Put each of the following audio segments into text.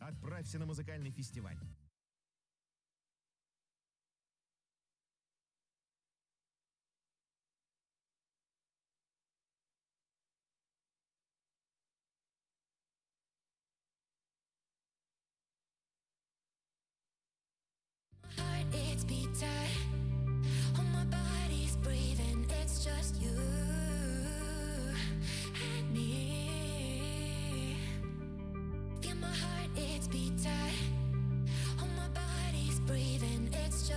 Отправься на музыкальный фестиваль. Let's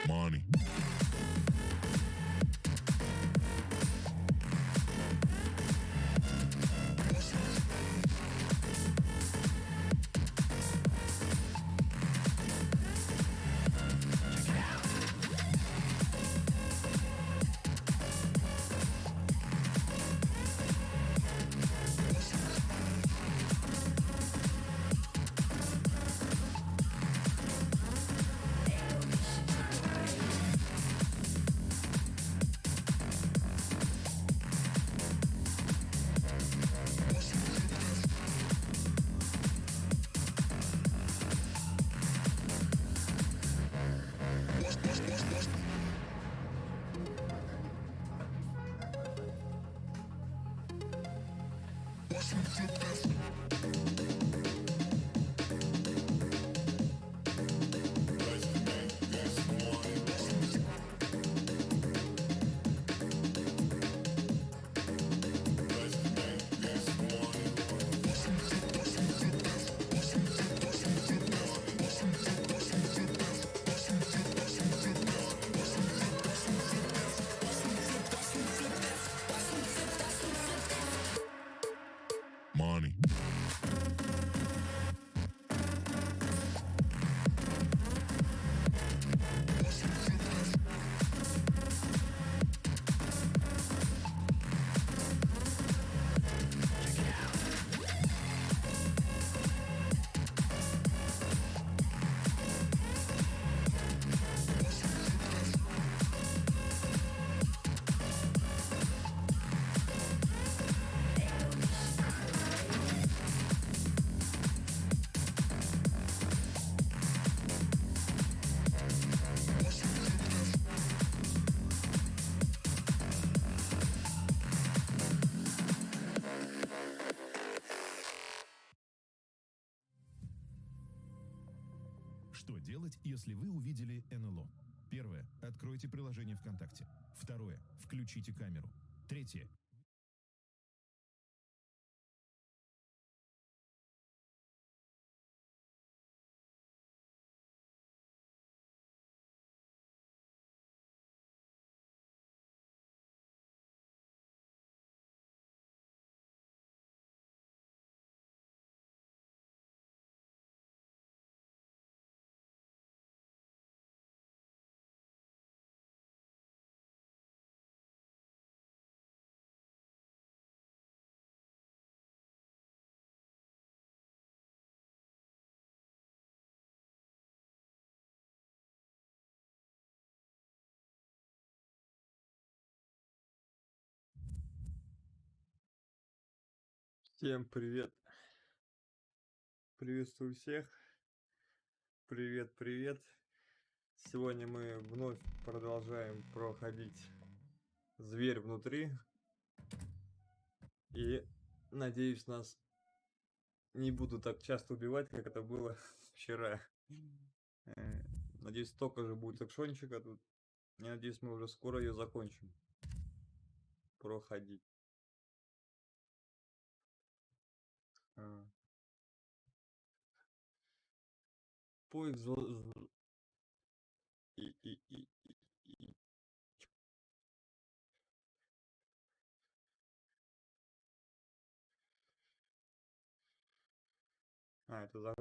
Money. Money. Что делать, если вы увидели НЛО? Первое. Откройте приложение ВКонтакте. Второе. Включите камеру. Третье. Всем привет! Приветствую всех! Привет, привет! Сегодня мы вновь продолжаем проходить «Зверь внутри». И, надеюсь, нас не буду так часто убивать, как это было вчера. Надеюсь, столько же будет экшончика тут. Я надеюсь, мы уже скоро ее закончим проходить. Поиск и. Это за...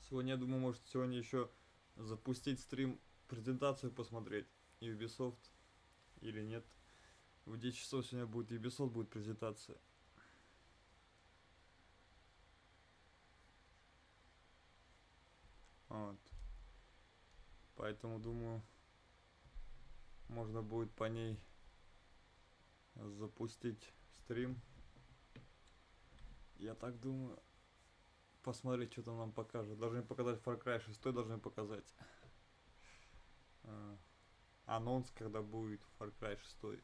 Сегодня, я думаю, может сегодня еще запустить стрим, презентацию посмотреть. Ubisoft или нет. В 10 часов сегодня будет Ubisoft, будет презентация. Вот. Поэтому думаю, можно будет по ней запустить стрим. Я так думаю. Посмотреть, что там нам покажут. Должны показать Far Cry 6, должны показать. Анонс, когда будет Far Cry 6.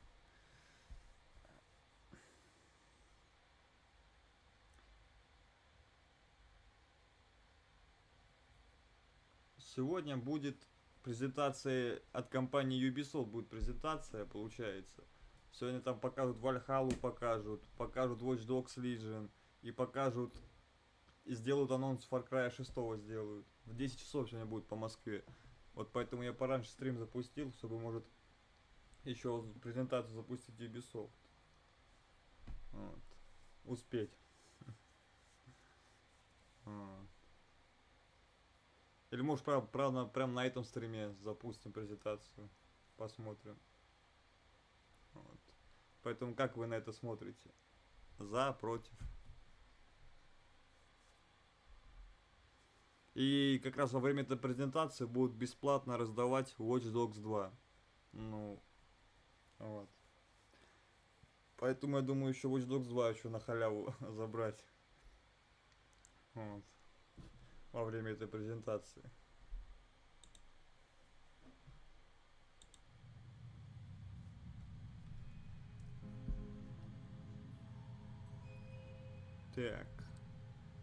Сегодня будет презентация от компании Ubisoft, будет презентация, получается. Сегодня там покажут Valhalla, покажут Watch Dogs Legion и покажут, и сделают анонс Far Cry 6 сделают. В 10 часов сегодня будет по Москве. Вот поэтому я пораньше стрим запустил, чтобы, может, еще презентацию запустить Ubisoft. Вот. Успеть. Или может, правда, прям на этом стриме запустим презентацию. Посмотрим. Вот. Поэтому как вы на это смотрите? За, против? И как раз во время этой презентации будут бесплатно раздавать Watch Dogs 2. Ну, вот. Поэтому я думаю, еще Watch Dogs 2 еще на халяву забрать. Вот. Во время этой презентации. Так.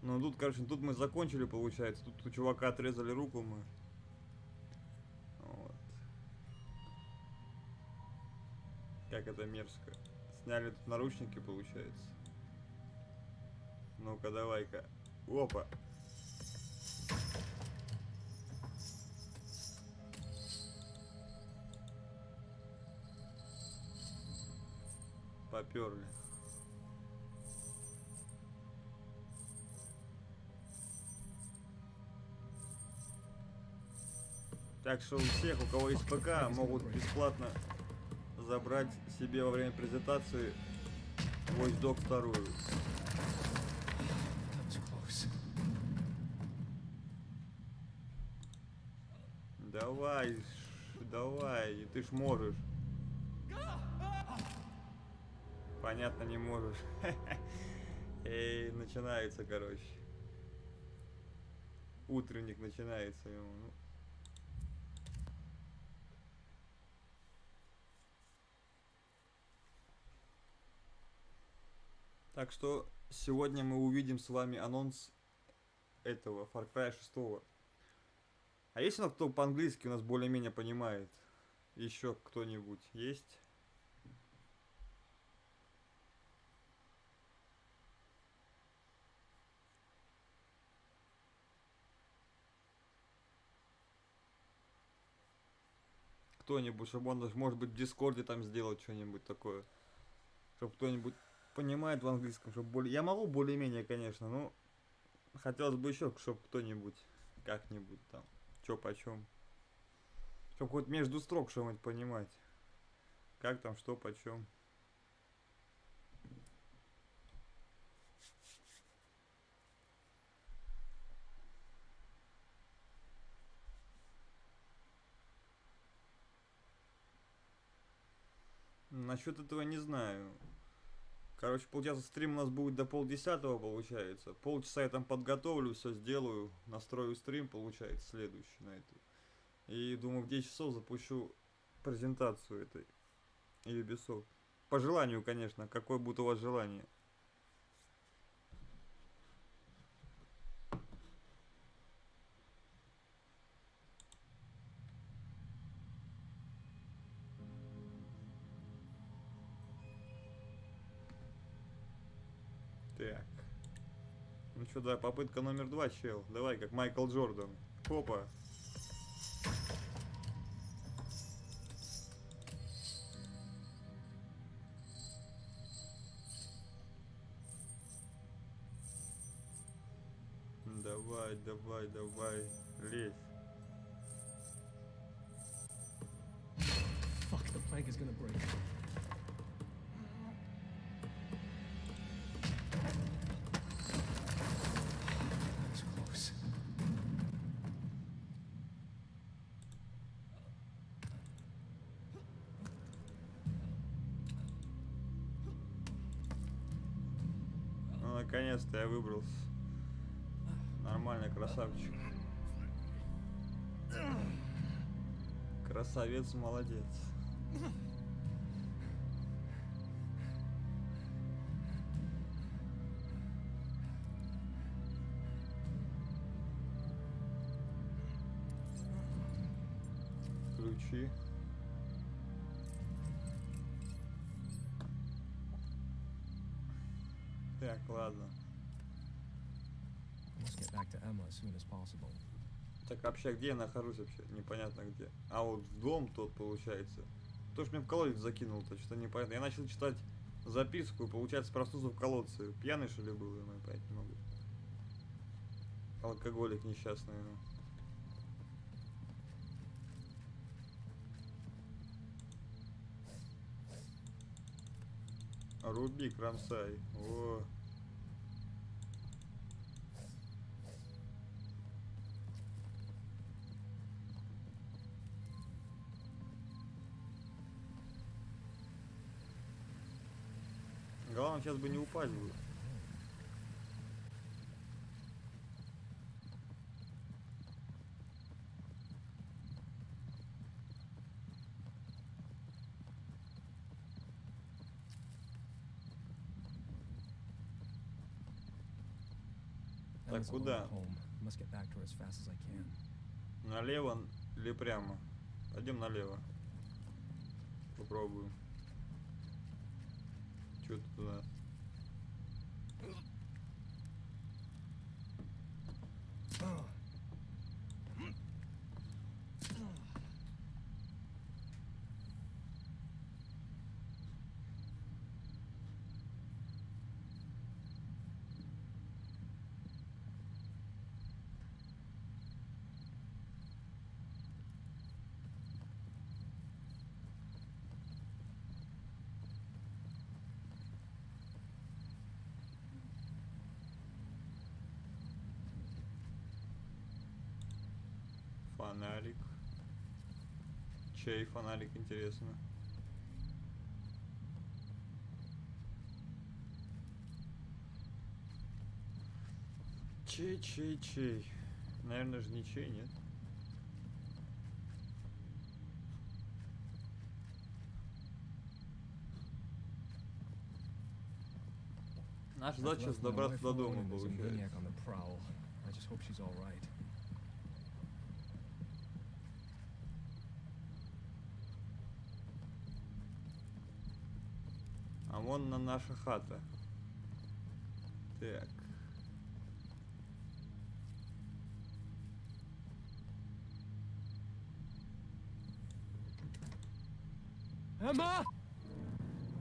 Ну тут, короче, тут мы закончили, получается. Тут у чувака отрезали руку мы. Вот. Как это мерзко. Сняли тут наручники, получается. Ну-ка, давай-ка. Опа. Поперли. Так что у всех, у кого есть ПК, могут бесплатно забрать себе во время презентации Watch Dogs 2. Давай, давай, ты ж можешь. Понятно, не можешь. Эй, начинается, короче. Утренник начинается. Так что сегодня мы увидим с вами анонс этого Far Cry 6. А есть у нас кто по-английски у нас более-менее понимает? Еще кто-нибудь есть? Кто-нибудь, чтобы он, может быть, в Дискорде там сделать что-нибудь такое. Чтобы кто-нибудь понимает в английском, чтобы более... Я могу более-менее, конечно, но хотелось бы еще, чтобы кто-нибудь как-нибудь там, чё почем. Чтобы хоть между строк что-нибудь понимать. Как там, что почем. Насчет этого не знаю. Короче, получается, стрим у нас будет до 9:30, получается. Полчаса я там подготовлю, все сделаю, настрою стрим, получается, следующий на это. И думаю, в 10 часов запущу презентацию этой Ubisoft. По желанию, конечно, какое будет у вас желание. Так. Ну что, да, попытка номер 2, чел. Давай, как Майкл Джордан. Хопа. Давай, давай, давай, лезь. Fuck, the plank is gonna break. That was close. Ну, наконец-то я выбрался. Нормально, красавчик. Красавец, молодец. Ключи. Так, ладно. Must get back to Emma as soon as possible. Так, вообще, где я нахожусь вообще? Непонятно где. А вот в дом тот, получается. Кто ж мне в колодец закинул-то? Что-то непонятно. Я начал читать записку, и, получается, проснулся в колодце. Пьяный, что ли, был? Я понять не могу. Алкоголик несчастный, ну. Руби, кромсай. О. Главное, сейчас бы не упасть будет. Так, куда? Must get back to her as fast as I can. Налево или прямо? Пойдем налево. Попробуем. Что тут у нас? Фонарик. Чей фонарик, интересно? Чей? Наверное же ничей, нет? Наша задача сейчас добраться до дома, получается. А вон на наша хата. Так. Emma!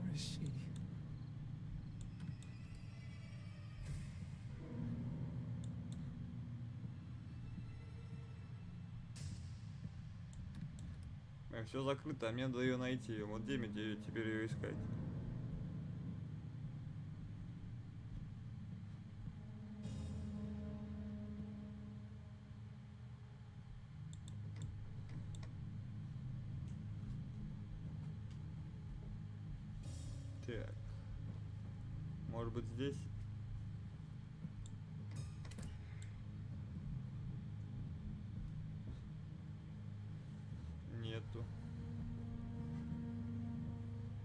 Where is she? Все закрыто, а мне надо ее найти. Вот где мне теперь ее искать? Так. Может быть здесь? Нету.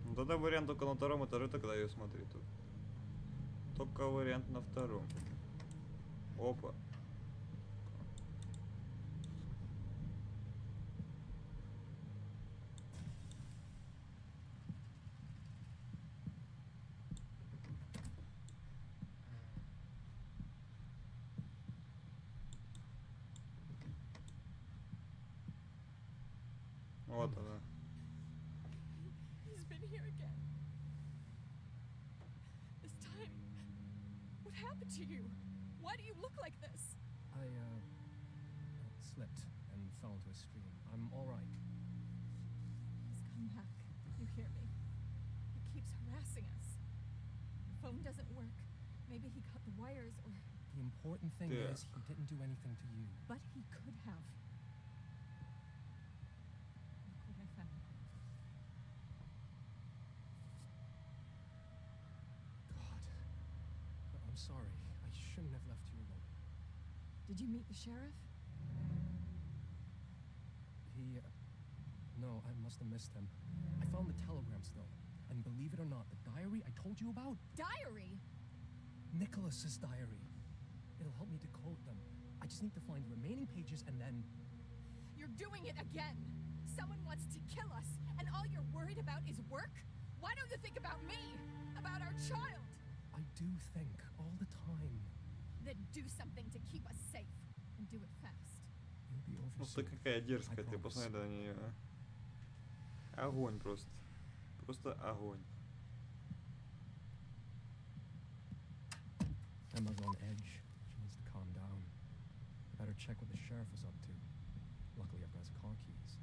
Ну тогда вариант только на втором этаже, тогда ее смотри тут. Только вариант на втором. Опа. Вот она. He's been here again. This time, what happened to you? Why do you look like this? I slipped and fell into a stream. I'm all right. He's come back. You hear me? He keeps harassing us. The phone doesn't work. Maybe he cut the wires or... The important thing Yeah. is he didn't do anything to you. But he could have. Look what I found. God. I'm sorry. I shouldn't have left you alone. Did you meet the sheriff? He... no, I must have missed him. I found the telegrams, though. And believe it or not, the diary I told you about? Diary? Nicholas's diary. It'll help me decode them. I just need to find the remaining pages and then... You're doing it again. Someone wants to kill us, and all you're worried about is work? Why don't you think about me? About our child? I do think all the time. Then do something to keep us safe. And do it fast. You'll be over Ну ты soon. какая дерзкая, I ты promise. посмотри на нее. Огонь просто. Просто огонь. Emma's on edge. She needs to calm down. I better check what the sheriff is up to. Luckily, I've got his car keys.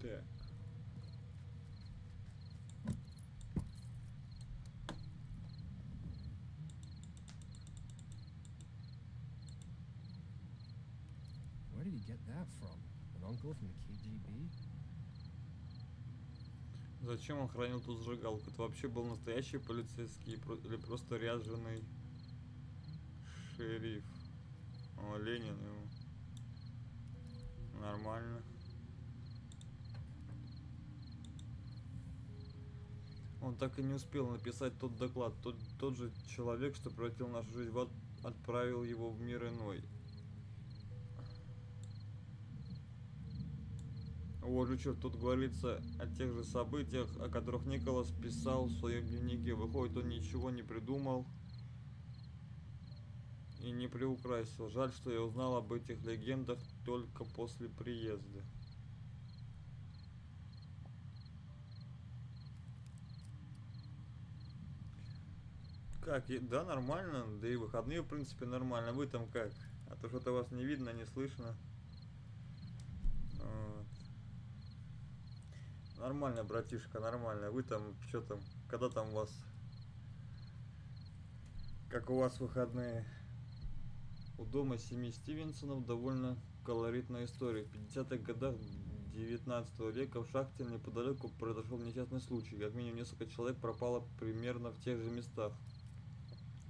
Так. Where did he get that from? An uncle from the KGB? Зачем он хранил ту зажигалку? Это вообще был настоящий полицейский или просто ряженый шериф? О, Ленин ему. Нормально. Он так и не успел написать тот доклад. Тот же человек, что превратил нашу жизнь в ад, отправил его в мир иной. Вот же черт, тут говорится о тех же событиях, о которых Николас писал в своем дневнике. Выходит, он ничего не придумал и не приукрасил. Жаль, что я узнал об этих легендах только после приезда. Как? Да, нормально. Да и выходные, в принципе, нормально. Вы там как? А то что-то вас не видно, не слышно. Вот. Нормально, братишка, нормально. Вы там, что там? Когда там у вас? Как у вас выходные? У дома семьи Стивенсонов довольно колоритная история. В 50-х годах 19 века в шахте неподалеку произошел несчастный случай. Как минимум несколько человек пропало примерно в тех же местах.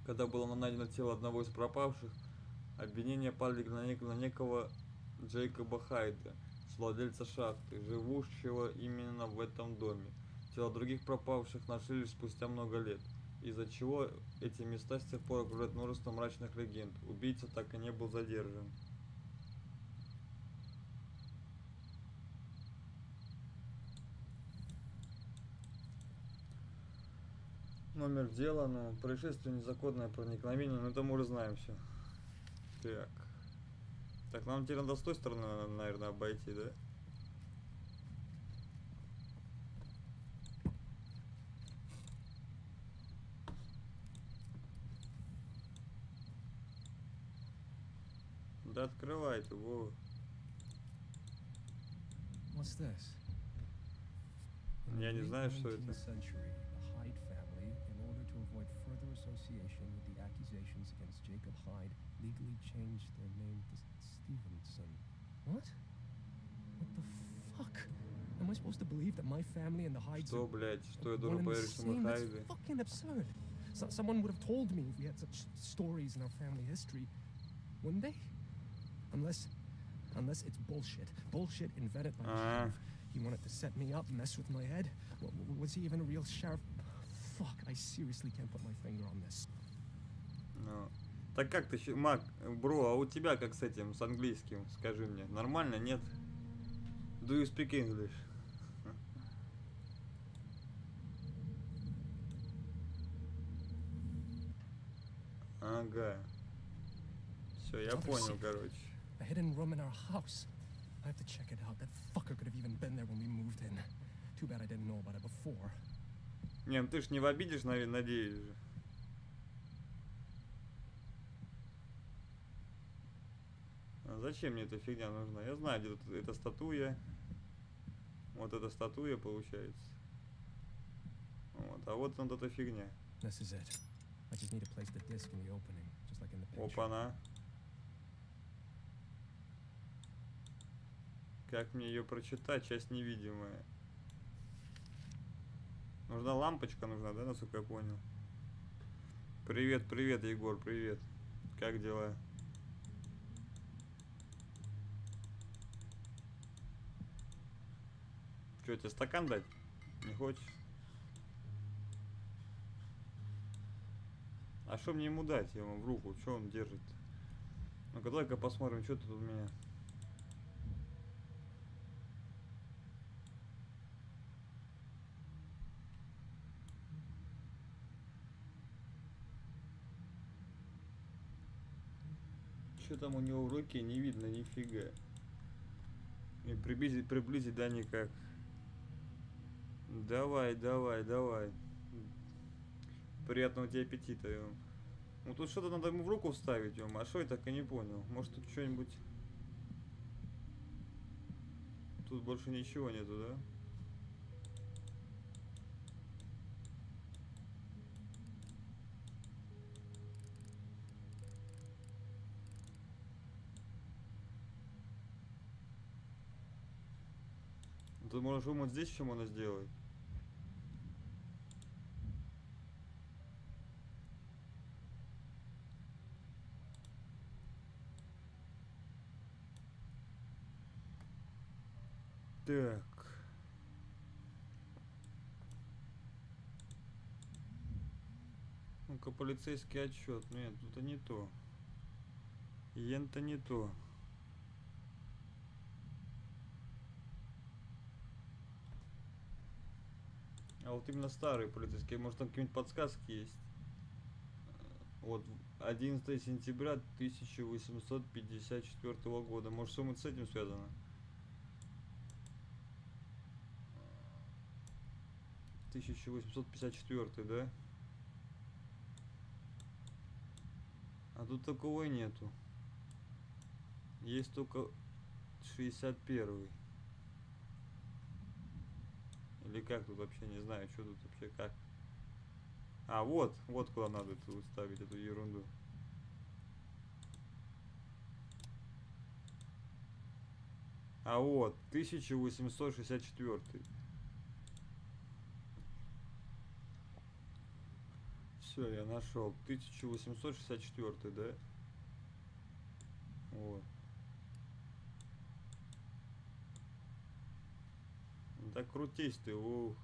Когда было найдено тело одного из пропавших, обвинения пали на некого Джейкоба Хайда, владельца шахты, живущего именно в этом доме. Тела других пропавших нашли лишь спустя много лет, из-за чего эти места с тех пор окружают множество мрачных легенд. Убийца так и не был задержан. Номер дела, ну, происшествие, незаконное проникновение, ну это мы уже знаем все. Так. Так, нам теперь надо с той стороны, наверное, обойти, да? Да открывай ты, во. What's this? Я не знаю, что это. Century, the Hyde family, in order to avoid further association with the accusations against Jacob Hyde, legally changed their name to Stevenson. What? What the fuck? Am I supposed to believe that my family and the Hydes Что, are блядь, что я one должен and the поверить, что мы same? That's Хайды? fucking absurd. Someone would have told me if we had such stories in our family history, wouldn't they? Unless it's bullshit. Bullshit invented by the sheriff. He wanted to set me up, mess with my head. Was he even a real sheriff? Fuck, I seriously can't put my finger on this. Ну. Так как ты, Мак, бро, а у тебя как с этим, с английским, скажи мне, нормально, нет? Do you speak English? Ага. Все, я понял, короче. A hidden room in our house. I have to check it out. That fucker could have even been there when we moved in. Too bad I didn't know about it before. Не, ну ты ж не в обидишь, надеюсь же. А зачем мне эта фигня нужна? Я знаю, где тут эта статуя. Вот эта статуя получается. Вот, а вот эта фигня. This is it. I just need to place the disc in the opening, just like in the picture. Опа-на. Как мне ее прочитать? Часть невидимая. Нужна лампочка, нужна, да, насколько я понял? Привет, привет, Егор, привет. Как дела? Что, тебе стакан дать? Не хочешь? А что мне ему дать? Ему в руку. Что он держит? Ну-ка, давай-ка посмотрим, что тут у меня. Что там у него в руке? Не видно нифига. И приблизить, да, никак. Давай, давай, давай. Приятного тебе аппетита. Ну тут что-то надо ему в руку вставить, а что я так и не понял. Может тут что-нибудь... Тут больше ничего нету, да? Тут можно вот здесь что можно сделать? Так. Ну-ка, полицейский отчет. Нет, это не то. Это не то. А вот именно старые полицейские, может там какие-нибудь подсказки есть? Вот 11 сентября 1854 года. Может, что-нибудь с этим связано? 1854, да? А тут такого и нету. Есть только 61-й. Или как тут вообще, не знаю, что тут вообще как. А, вот куда надо это ставить, эту ерунду. А вот, 1864. Все, я нашел. 1864, да? Вот. Да крутись ты, ух.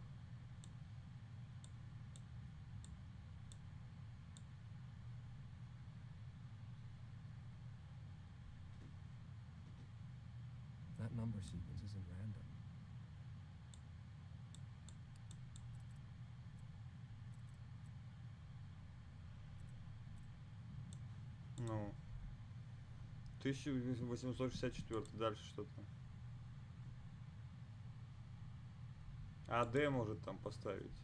That number sequence isn't random. Ну. 1864. Дальше что-то. АД может там поставить.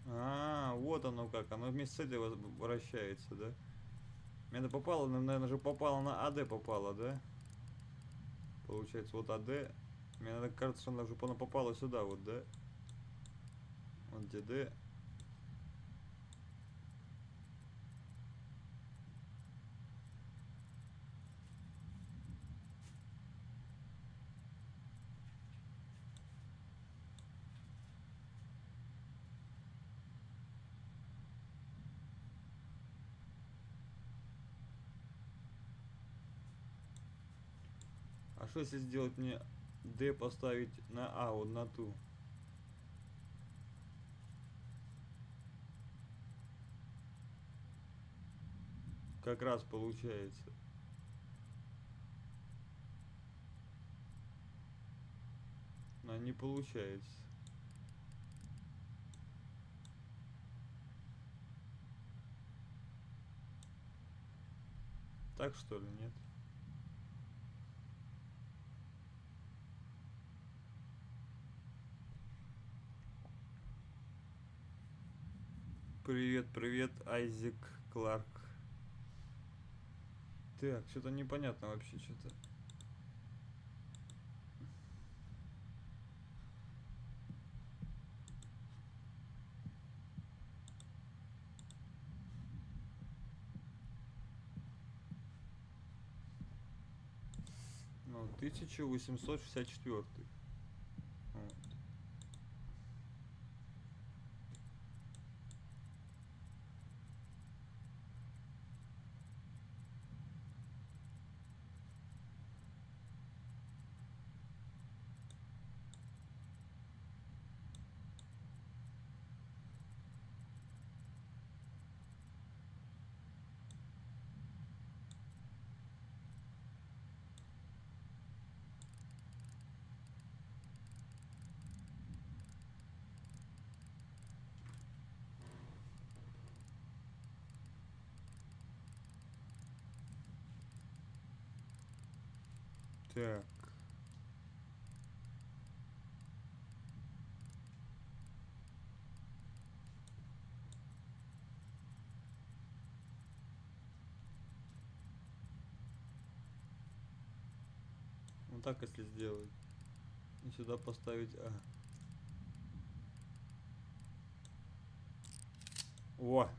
А, вот оно как. Оно вместе с этой вращается, да? Это попало, наверное, же попало на АД попало, да? Получается, вот АД. Мне кажется, что она уже попала сюда, вот, да? Вот где Д. А что если сделать мне D поставить на А, вот на ту. Как раз получается. Но не получается. Так что ли, нет? Привет, привет, Айзек Кларк. Так, что-то непонятно вообще, что-то. Ну, 1864. Вот. Так. Вот так, если сделать. И сюда поставить А. О!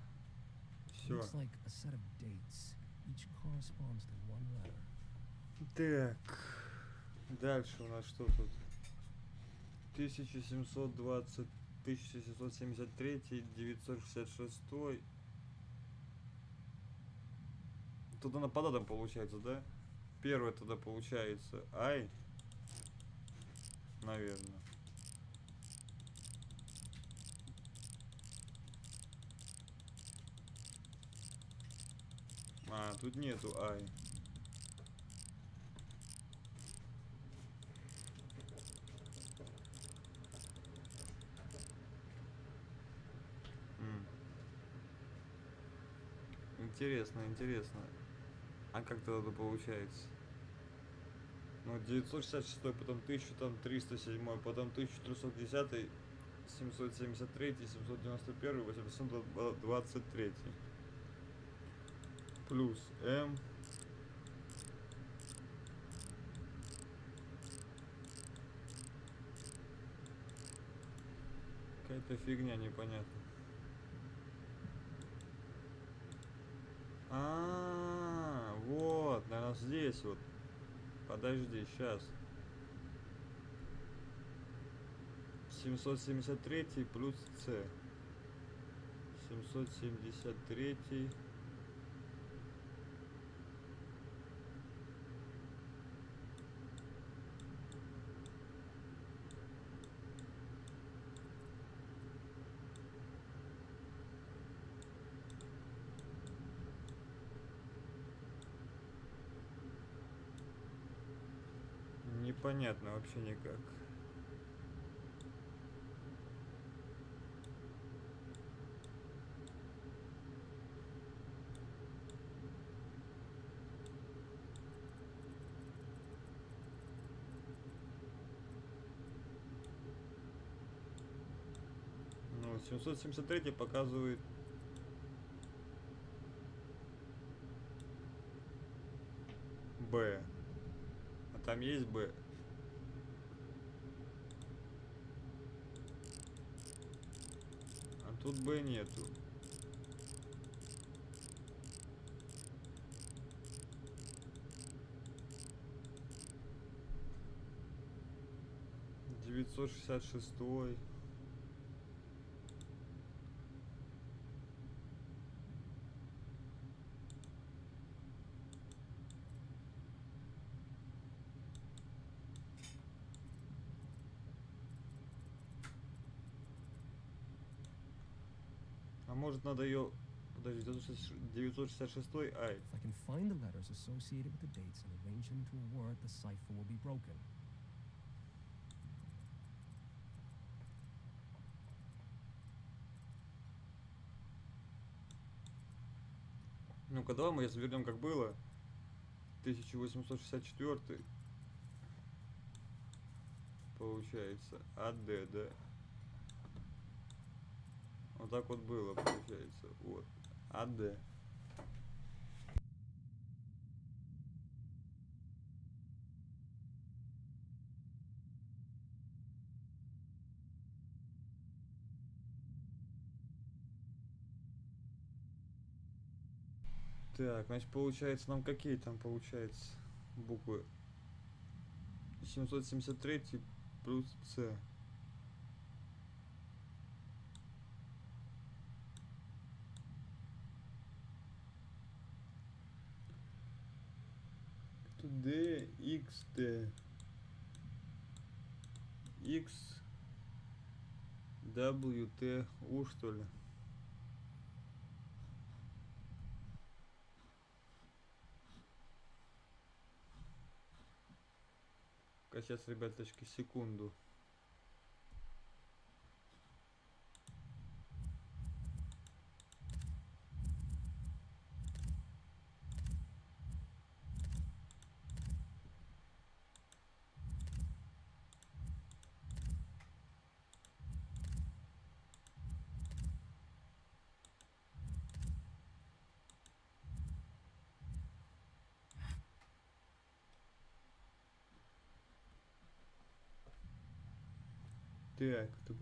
Все. Looks like a set of dates. Each corresponds to one letter. Так. Дальше у нас что тут? 1720, 1773, 966. Тут она под адом получается, да? Первое тогда получается Ай. Наверное. А, тут нету Ай. Интересно, интересно. А как тогда получается? Ну, 966, потом 1307, потом 1310, 773, 791, 823. Плюс М. Какая-то фигня непонятная. Вот, наверное, здесь вот. Подожди, сейчас. 773 плюс С. 773. Непонятно вообще никак. Ну, 773 показывает Б. А там есть Б. А тут Б нету. Девятьсот шестьдесят шестой. А может надо ее... Подожди, 966, ай. If I can find the letters associated with the dates and arrange them into a word, the cipher will be broken. Ну-ка, давай мы вернем как было. 1864 получается. АД, да? Вот так вот было, получается. Вот. АД. Так, значит, получается, нам какие там получается буквы? 773 плюс С. Д, X, Т. X, W, Т, У, что ли? Сейчас, ребяточки, секунду. Так, это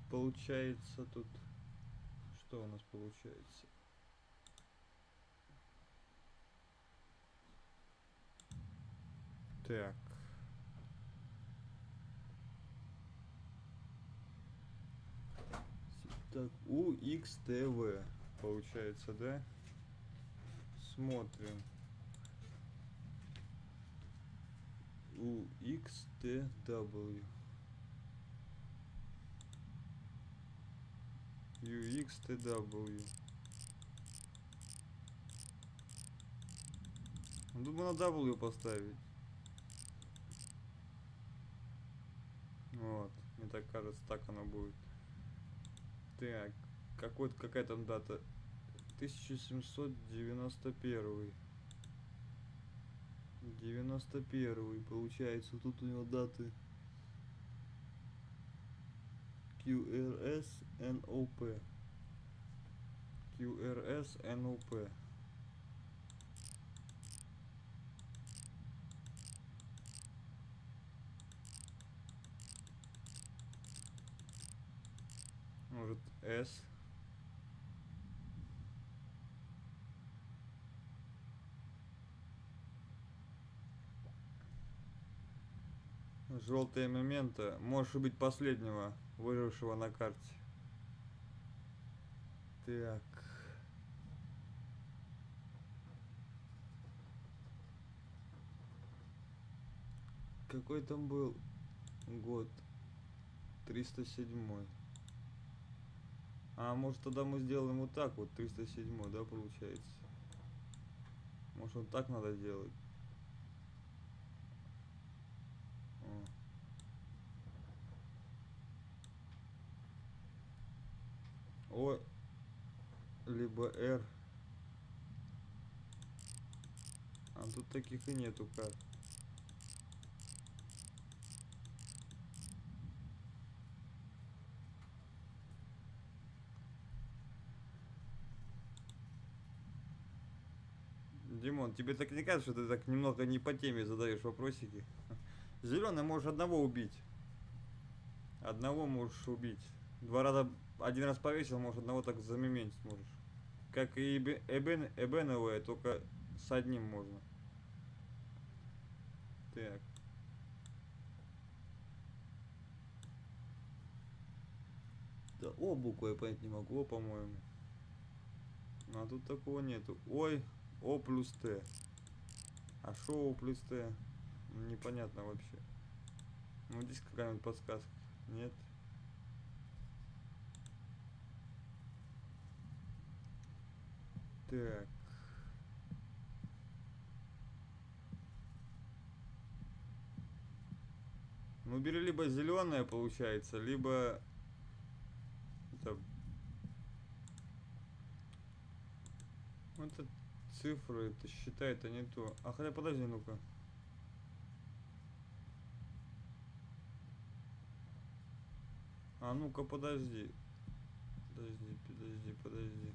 получается тут... Что у нас получается? Так. Так, UXTV получается, да? Смотрим. UXTW. UXTW. Думаю, на W поставить. Вот, мне так кажется, так оно будет. Так, какая там дата? 1791. 91 получается. Тут у него даты QRS NOP. QRS NOP. Может, S. Желтые моменты. Можешь убить последнего, выжившего на карте. Так. Какой там был год? 307. А может тогда мы сделаем вот так вот, 307, да, получается? Может вот так надо делать? О, либо R. А тут таких и нету карт. Димон, тебе так не кажется, что ты так немного не по теме задаешь вопросики? Зеленый можешь одного убить. Одного можешь убить. Один раз повесил, можешь одного так замеменить сможешь. Как и эбеновое, только с одним можно. Так. Да, О букву я понять не могу, по-моему. А тут такого нету. Ой, О плюс Т. А шо О плюс Т? Непонятно вообще. Ну здесь какая-нибудь подсказка. Нет. Так. Ну, бери либо зеленое получается, либо это... Ну, это цифры, это считай, это не то. А хотя подожди, ну-ка. А ну-ка, подожди. Подожди.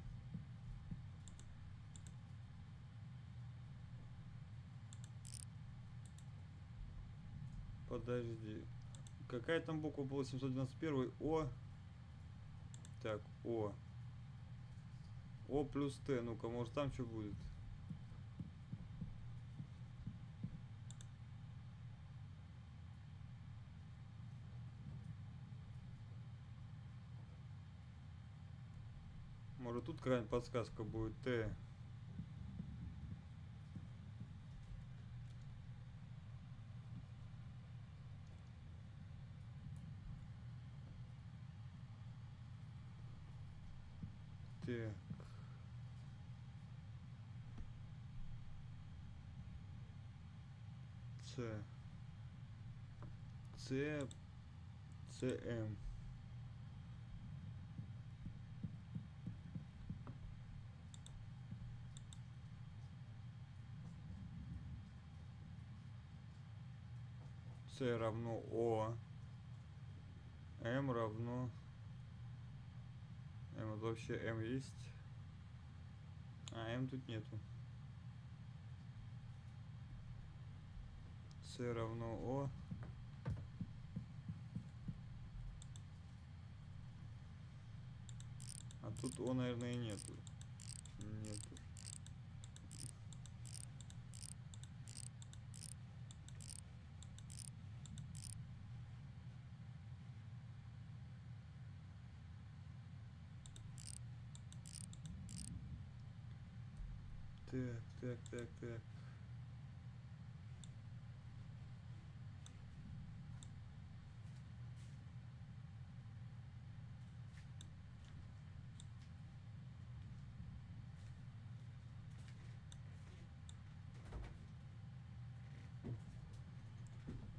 Подожди. Какая там буква была? 791? О. Так, О. О плюс Т. Ну-ка, может там что будет? Может тут какая-нибудь подсказка будет? Т. Так. Ц. Ц. ЦМ. С равно О. М равно... М, вот вообще М есть? А, М тут нету. С равно О. А тут О, наверное, и нету. Нету. Так.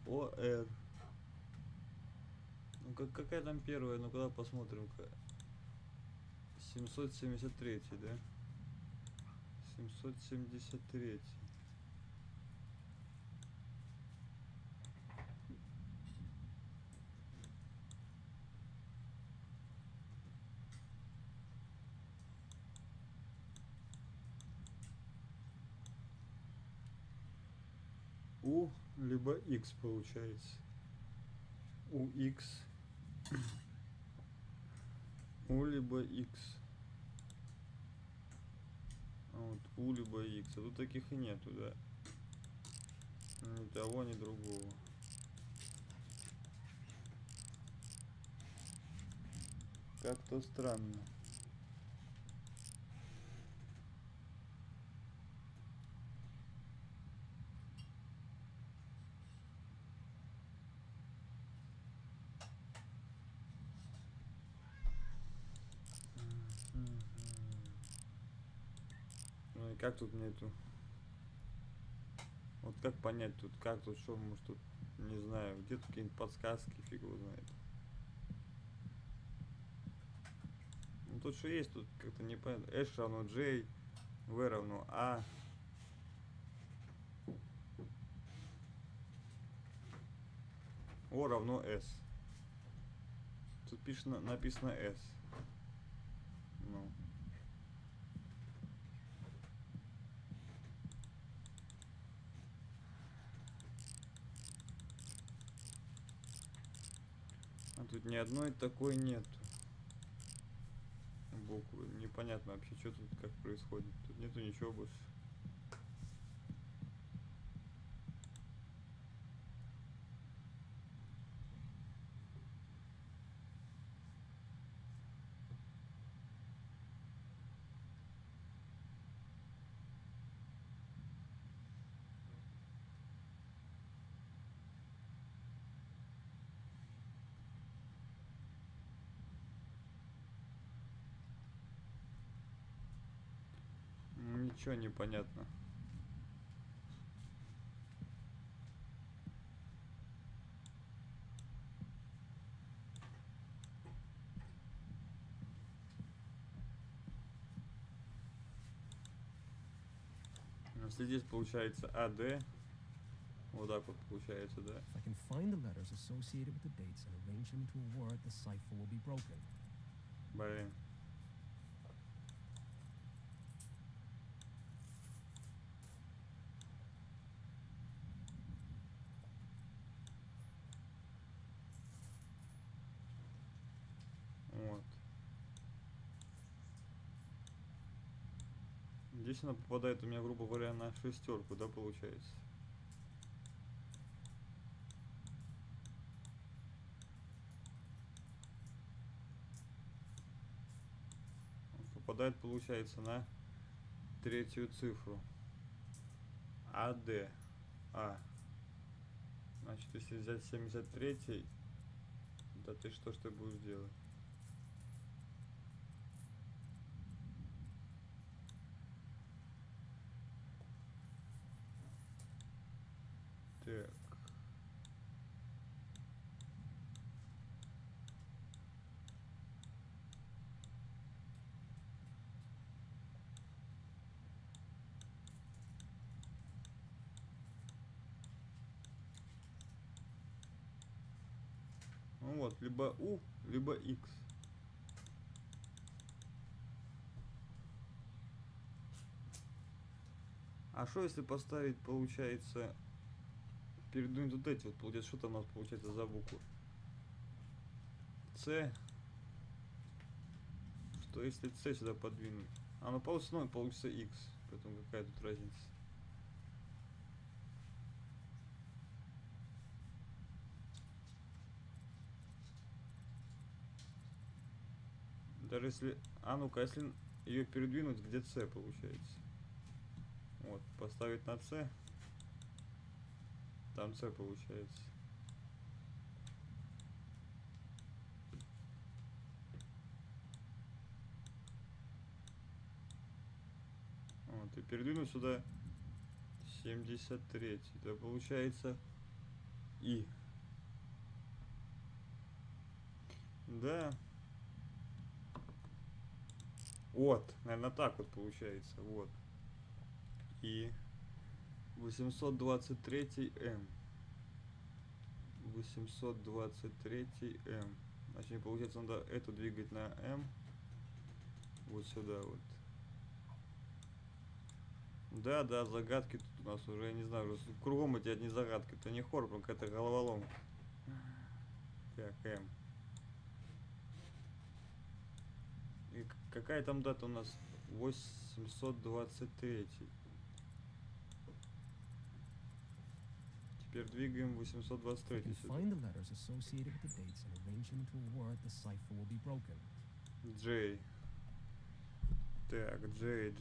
ОР. Ну какая там первая? Ну когда посмотрим-ка. 773, да? 773. У либо X получается. У X. У либо X. А вот У либо X. А тут таких и нету, да? Ни того, ни другого. Как-то странно. Ну и как тут нету? Вот как понять тут, как тут, что, может тут, не знаю, где тут какие-нибудь подсказки, фиг его знает. Ну тут что есть, тут как-то непонятно. S равно J, V равно A. O равно S. Тут написано S. Ну. А тут ни одной такой нету буквы. Непонятно вообще, что тут как происходит. Тут нету ничего больше. Чё непонятно? Если здесь получается АД, вот так вот получается, да? If I can find the letters associated with the dates and arrange them into a word, the cipher will be broken. Блин. Вот. Здесь она попадает у меня, грубо говоря, на шестерку, да, получается? Попадает, получается, на третью цифру. АД. А. Значит, если взять 73-й, да ты что ж ты будешь делать? Так. Ну вот, либо U, либо X. А что если поставить, получается, передвинуть вот эти вот, получается, что там у нас получается за буквы? С. Что если С сюда подвинуть? А ну получится, ну, получится X. Поэтому какая тут разница? Даже если... А ну-ка, если ее передвинуть, где С получается? Вот, поставить на С. Там С получается. Вот, и передвинуть сюда 73. Это получается И. Да. Вот, наверное, так вот получается. Вот. И 823 М. 823 М. Значит, получается, надо эту двигать на М. Вот сюда вот. Да, да, загадки тут у нас уже, я не знаю, уже кругом эти одни загадки. Это не хоррор, прям какая-то головоломка. Так, М. И какая там дата у нас? 823. Теперь двигаем 823 If I can сюда. find the letters associated with the dates and arrange them into a word, the cipher will be broken. Джей. Так, Джей.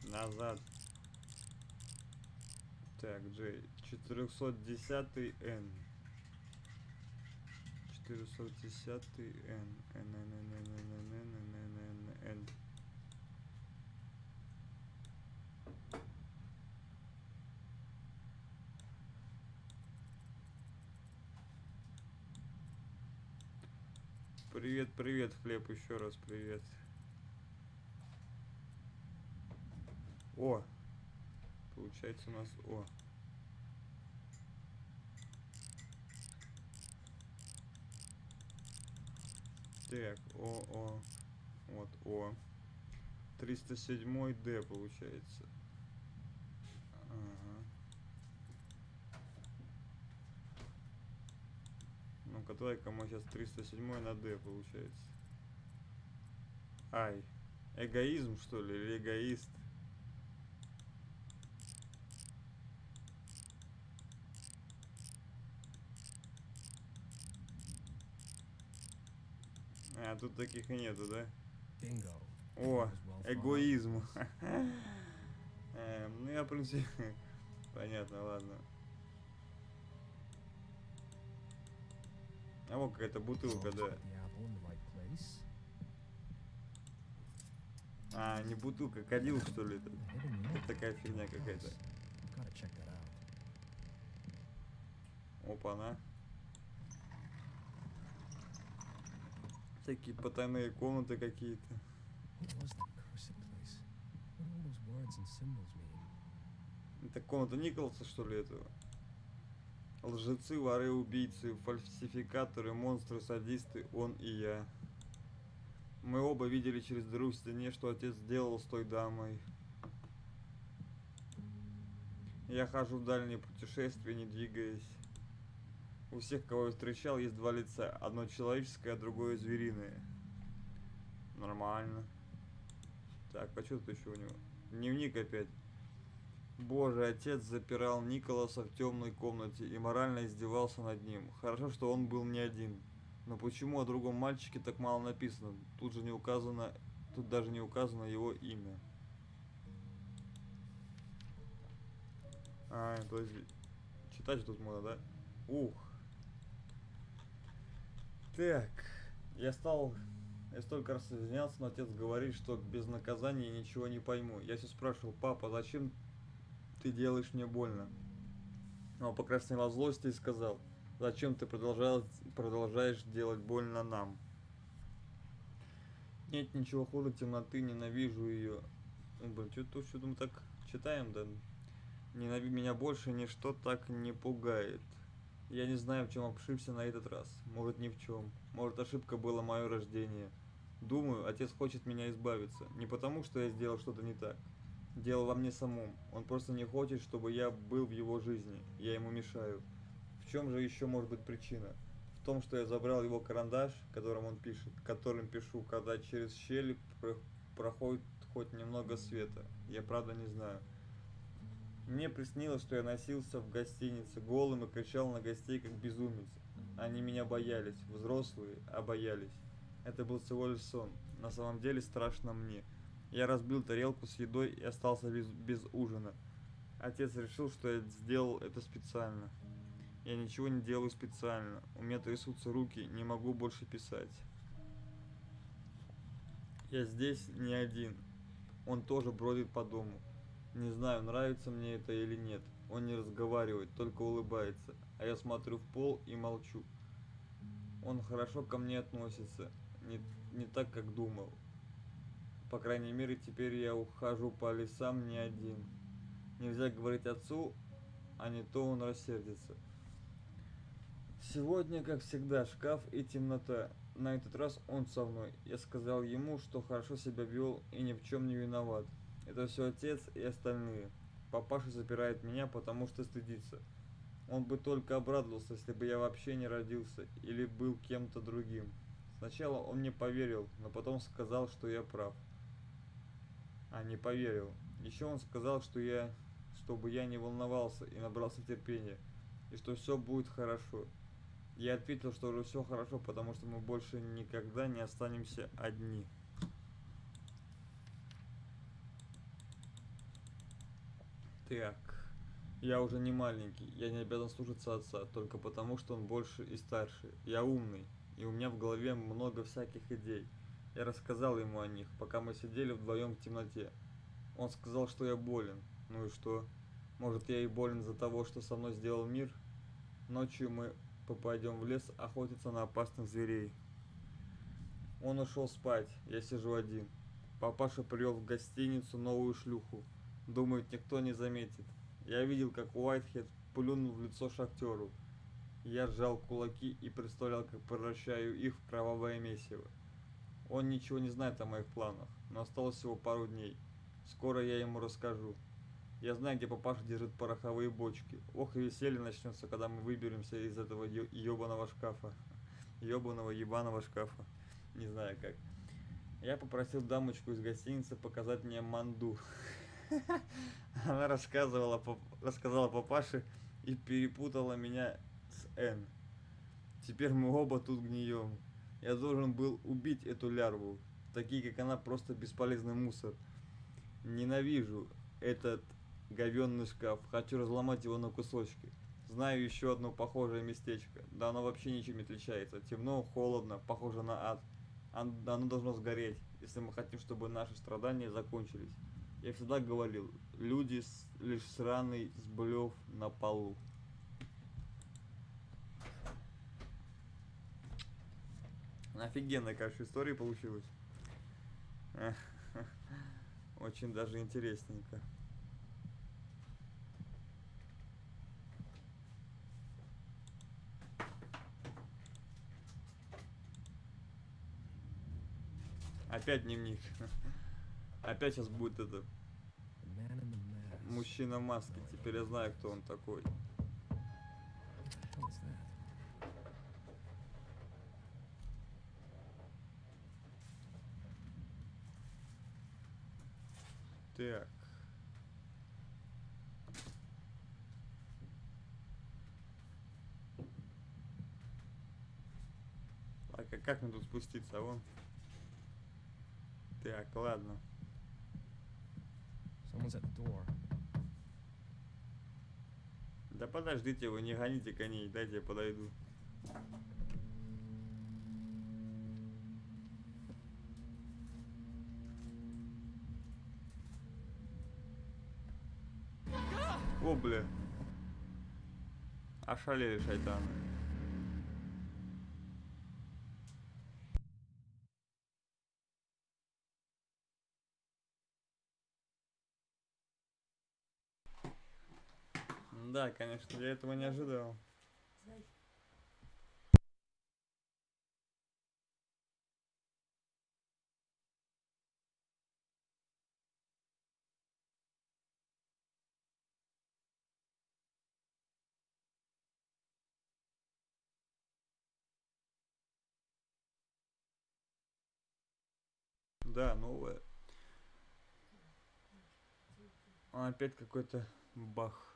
Назад. Так, Джей. 410 Н. 410 Н. Н. Привет, привет, Хлеб, еще раз привет. О! Получается у нас О. Так, О. Вот О. 307 Д получается. Ага. Ну-ка, давай-ка мы сейчас 307 на Д получается. Ай. Эгоизм, что ли, или эгоист? А, тут таких и нету, да? Bingo. О, That was well thought out. эгоизм. Ну, я, в принципе, понятно, ладно. А вот какая-то бутылка, Always да. put the apple in the right place. А, не бутылка, кадил, что ли, это? The hidden note. Это такая фигня какая-то. Gotta check that out. Опа-на. Всякие потайные комнаты какие-то. What was that cursed place? What do all those words and symbols mean? Это комната Николаса, что ли, этого? Лжецы, воры, убийцы, фальсификаторы, монстры, садисты, он и я. Мы оба видели через дыру в стене, что отец сделал с той дамой. Я хожу в дальние путешествия, не двигаясь. У всех, кого я встречал, есть два лица. Одно человеческое, а другое звериное. Нормально. Так, а что тут еще у него? Дневник опять. Боже, отец запирал Николаса в темной комнате и морально издевался над ним. Хорошо, что он был не один. Но почему о другом мальчике так мало написано? Тут даже не указано его имя. А, то есть читать тут можно, да? Ух. Так, я столько раз извинялся, но отец говорит, что без наказания я ничего не пойму. Я все спрашивал: папа, зачем ты делаешь мне больно? Он покраснел от злости и сказал: зачем ты продолжаешь делать больно нам? Нет ничего хуже темноты, ненавижу ее. Блин, что-то мы так читаем, да? Меня больше ничто так не пугает. Я не знаю, в чем ошибся на этот раз. Может, ни в чем. Может, ошибка была мое рождение. Думаю, отец хочет меня избавиться. Не потому, что я сделал что-то не так. Дело во мне самом. Он просто не хочет, чтобы я был в его жизни. Я ему мешаю. В чем же еще может быть причина? В том, что я забрал его карандаш, которым пишу, когда через щель проходит хоть немного света. Я правда не знаю. Мне приснилось, что я носился в гостинице голым и кричал на гостей как безумец. Они меня боялись, взрослые, боялись. Это был всего лишь сон. На самом деле страшно мне. Я разбил тарелку с едой и остался без ужина. Отец решил, что я сделал это специально. Я ничего не делаю специально. У меня трясутся руки, не могу больше писать. Я здесь не один. Он тоже бродит по дому. Не знаю, нравится мне это или нет. Он не разговаривает, только улыбается. А я смотрю в пол и молчу. Он хорошо ко мне относится. Не так, как думал. По крайней мере, теперь я ухожу по лесам не один. Нельзя говорить отцу, а не то он рассердится. Сегодня, как всегда, шкаф и темнота. На этот раз он со мной. Я сказал ему, что хорошо себя вел и ни в чем не виноват. Это все отец и остальные. Папаша запирает меня, потому что стыдится. Он бы только обрадовался, если бы я вообще не родился или был кем-то другим. Сначала он мне поверил, но потом сказал, что я прав. Не поверил. Еще он сказал, чтобы я не волновался и набрался терпения, и что все будет хорошо. Я ответил, что уже все хорошо, потому что мы больше никогда не останемся одни. Так, я уже не маленький, я не обязан слушаться отца, только потому, что он больше и старше. Я умный, и у меня в голове много всяких идей. Я рассказал ему о них, пока мы сидели вдвоем в темноте. Он сказал, что я болен. Ну и что? Может, я и болен из-за того, что со мной сделал мир? Ночью мы пойдем в лес охотиться на опасных зверей. Он ушел спать, я сижу один. Папаша привел в гостиницу новую шлюху. Думает, никто не заметит. Я видел, как Уайтхед плюнул в лицо шахтеру. Я сжал кулаки и представлял, как превращаю их в кровавое месиво. Он ничего не знает о моих планах, но осталось всего пару дней. Скоро я ему расскажу. Я знаю, где папаша держит пороховые бочки. Ох, и веселье начнется, когда мы выберемся из этого ебаного шкафа. Ебаного шкафа. Не знаю как. Я попросил дамочку из гостиницы показать мне манду. Она рассказала папаше и перепутала меня с Н. Теперь мы оба тут гнием. Я должен был убить эту лярву. Такие, как она, просто бесполезный мусор. Ненавижу этот говенный шкаф. Хочу разломать его на кусочки. Знаю еще одно похожее местечко. Да оно вообще ничем не отличается. Темно, холодно, похоже на ад. Оно должно сгореть, если мы хотим, чтобы наши страдания закончились. Я всегда говорил, люди лишь сраный сблев на полу. Офигенная, конечно, история получилась. Очень даже интересненько. Опять дневник. Опять сейчас будет это. The man in the mask. Мужчина в маске. Теперь я знаю, кто он такой. What is that? Так. Так, а как мне тут спуститься, вон? Так, ладно. Someone's at the door. Да подождите вы, не гоните коней, дайте я подойду. О, бля. Ошалели шайтаны. Да, конечно, я этого не ожидал. Да, новое. Опять какой-то бах.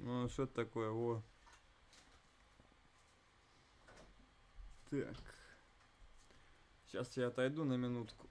Ну, что это такое? Во. Так. Сейчас я отойду на минутку.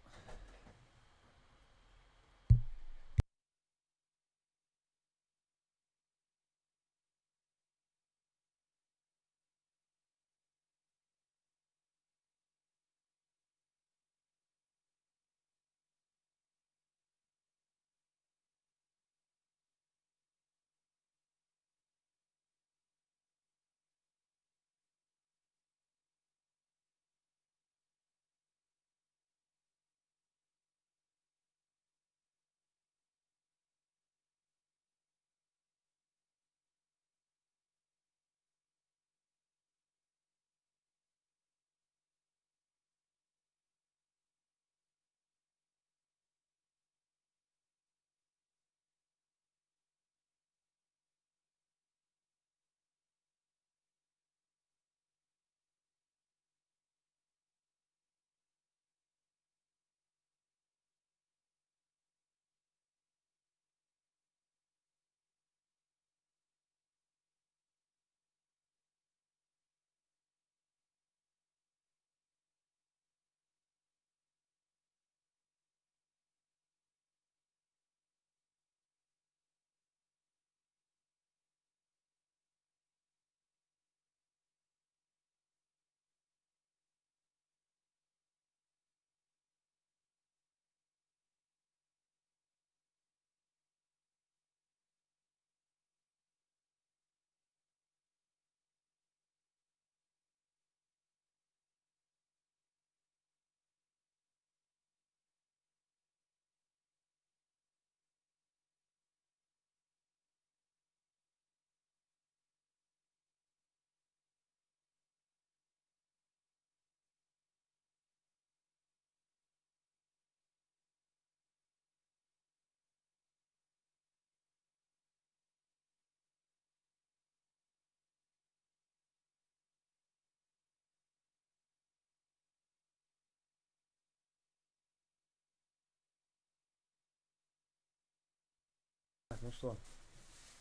Так, ну что,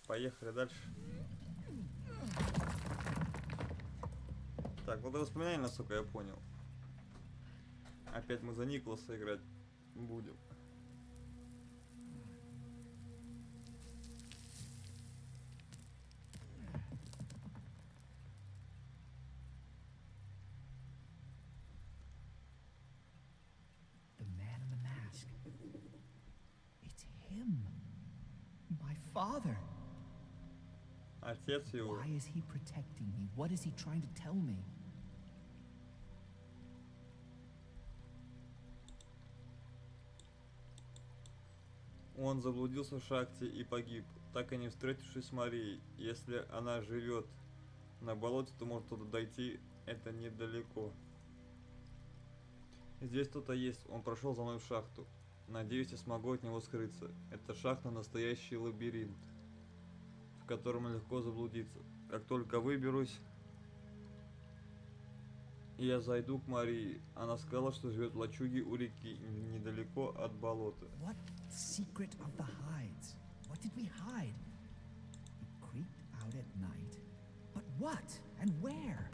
поехали дальше. Так, вот воспоминания, насколько я понял. Опять мы за Николаса играть будем. The man in the mask. It's him. My father. Отец его. Why is he protecting me? What is he trying to tell me? Он заблудился в шахте и погиб, так и не встретившись с Марией. Если она живет на болоте, то может туда дойти, это недалеко. Здесь кто-то есть, он прошел за мной в шахту. Надеюсь, я смогу от него скрыться. Эта шахта настоящий лабиринт, в котором легко заблудиться. Как только выберусь, я зайду к Марии. Она сказала, что живет в лачуге у реки, недалеко от болота. What secret of the hides? What did we hide? We creeped out at night. But what? And where?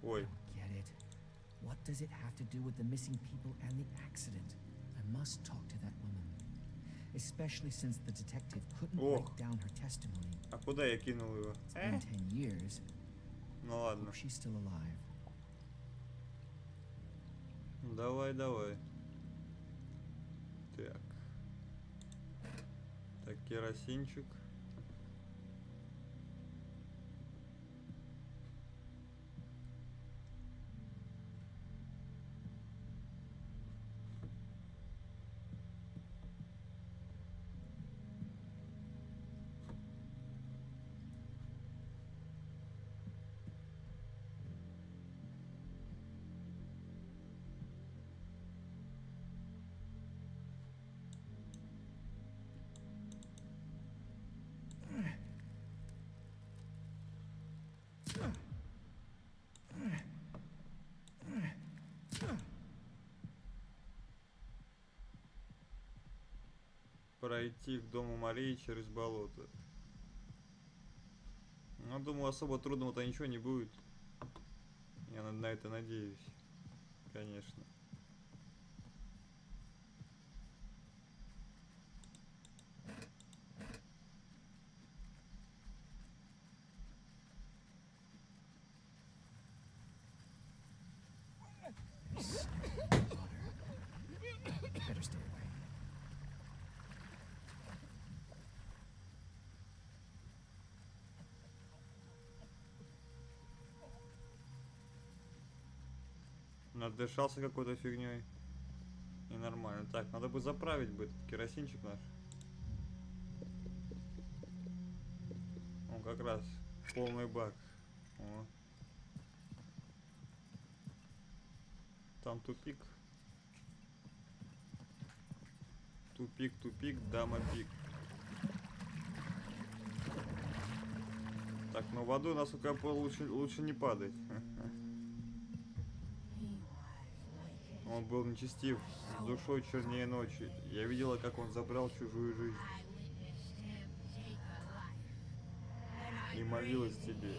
Ой. Get it. What does it have to do with the missing people and the accident? I must talk to that woman. Especially since the detective couldn't break down her testimony. А куда я кинул его? It's been 10 years. Ну ладно. Hope she's still alive. Давай, давай. Так. Так, керосинчик. Пройти к дому Марии через болото. Ну, думаю, особо трудного-то ничего не будет. Я на это надеюсь. Конечно. Better stay away. Надышался какой-то фигней. И нормально. Так, надо бы заправить бы этот керосинчик наш. Он как раз полный бак. О. Там тупик. Тупик, тупик, дама пик. Так, на воду, насколько я понял, лучше не падать. Он был нечестив, с душой чернее ночи. Я видела, как он забрал чужую жизнь. И молилась тебе,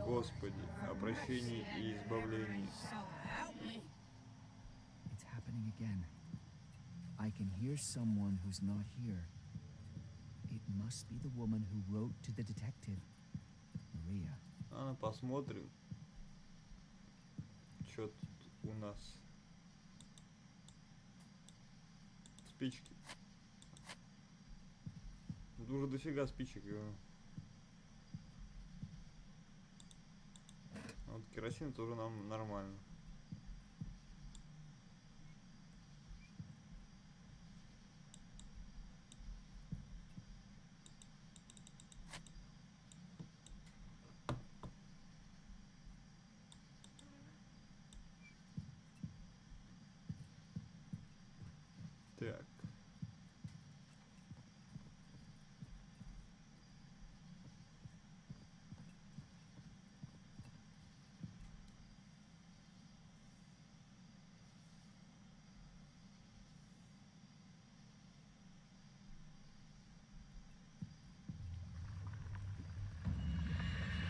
Господи, о прощении и избавлении. It's happening again. I can hear someone who's not here. It must be the woman who wrote to the detective, Maria. Ну, посмотрим, что тут у нас. Спички. Уже дофига спичек. Вот керосин тоже нам нормально. Так.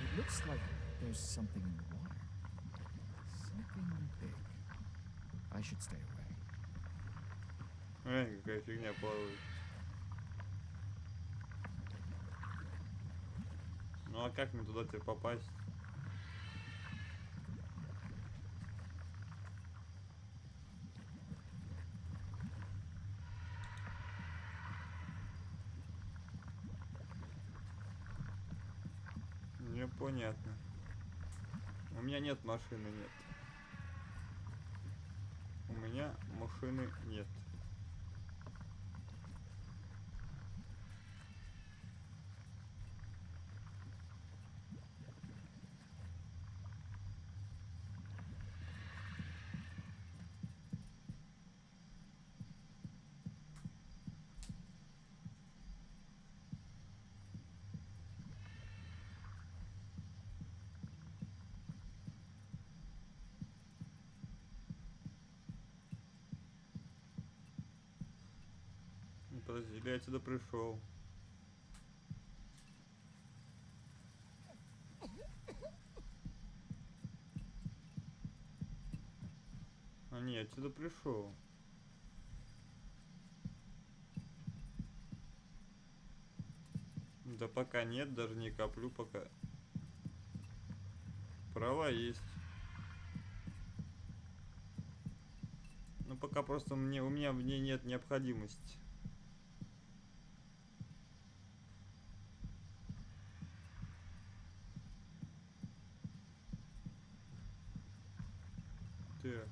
It looks like there's something in the water. big. I should stay away. Какая фигня плавает. Ну а как мне туда теперь попасть? Непонятно. У меня нет машины, нет. У меня машины нет. Подожди, я отсюда пришел. А не, отсюда пришел. Да пока нет, даже не коплю пока. Права есть. Ну пока просто у меня в ней нет необходимости. Так.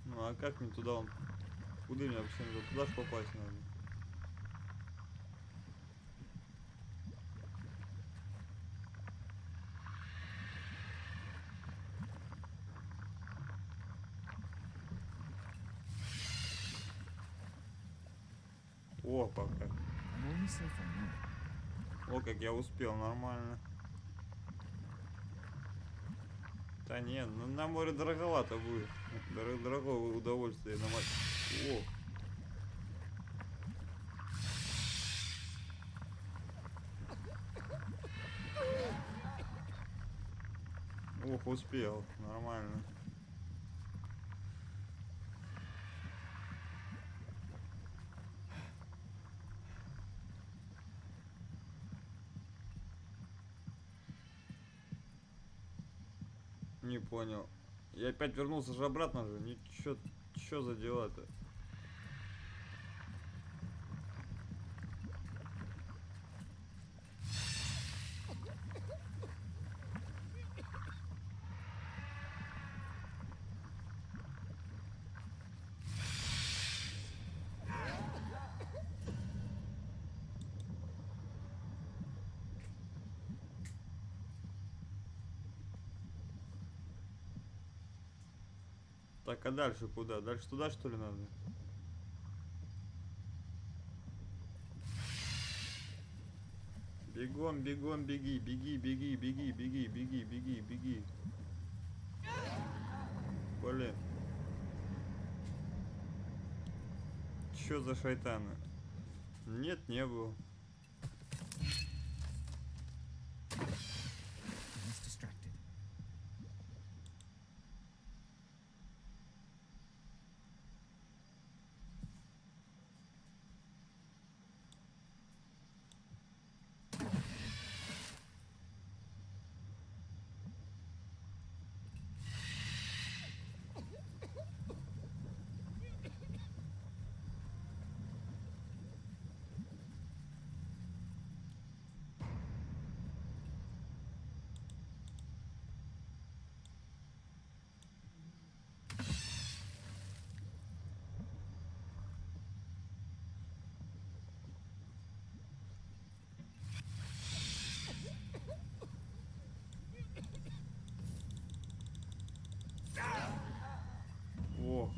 Ну а как мне туда он? Куда мне вообще надо? Туда ж попасть надо. О, пока. I'm only safe for a moment. О, как я успел, нормально. Да не, на море дороговато будет. Дорогое удовольствие на море. О. Ох, успел, нормально. Не понял. Я опять вернулся же обратно же. Ничего, что за дела-то? Так, а дальше куда? Дальше туда, что ли, надо? Бегом, бегом, беги, беги, беги, беги, беги, беги, беги, беги. Блин. Чё за шайтаны? Нет, не было. He's distracted. О.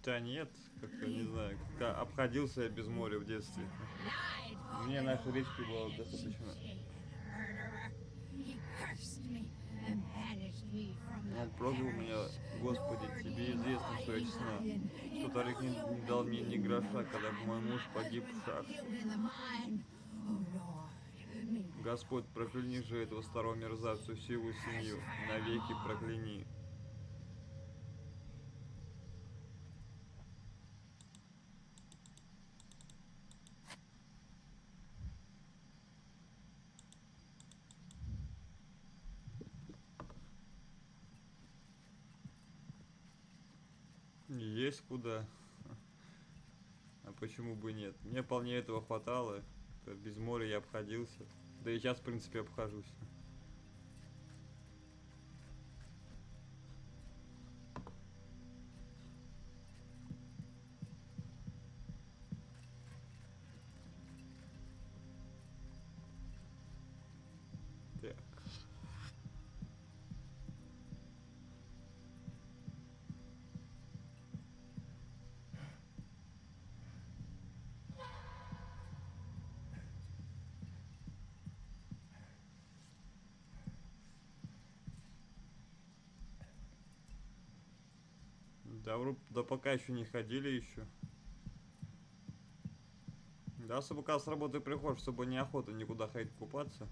Да нет, как-то не знаю, как-то обходился я без моря в детстве. Мне наша речка была достаточно. He cursed me and banished me from the Он проклял меня, Господи, тебе известно, что я честна, что Тарик не дал мне ни гроша, когда мой муж погиб в шахте. killed in the mine. Oh Lord, may Господь, прокляни же этого старого мерзавца, всю его семью, навеки прокляни. Есть куда. А почему бы нет? Мне вполне этого хватало. Без моря я обходился. Да и сейчас, в принципе, обхожусь. Так. Да пока еще не ходили еще. Да, особо когда с работы приходишь, особо неохота никуда ходить купаться.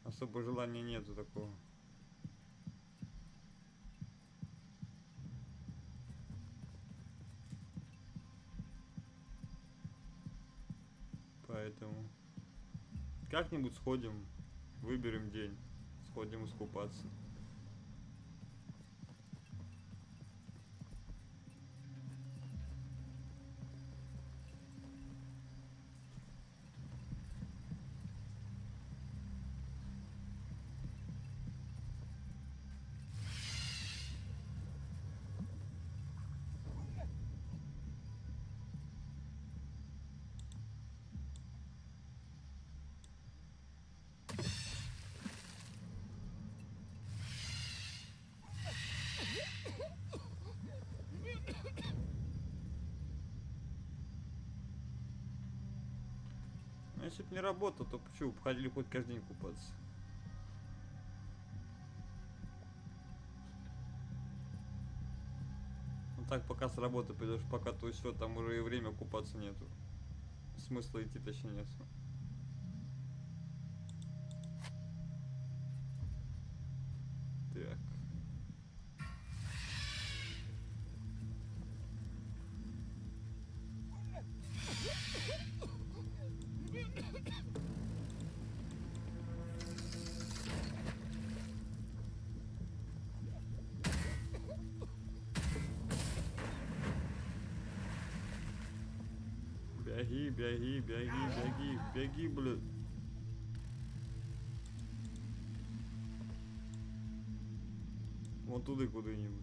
Особо желания нету такого. Поэтому как-нибудь сходим, выберем день, сходим искупаться. Если бы не работа, то почему ходили хоть каждый день купаться? Ну так, пока с работы придешь, пока то все, там уже и время купаться нету. Смысла идти точнее нет. Так. Беги, беги, беги, беги, беги, блядь. Вон туда куда-нибудь.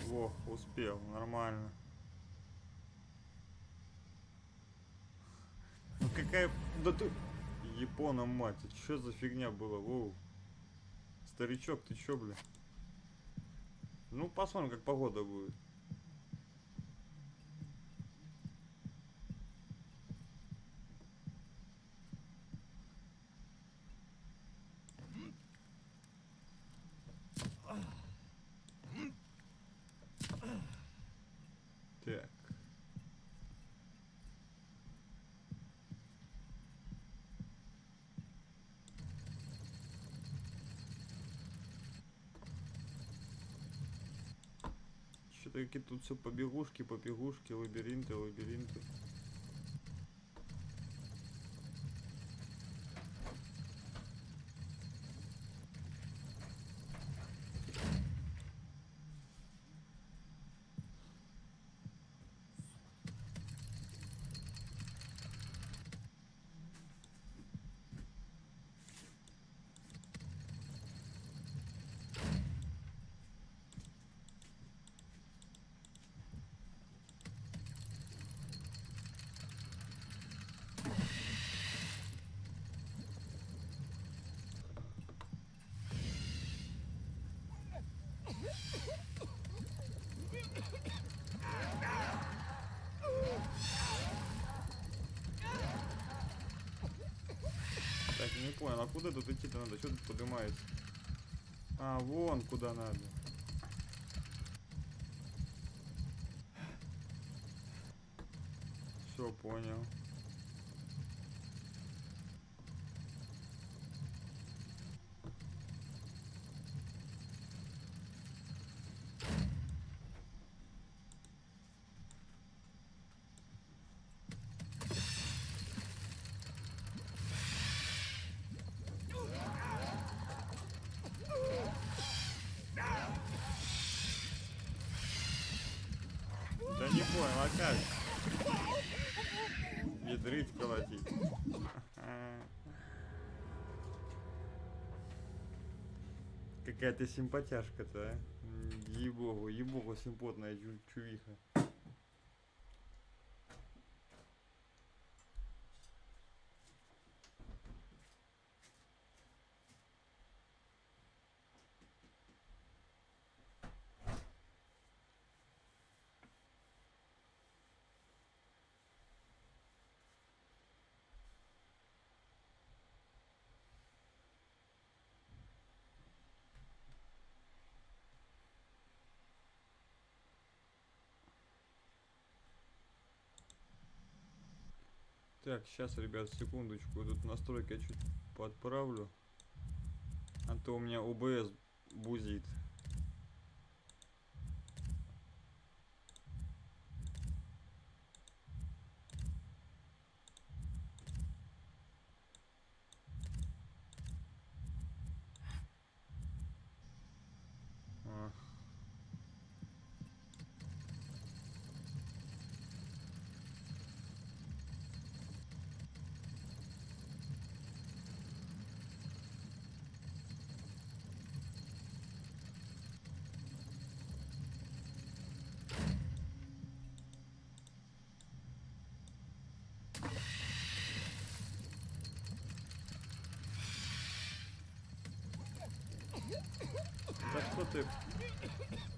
Во, успел, нормально. Ну какая... Да ты... Япона, мать, это что за фигня была? Воу. Старичок, ты чё, бля? Ну, посмотрим, как погода будет. Так. Что-то какие-то тут все побегушки, лабиринты, лабиринты. Не понял, а куда тут идти-то надо? Что тут поднимается? А, вон куда надо. Все, понял. Да не понял, а как? Ядрить колотить. Какая-то симпатяшка-то, а? Ебогу, симпотная чувиха. Так, сейчас, ребят, секундочку. Тут настройки я чуть подправлю. А то у меня ОБС бузит. Да что ты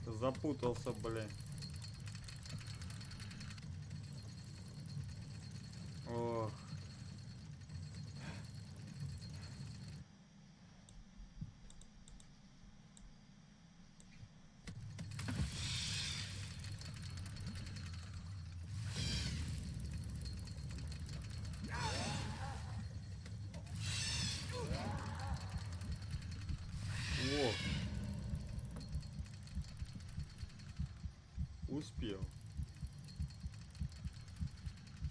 запутался, блин. Ох. О. Успел.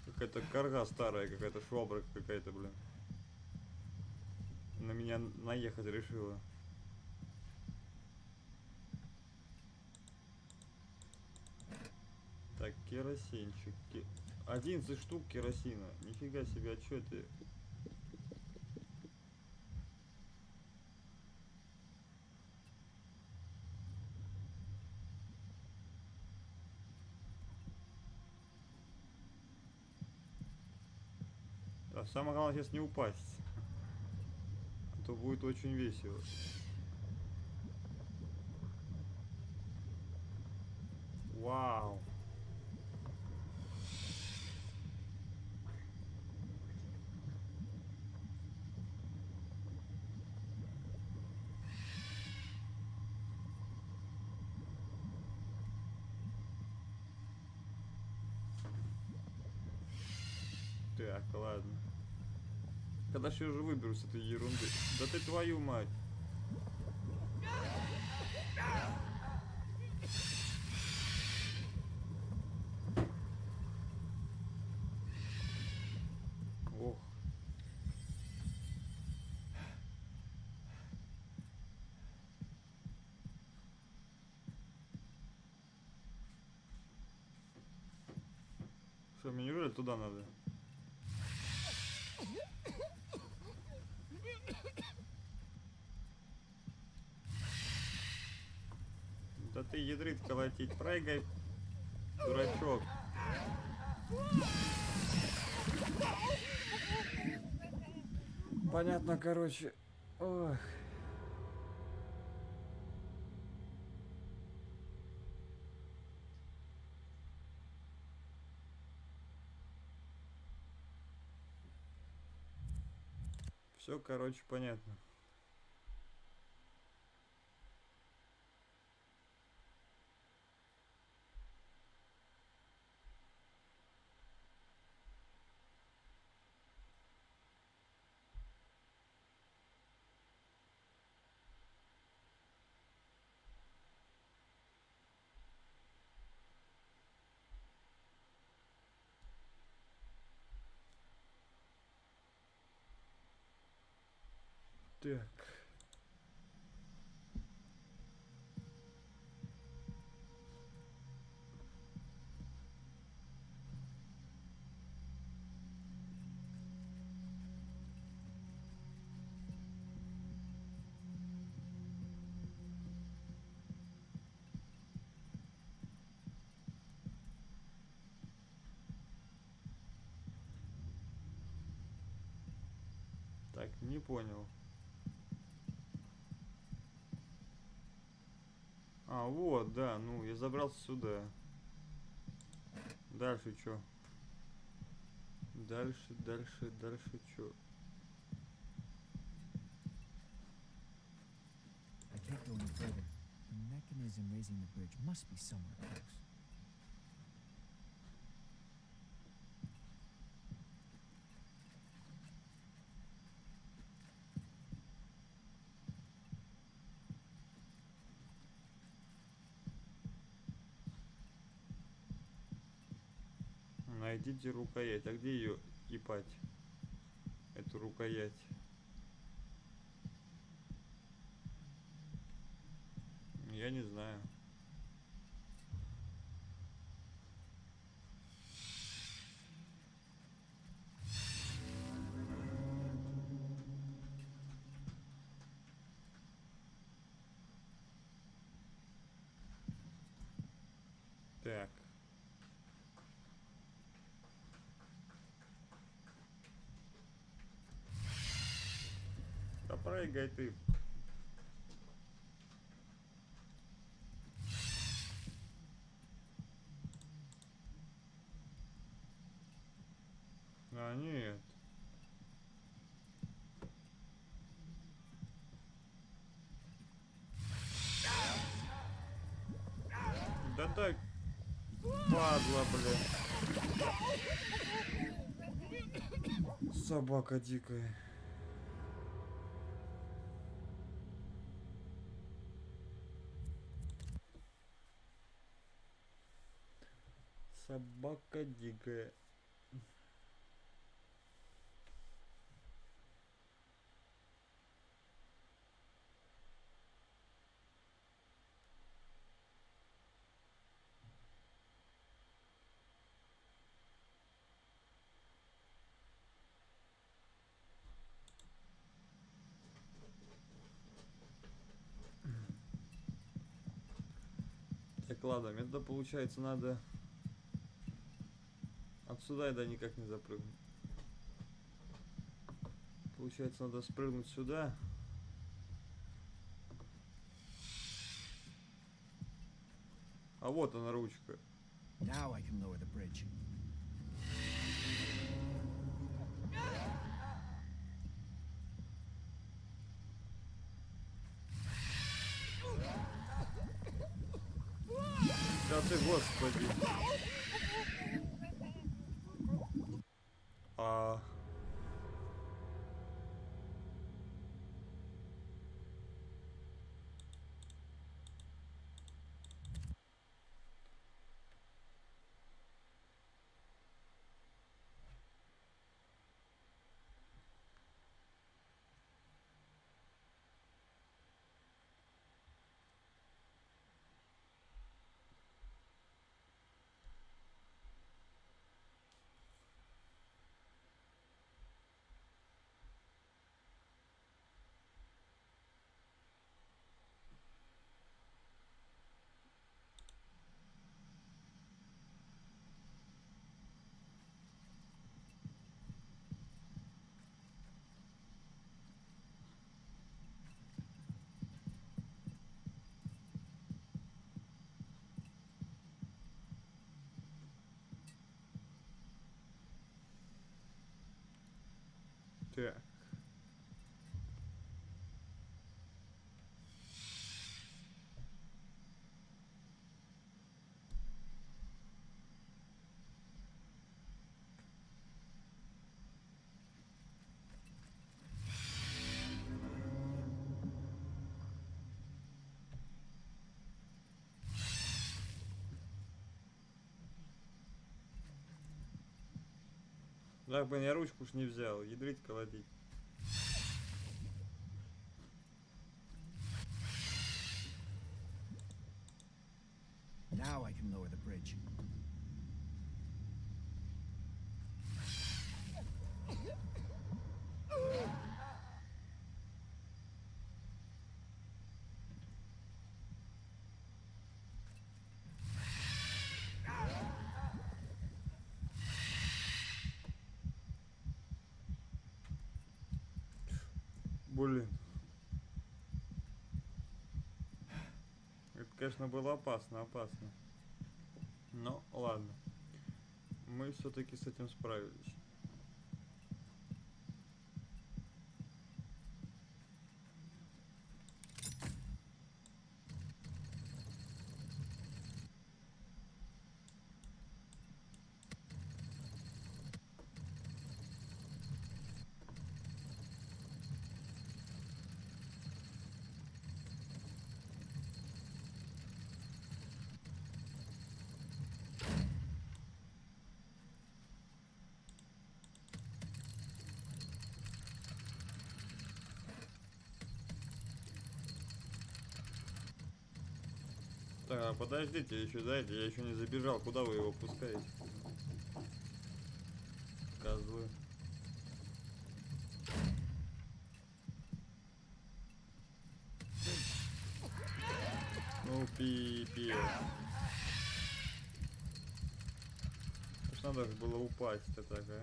Какая-то карга старая, какая-то швабра какая-то, блин. На меня наехать решила. Так, керосинчик. 11 штук керосина. Нифига себе, а чё это? А самое главное сейчас не упасть. А то будет очень весело. Вау. Так, ладно. Когда же я уже выберусь с этой ерунды? Да ты твою мать! Ох. Что, мне неужели туда надо? Да ты ядрит колотить, прыгай, дурачок. Понятно, короче. Ох. Все, Все, короче, понятно. Так. Так, не понял. А, вот, да, ну, я забрался сюда. Дальше чё? Дальше чё? I can't go any further. The mechanism raising the bridge must be somewhere close. Найдите рукоять. А где ее ебать? Эту рукоять. Я не знаю. Так. Да прыгай ты. А, нет. Да дай, падла, блин. Собака дикая. Собака дикая. Так, ладно, мне тогда получается надо отсюда я да никак не запрыгну. Получается надо спрыгнуть сюда. А вот она ручка. Now I can lower the bridge. Да ты, господи. А... Так. Да, блин, я ручку уж не взял. Ядрить, колотить. Now I can lower the bridge. Блин. Это, конечно, было опасно. Но ладно. Мы все-таки с этим справились. Так, подождите, еще дайте, я еще не забежал. Куда вы его пускаете? Козлы. Ну, пипец. Уж надо же было упасть-то так, а?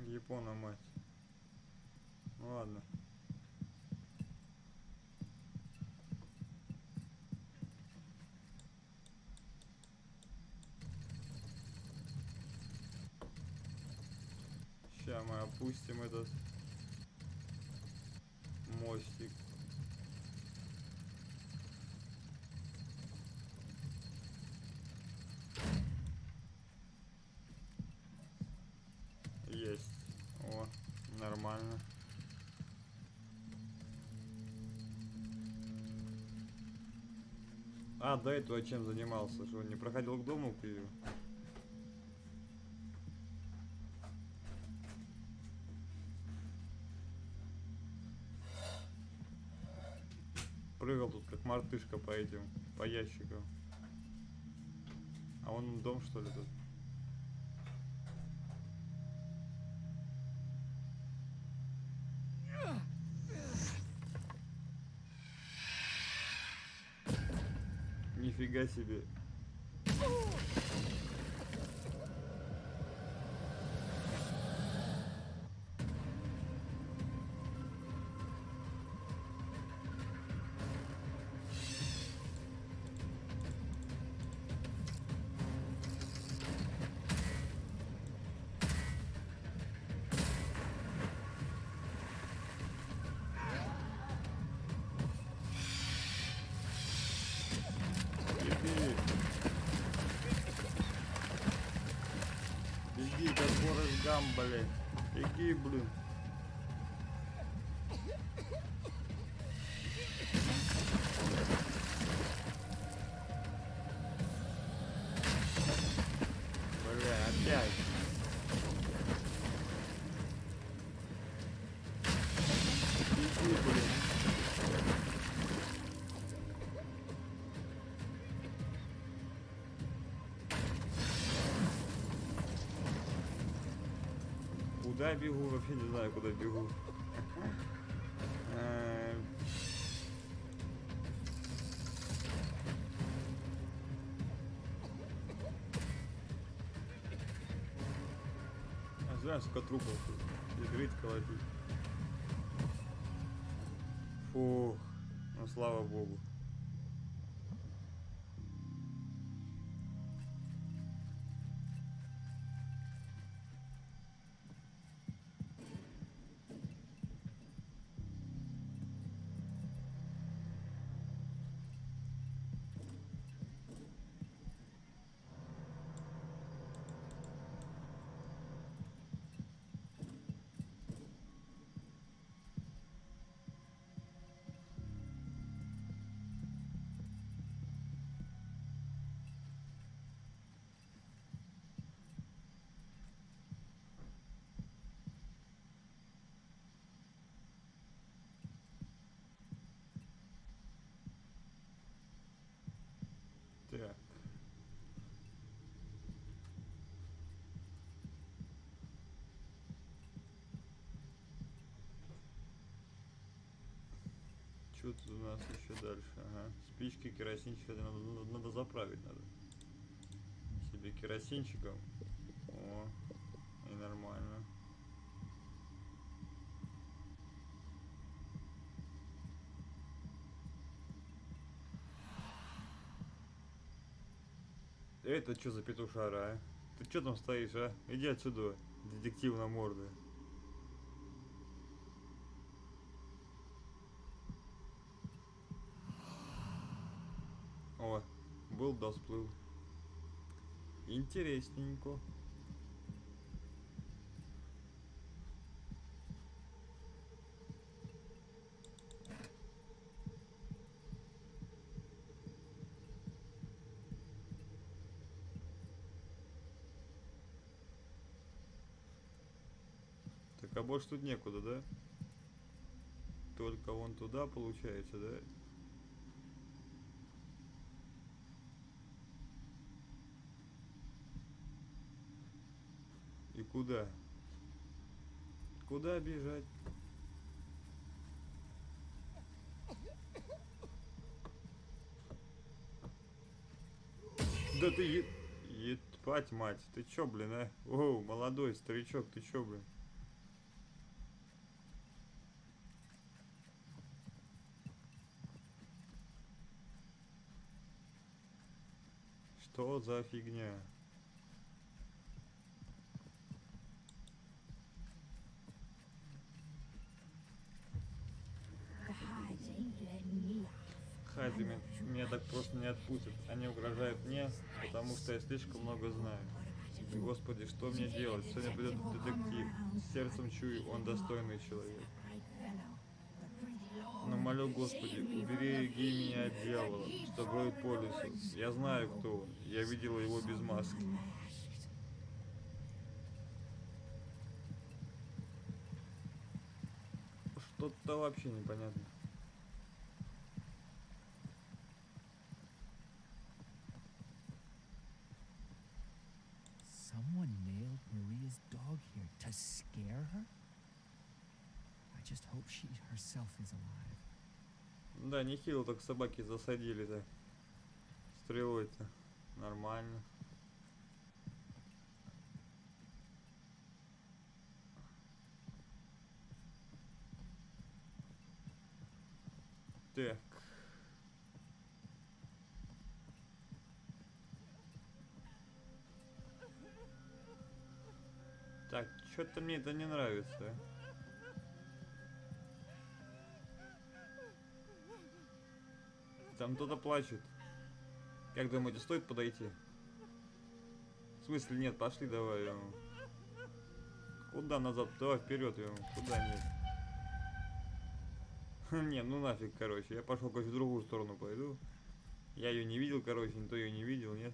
Япона, мать. Ну ладно. Сейчас мы опустим этот мостик. Есть. О, нормально. А, до этого чем занимался? Что, не проходил к дому к ее? Прыгал тут как мартышка по этим, по ящикам. А он дом, что ли, тут? Нифига себе. Беги, как Форест Гамп, блин. Беги, блин. Бля, опять. Беги, блин. Куда бегу? Вообще не знаю, куда бегу. Знаешь, сколько трупов тут. Ядрить, колотить. Фух. Ну, слава богу. Что тут у нас еще дальше? Ага. Спички, керосинчик, надо заправить надо. Себе керосинчиком. О, и нормально. Это что за петушара, а? Ты что там стоишь, а? Иди отсюда, детективная морда. О, был да всплыл. Интересненько. Так, а больше тут некуда, да? Только вон туда получается, да? И куда? Куда бежать? Да ты ебать, мать, ты чё, блин, а? Оу, молодой старичок, ты чё, блин? Что за фигня? Хайди меня так просто не отпустят. Они угрожают мне, потому что я слишком много знаю. Господи, что мне делать? Сегодня придет детектив. Сердцем чую, он достойный человек. Но молю, Господи, убереги меня от дьявола, что бродит по лесу. Я знаю, кто он. Я видела его без маски. Что-то вообще непонятно. Someone nailed Maria's dog here to scare her? I just hope she herself is alive. Да, нехило так собаки засадили-то. Стрелой-то. Нормально. Так. Так, что-то мне это не нравится. Там кто-то плачет. Как думаете, стоит подойти? В смысле нет, пошли давай. Куда назад? Давай вперед. Куда нет? Не, ну нафиг, короче. Я пошел, короче, в другую сторону пойду. Я ее не видел, короче, никто ее не видел, нет?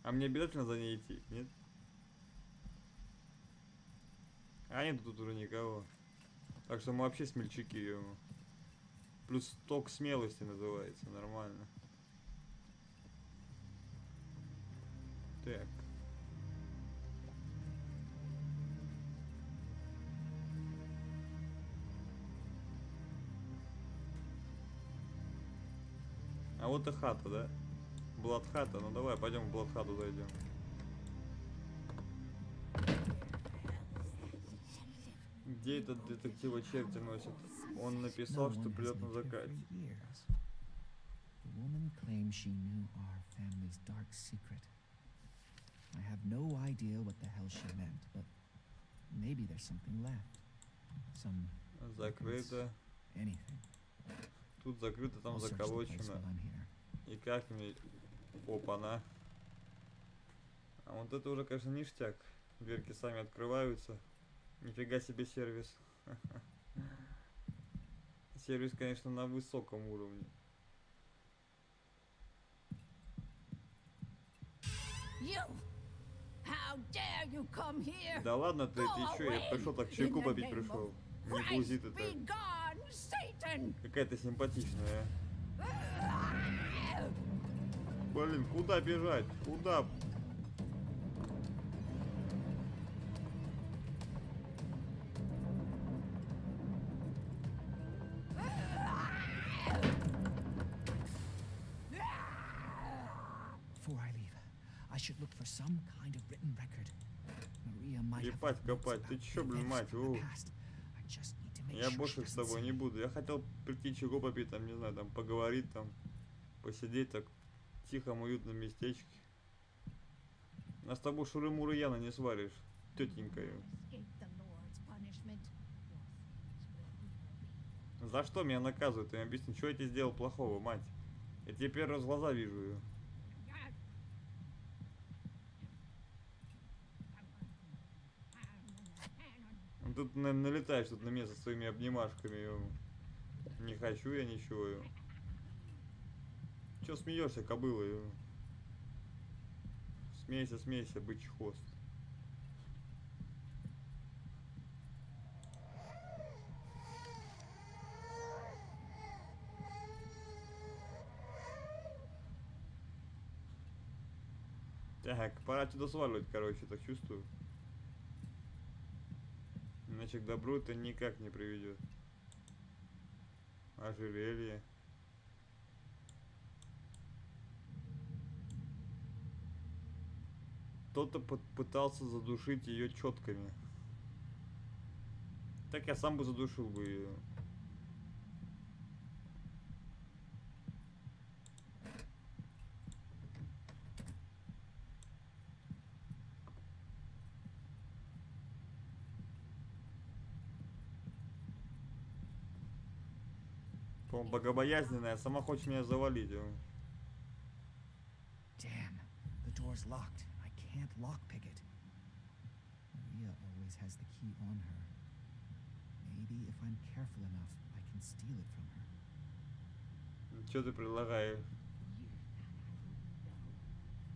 А мне обязательно за ней идти, нет? А нет тут уже никого. Так что мы вообще смельчаки. Плюс ток смелости называется, нормально. Так. А вот и хата, да? Бладхата, ну давай пойдем в Бладхату зайдем. Где этот детектива черти носит? Он написал, что придет на закате. I have no idea what the hell she meant, but maybe there's something left. Some закрыто. Anything. Тут закрыто, там заколочено. И как мне... Опа-на. А вот это уже, конечно, ништяк. Дверки сами открываются. Нифига себе сервис. Сервис, конечно, на высоком уровне. Да ладно ты чё, я пришел так чайку попить пришел. Не бузит это. Какая-то симпатичная. Блин, куда бежать? Куда? Before I leave, I should look for some kind of written record. Maria might have Ебать left копать, notes ты about чё, блин, events мать, from the у. past. I just need to make Я sure больше she с doesn't тобой see не me. буду. Я хотел прийти чего попить, там, не знаю, там, поговорить, там, посидеть так в тихом, уютном местечке. А с тобой шуры-муры явно не сваришь, тетенька. Escape the Lord's punishment. За что меня наказывают? Ты мне объясни, что я тебе сделал плохого, мать? Я тебе первый раз в глаза вижу ее. Ну, тут налетаешь тут на меня со своими обнимашками. Не хочу я ничего. Че смеешься, кобыла? Смейся, смейся, бычий хвост. Так, пора отсюда сваливать, короче, так чувствую. Иначе к добру это никак не приведет. Ожерелье. Кто-то пытался задушить ее четками. Так я сам бы задушил бы ее. По-моему, богобоязненная, а сама хочет меня завалить. Damn, the door's locked. I can't lockpick it. Maria always has the key on her. Maybe if I'm careful enough, I can steal it from her. Что ты предлагаешь?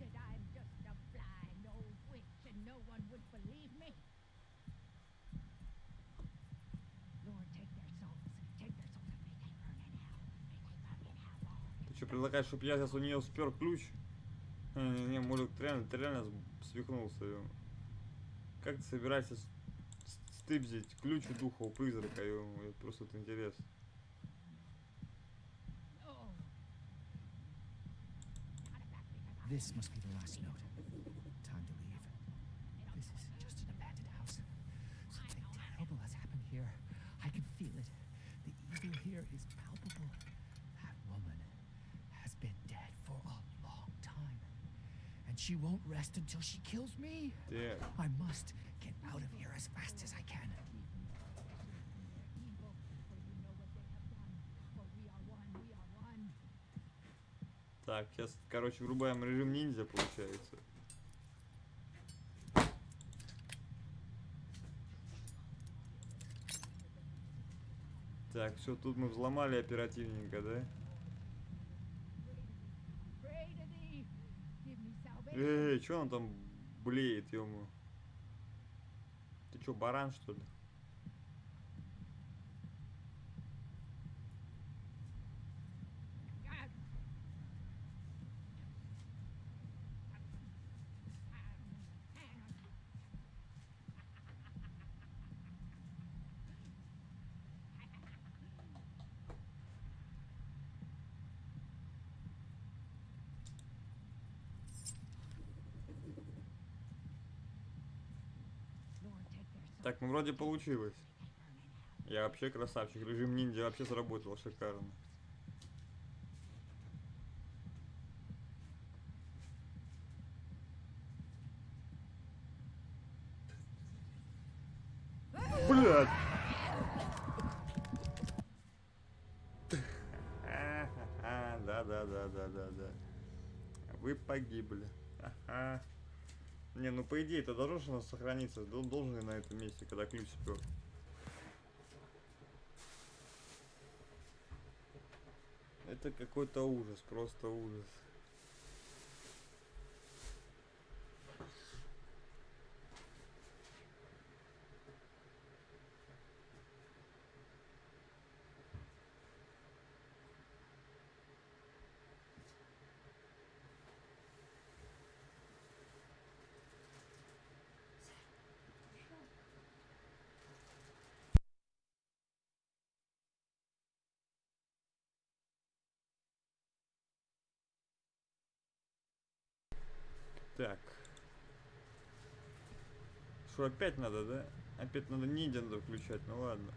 That I'm just a blind old witch and no one would believe me. Lord, take their souls and may they burn in hell. May they burn in hell, Lord. Ты что предлагаешь, чтобы я сейчас у нее спер ключ? Не, мужик, ты реально свихнулся. Как ты собираешься стыбзить ключ у духа, у призрака? Это просто вот интересно. No. This must be the last note. Time to leave. This isn't just an abandoned house. Something terrible has happened here. I can feel it. The evil here is palpable. That woman has been dead for a long time. And she won't rest until she kills me. Yeah. I must get out of here as fast as I can. Evil, for you know what they have done. For we are one, we are one. Так, сейчас, короче, врубаем режим ниндзя, получается. Так, все, тут мы взломали оперативненько, да? Pray to thee. Give me salvation. Что он там блеет, ему? Ты чё, баран, что ли? Lord, take their souls. Так, ну вроде получилось. Я вообще красавчик. Режим ниндзя вообще сработал шикарно. Блядь! Да. Вы погибли. Ага. Не, ну по идее это должно же у нас сохраниться. Должен и на этом месте, когда ключ спер. Это какой-то ужас, просто ужас. Так. Что, опять надо, да? Опять надо ниндзя надо включать, ну ладно.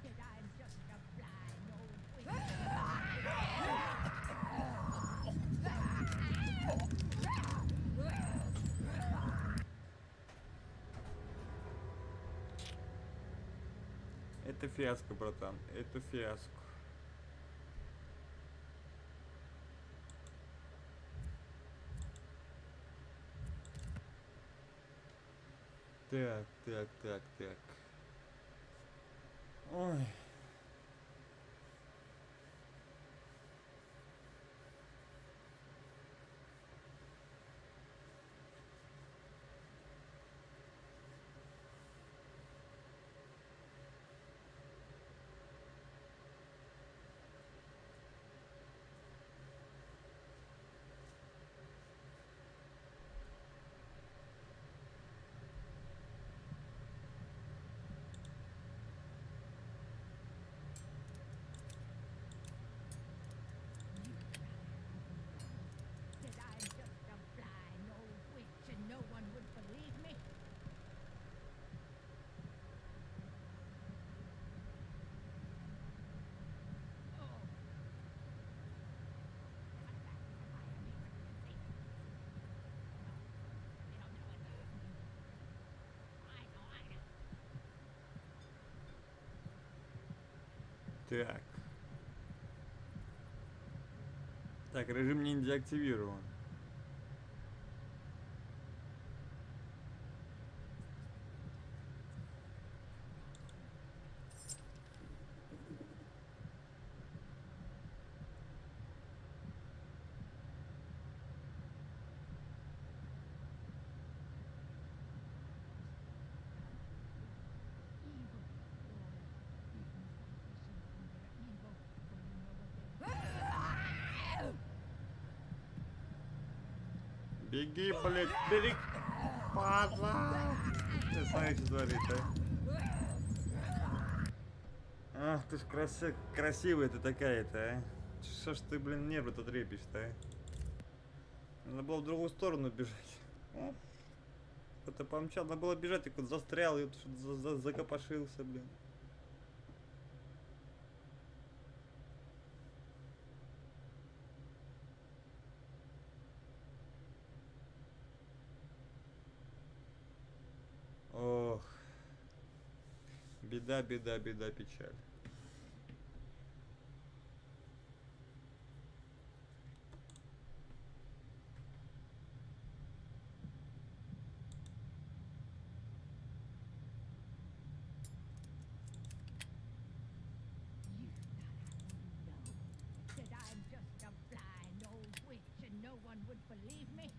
That I'm just a blind old witch. Это фиаско, братан. Это фиаско. Так. Ой. That I'm just a blind old witch and no one would believe me. Oh. Так. Так, режим ниндзя активирован. Беги, блядь, бери, падла! Ты смотри, что творит, а? Ах, ты ж красивая ты такая-то, а? Что ж ты, блин, нервы-то трепишь-то, а? Надо было в другую сторону бежать. Кто-то помчал, надо было бежать, и куда застрял, и что-то закопошился, блин. Ох. Беда, печаль. That I'm just a blind old witch and no one would believe me.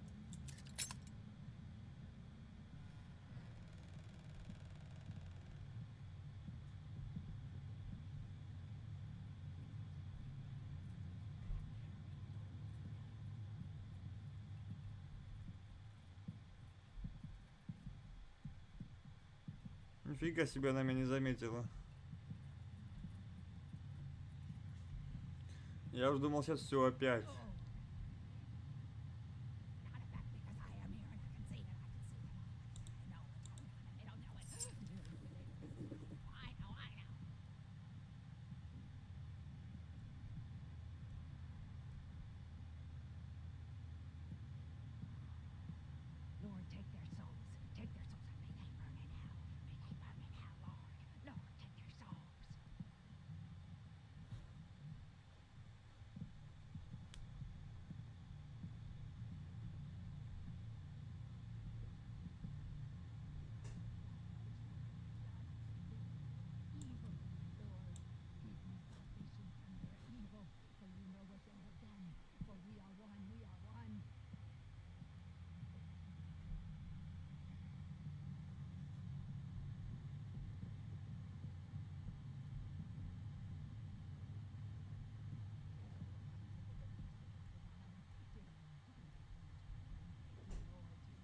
Нифига себе, она меня не заметила. Я уже думал, сейчас все опять. Not a fact because I am here and I can see that. I know what's going on and they don't know it. I know. Lord, take their souls. Take their souls and may they burn in hell. May they burn in hell, Lord. Lord, take their souls. Evil, Lord, keep me salvation from their evil, for you know what they have done. For we are one, we are one.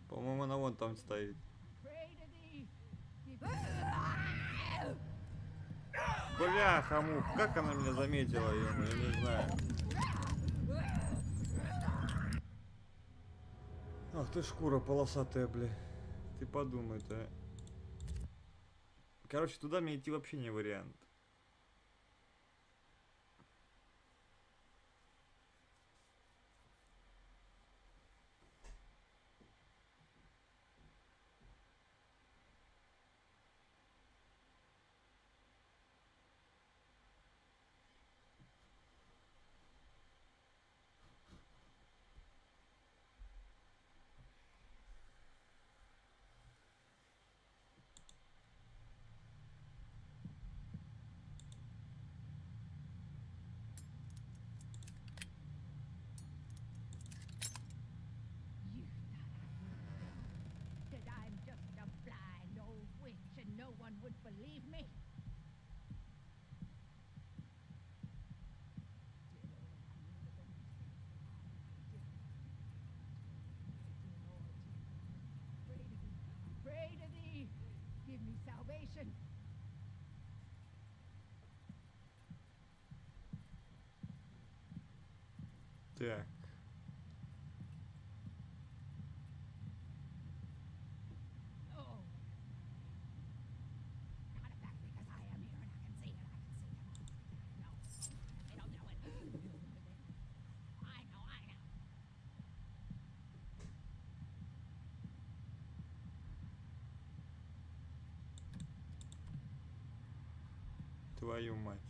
По-моему, она вон там стоит. Pray to thee. Бляха, мух, как она меня заметила, я не знаю. Ах ты шкура полосатая, бля. Ты подумай-то. Короче, туда мне идти вообще не вариант. You that I'm just a blind old witch and no one would believe me. Pray to thee, give me salvation. Так. Oh. Not a fact because I am here and I can see it. No, they don't know it. I know. Твою мать.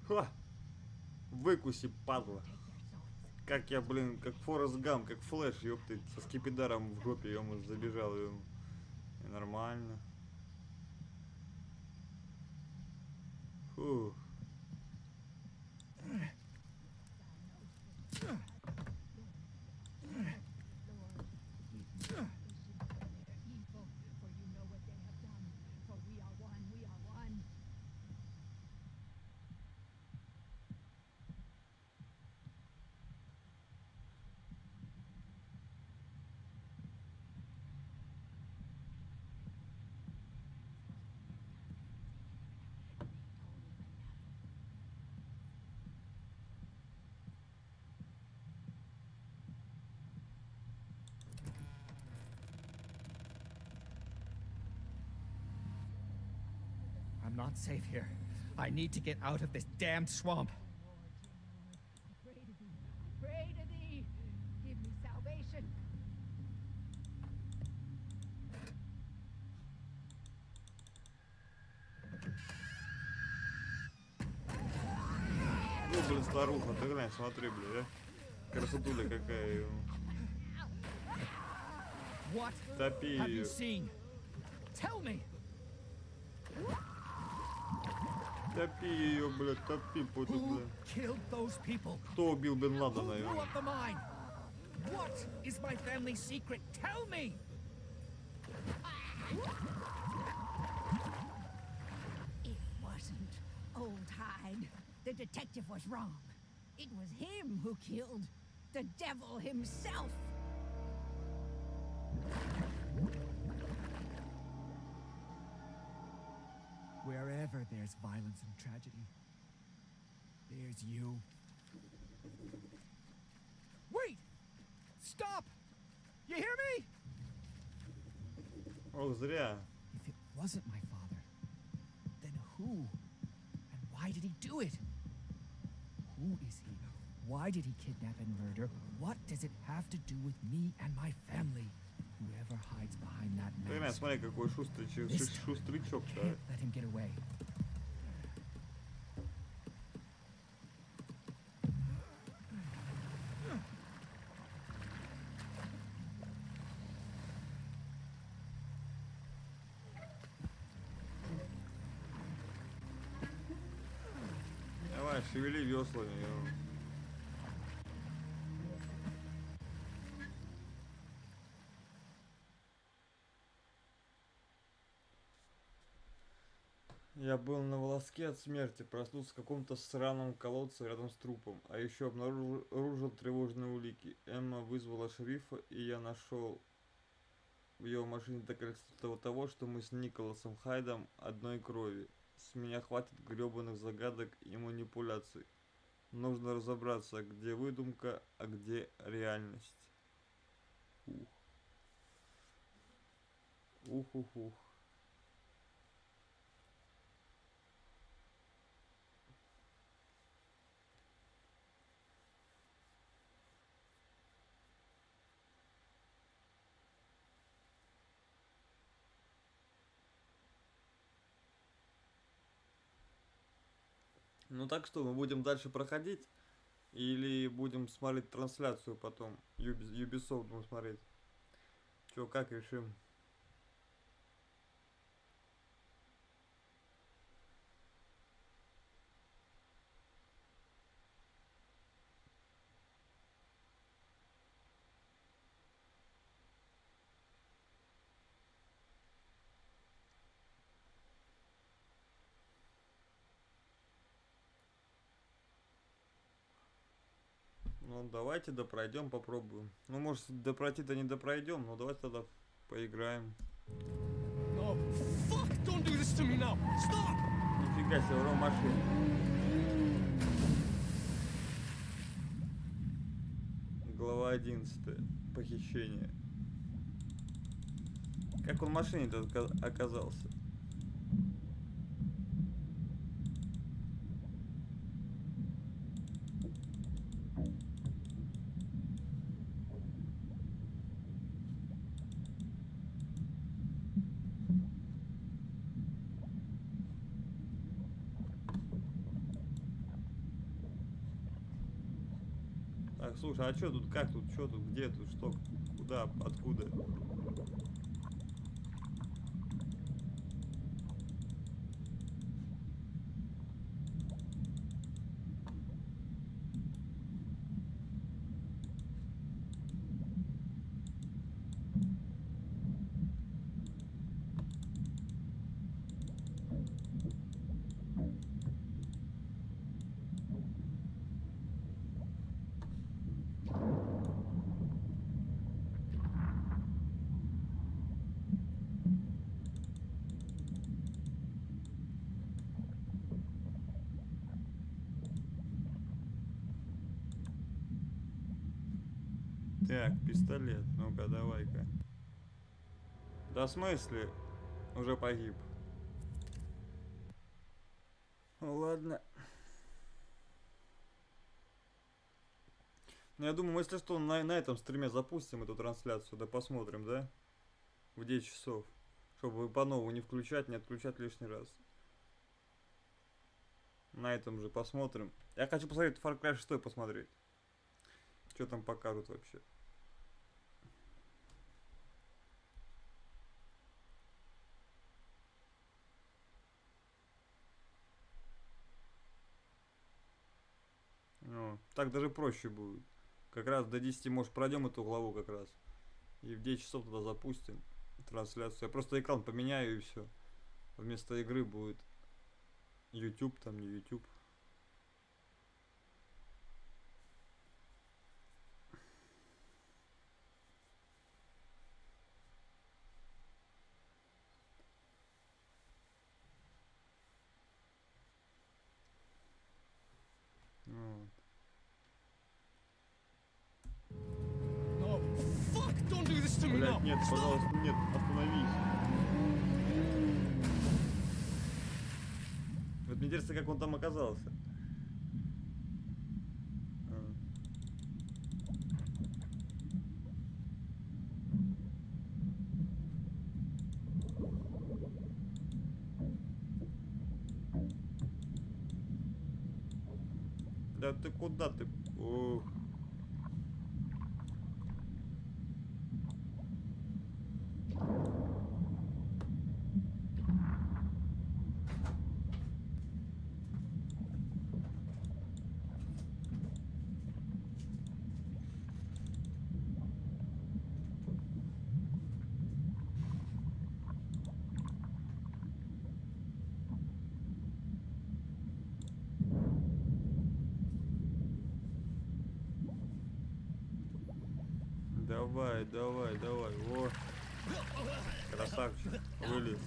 Ха! Выкуси, падла. Как я, блин, как Форест Гам, как Флэш, ёпты, со скипидаром в жопе, ему забежал, ему. И нормально. Фух. Evil, for you know what they have done. For we are one, we are one. I'm not safe here. I need to get out of this damned swamp. Pray to thee, give me salvation. Ну, блин, старуха, ты глянь, смотри, блин, а. Красотуля какая. What Топи have you ее. seen? Tell me. Топи ее, блядь, топи, пути, Who блядь. killed those people? Кто убил Бен Who Ладена, blew ё? up the mine? What is my family's secret? Tell me. It wasn't old Hyde. The detective was wrong. It was him who killed the devil himself. Wherever there's violence and tragedy, there's you. Wait! Stop! You hear me? Ох, зря. If it wasn't my father, then who? And why did he do it? Who is he? Why did he kidnap and murder? What does it have to do with me and my family? Whoever hides behind that Ты глянь, mask, смотри, какой шустрячок-то. can't let him get away. Давай, шевели веслами. Ё. If it Я был на волоске от смерти, проснулся в каком-то сраном колодце рядом с трупом, а еще обнаружил тревожные улики. Эмма вызвала шерифа, и я нашел в его машине доказательства того, что мы с Николасом Хайдом одной крови. С меня хватит гребаных загадок и манипуляций. Нужно разобраться, где выдумка, а где реальность. Ух. Ну так что, мы будем дальше проходить? Или будем смотреть трансляцию потом? Ubisoft будем смотреть. Чё, как решим? Ну, давайте допройдем, попробуем. Ну, может, допройти-то не допройдем, но давайте тогда поиграем. No, fuck! Don't do this to me now! Stop! Нифига себе, вру машину. Глава 11. Похищение. Как он в машине-то оказался? Так, слушай, а чё тут, как тут, чё тут, где тут, что, куда, откуда? Так, пистолет, ну-ка, давай-ка. Да в смысле? Уже погиб. Ну ладно. Ну я думаю, если что, на этом стриме запустим эту трансляцию, да посмотрим, да? В 10 часов. Чтобы по новому не включать, не отключать лишний раз. На этом же посмотрим. Я хочу посмотреть Far Cry 6 посмотреть. Что там покажут вообще. Ну, так даже проще будет. Как раз до 10, может, пройдем эту главу как раз. И в 10 часов туда запустим трансляцию. Я просто экран поменяю и все. Вместо игры будет YouTube, там не YouTube. Вот. No, fuck! Don't do this to me now! Блять, нет, Stop! пожалуйста, нет, остановись. Вот мне интересно, как он там оказался. Да ты куда ты? Ох. Давай, давай, давай. Во. Красавчик. Вылез.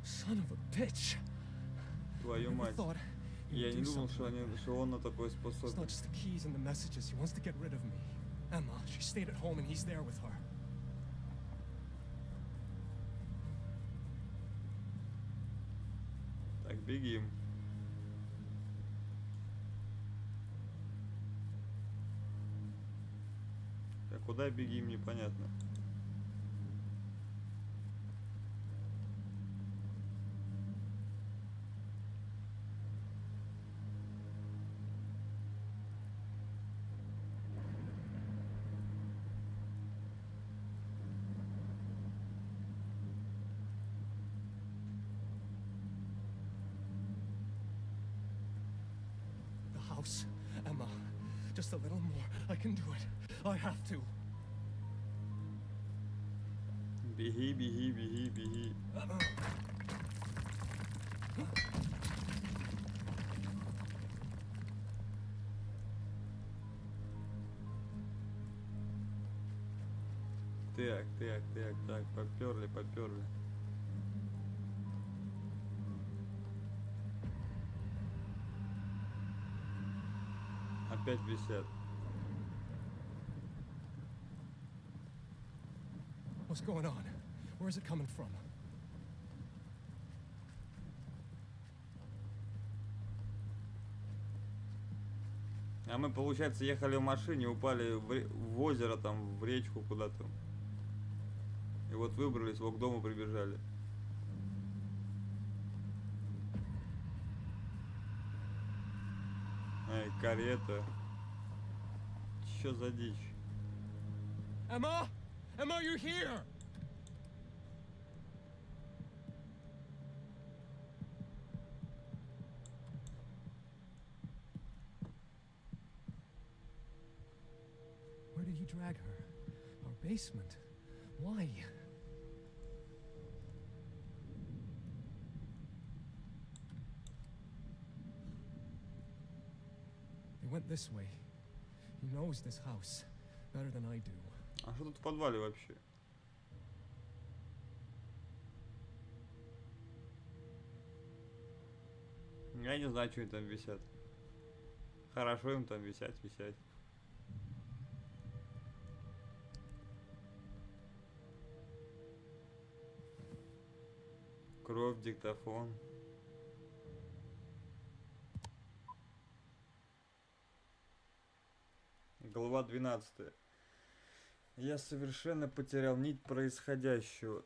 Son of a bitch. Твою мать. Thought he Я would не do думал, something. что он на такое It's способен. not just the keys and the messages. He wants to get rid of me. Emma, she stayed at home and he's there with her. Так, бегим. А куда бегим, непонятно. The house. Emma, just a little more. I can do it. I have to. Беги, беги, беги, беги. Так, так, так, так, поперли, поперли. Опять висят. What's going on? Where is it coming from? А мы, получается, ехали в машине, упали в озеро, там, в речку куда-то. И вот выбрались, вот к дому прибежали. Эй, карета. Чё за дичь? Emma? Emma, you're here! Where did he drag her? Our basement. Why? They went this way. He knows this house better than I do. А что тут в подвале вообще? Я не знаю, что они там висят. Хорошо им там висять. Кровь, диктофон. Глава 12. Я совершенно потерял нить происходящего.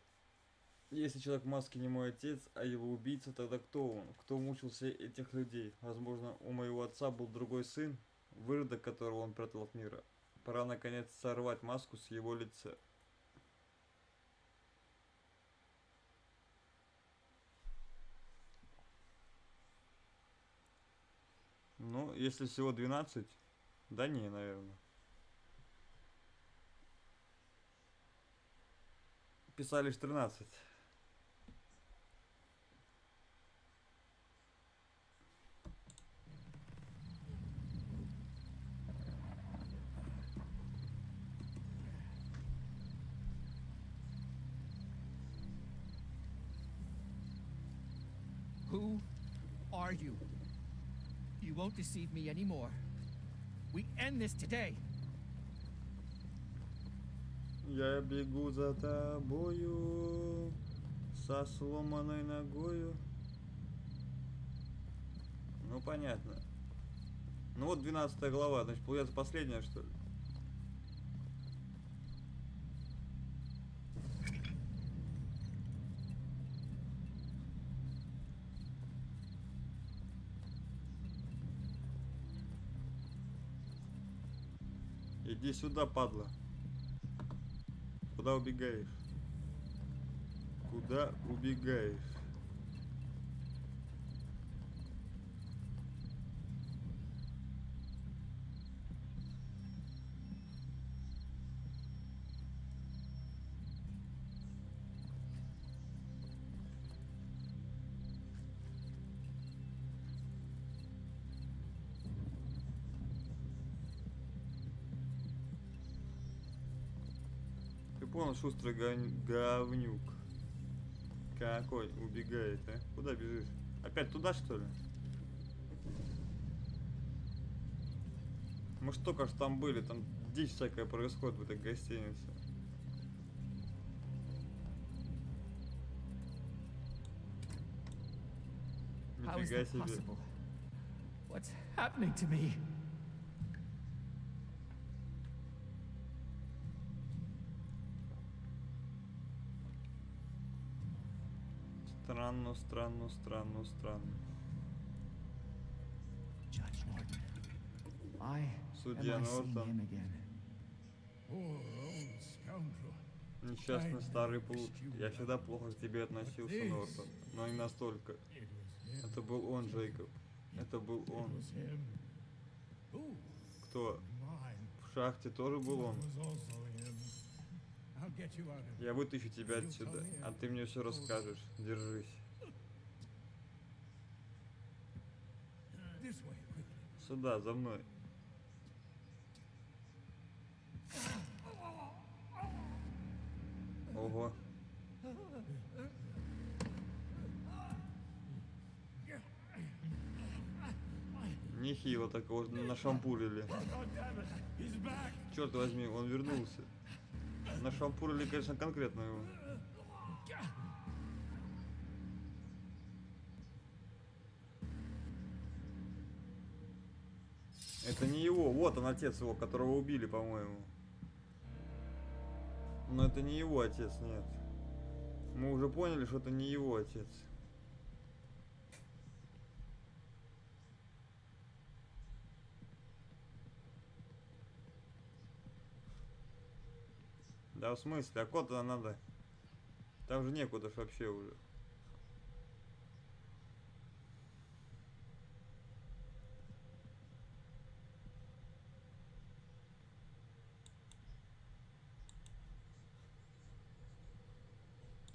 Если человек в маске не мой отец, а его убийца, тогда кто он? Кто мучился этих людей? Возможно, у моего отца был другой сын, выродок которого он прятал от мира. Пора наконец сорвать маску с его лица. Ну, если всего 12, да не, наверное. Писали лишь 13. Who are you? You won't deceive me anymore. We end this today. Я бегу за тобою со сломанной ногою. Ну понятно. Ну вот 12 глава, значит, получается последняя, что ли? Иди сюда, падла. Куда убегаешь? Куда убегаешь? понял, шустрый говнюк. Какой убегает, а? Куда бежишь? Опять туда, что ли? Мы ж только что там были, там дичь всякая происходит в этой гостинице. How is Нифига that себе. possible? What's happening to me? Странно, странно, странно, странно. Judge Norton. Why Судья am I seeing Нортон. him again? Poor old scoundrel. Несчастный старый плут. Я всегда плохо к тебе относился, Нортон. Но не настолько. It was him. Это был он, Джейкоб. Это был It он. was him. Who? Кто? Mine. В шахте тоже был он. It was also him. I'll get you out of here. Я вытащу тебя отсюда, а ты мне все расскажешь. Держись. This way, quickly. Сюда, за мной. Ого. Нехило такого нашампурили. God damn it. He's back. Черт возьми, он вернулся. Нашампурили, конечно, конкретно его. Это не его, вот он, отец его, которого убили, по-моему. Но это не его отец, нет. Мы уже поняли, что это не его отец. Да в смысле, а куда надо? Там же некуда ж вообще уже.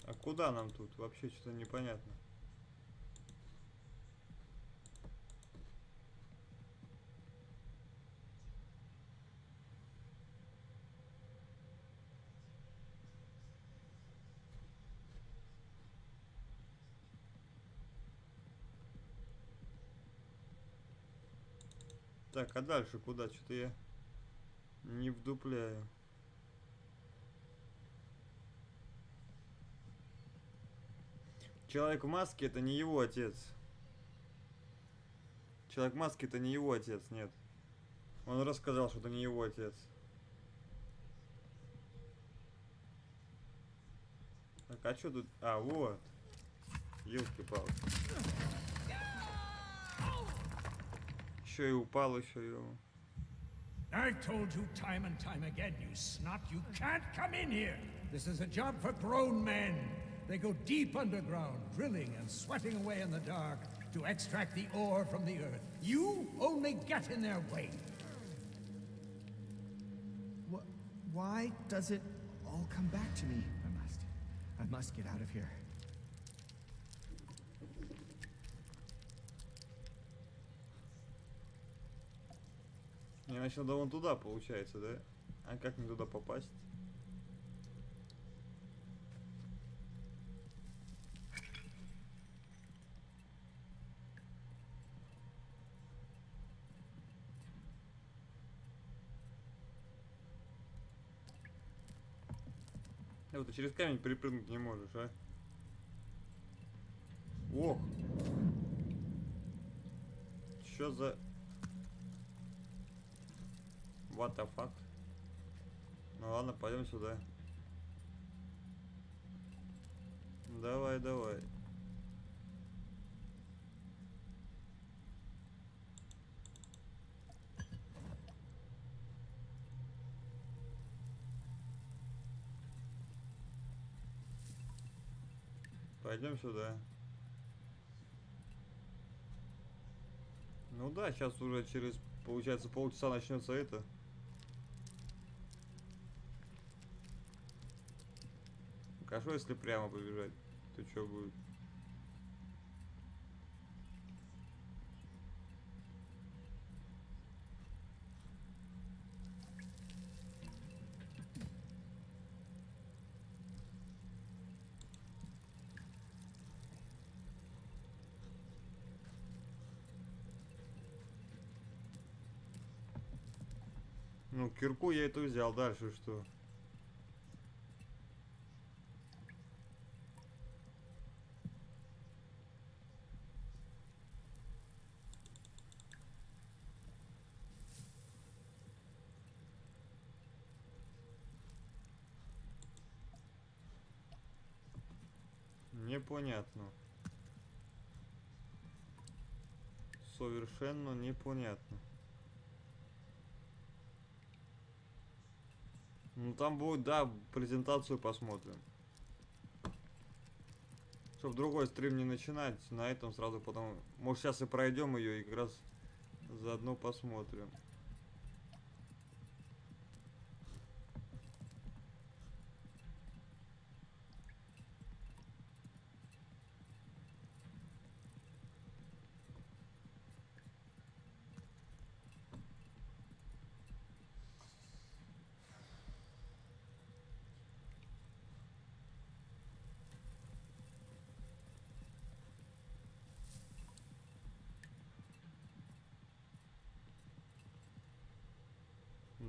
А куда нам тут? Вообще что-то непонятно. Так, а дальше куда? Что-то я не вдупляю. Человек в маске — это не его отец. Человек в маске — это не его отец, нет. Он рассказал, что это не его отец. Так, а что тут? А, вот. Ёлки-палки. Еще и упал, еще и... I've told you time and time again, you snot, you can't come in here. This is a job for grown men. They go deep underground, drilling and sweating away in the dark to extract the ore from the earth. You only get in their way. Why does it all come back to me? I must get out of here. Я начал да вон туда, получается, да? А как мне туда попасть? Вот ты через камень перепрыгнуть не можешь, а? Ох! Чё за... What the fuck? Ну ладно, пойдем сюда. Давай, давай. Пойдем сюда. Ну да, сейчас уже через, получается, полчаса начнется это. Хорошо, если прямо побежать, то что будет? Ну, кирку я эту взял, дальше что? Непонятно. Совершенно непонятно. Ну там будет, да, презентацию посмотрим. Чтоб другой стрим не начинать, на этом сразу потом... Может сейчас и пройдем ее и как раз заодно посмотрим.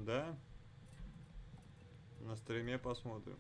Да? На стриме посмотрим.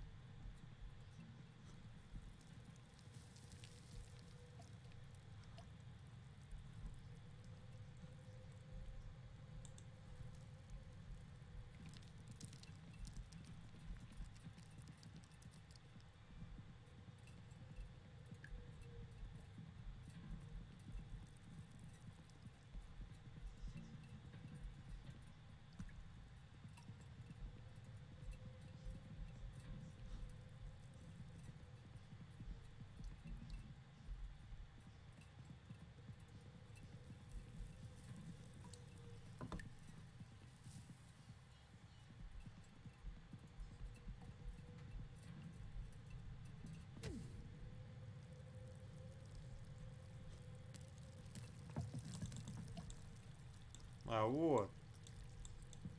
А, вот.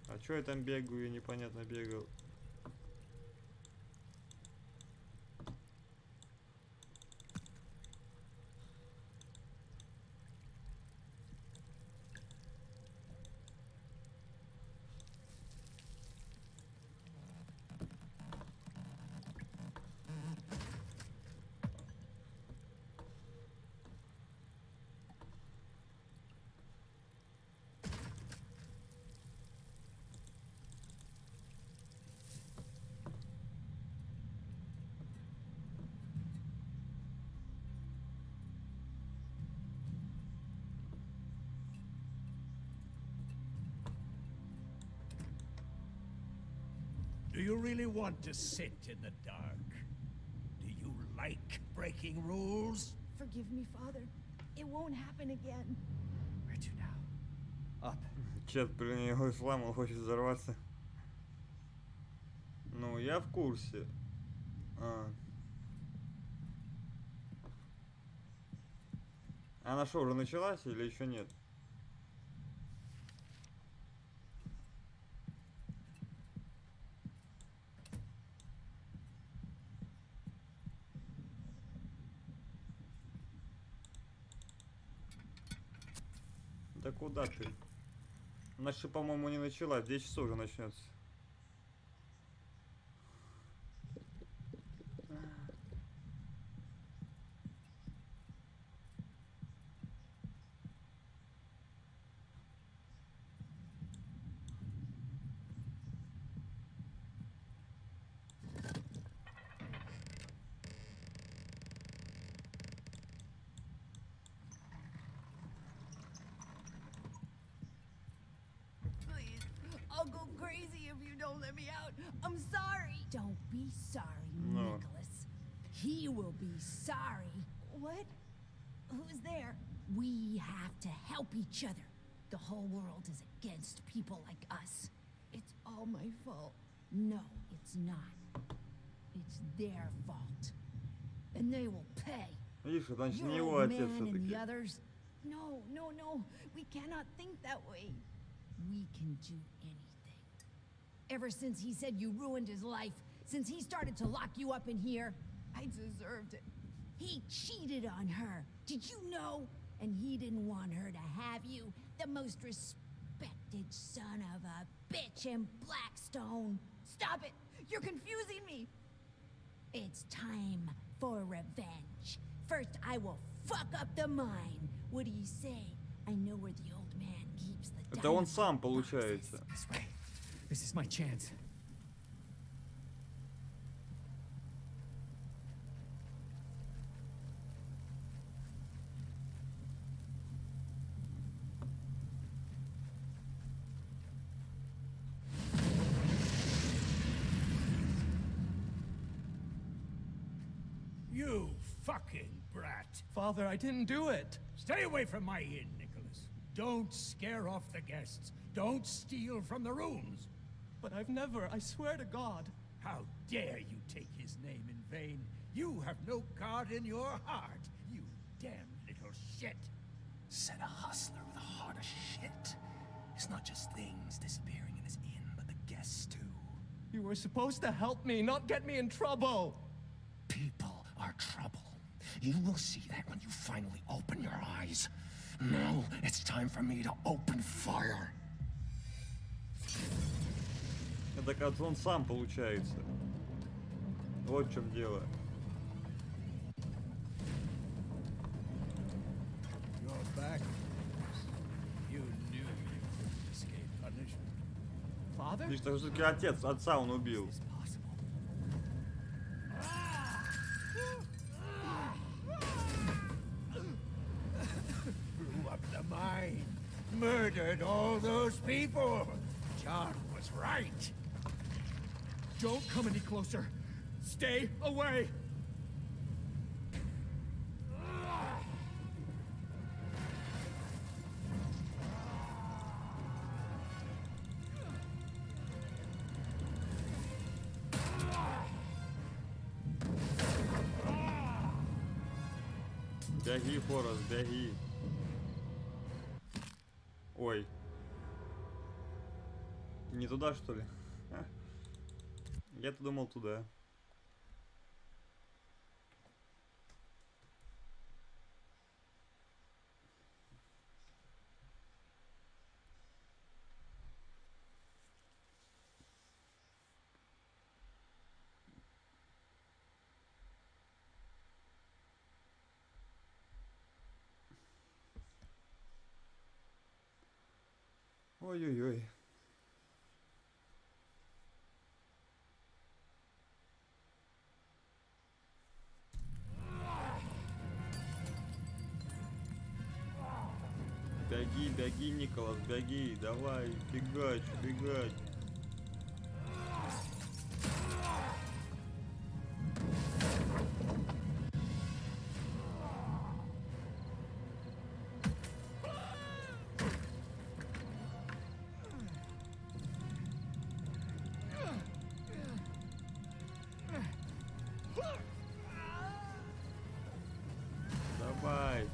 А чё я там бегаю, непонятно бегал. Do you really want to sit in the dark? Do you like breaking rules? Forgive me, Father. It won't happen again. Where to now? Up. Чет, блин, его сломал, хочет взорваться. Ну, я в курсе. Она что, уже началась или еще нет? Да куда ты? Наша, по-моему, не началась. 10 часов уже начнется. I'll go crazy if you don't let me out. I'm sorry. Don't be sorry, No. Nicholas. He will be sorry. What? Who's there? We have to help each other. The whole world is against people like us. It's all my fault. No, it's not. It's their fault. And they will pay. Видишь, значит, не Your его old отец man and the все-таки. others. No, no, no. We cannot think that way. We can do anything. Ever since he said you ruined his life, since he started to lock you up in here, I deserved it. He cheated on her. Did you know? And he didn't want her to have you, the most respected blasted son of a bitch in Blackstone. Stop it! You're confusing me! It's time for revenge. First, I will fuck up the mine. What do you say? I know where the old man keeps the Это он сам, dynamite получается. boxes. This way. This is my chance. You fucking brat. Father, I didn't do it. Stay away from my inn, Nicholas. Don't scare off the guests. Don't steal from the rooms. But I've never, I swear to God. How dare you take his name in vain? You have no God in your heart, you damn little shit. Said a hustler with a heart of shit. It's not just things disappearing in his inn, but the guests too. You were supposed to help me, not get me in trouble. People are trouble. You will see that when you finally open your eyes. Now it's time for me to open fire. Это как он сам, получается. Вот в чем дело. You're back. You knew you couldn't escape punishment. Father? Видишь, так все-таки отца он убил. Is this possible? Blew up the mine. Murdered all those people. John was right. Don't come any closer. Stay away. Беги, Форест, беги. Ой. Не туда, что ли? Я-то думал туда. Ой-ой-ой. Беги, беги, Николас, беги, давай, бегать, бегать. Давай.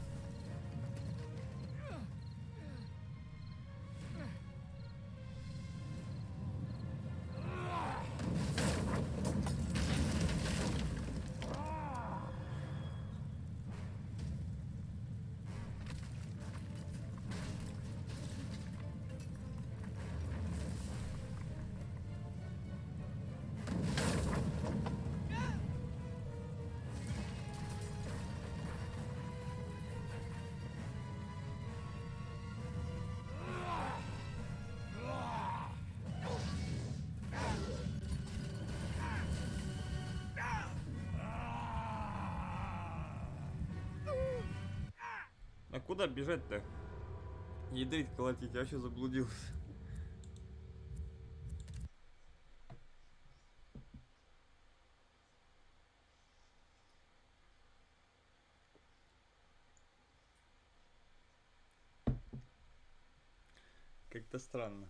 А куда бежать-то? Ядрить, колотить, я вообще заблудился. Как-то странно.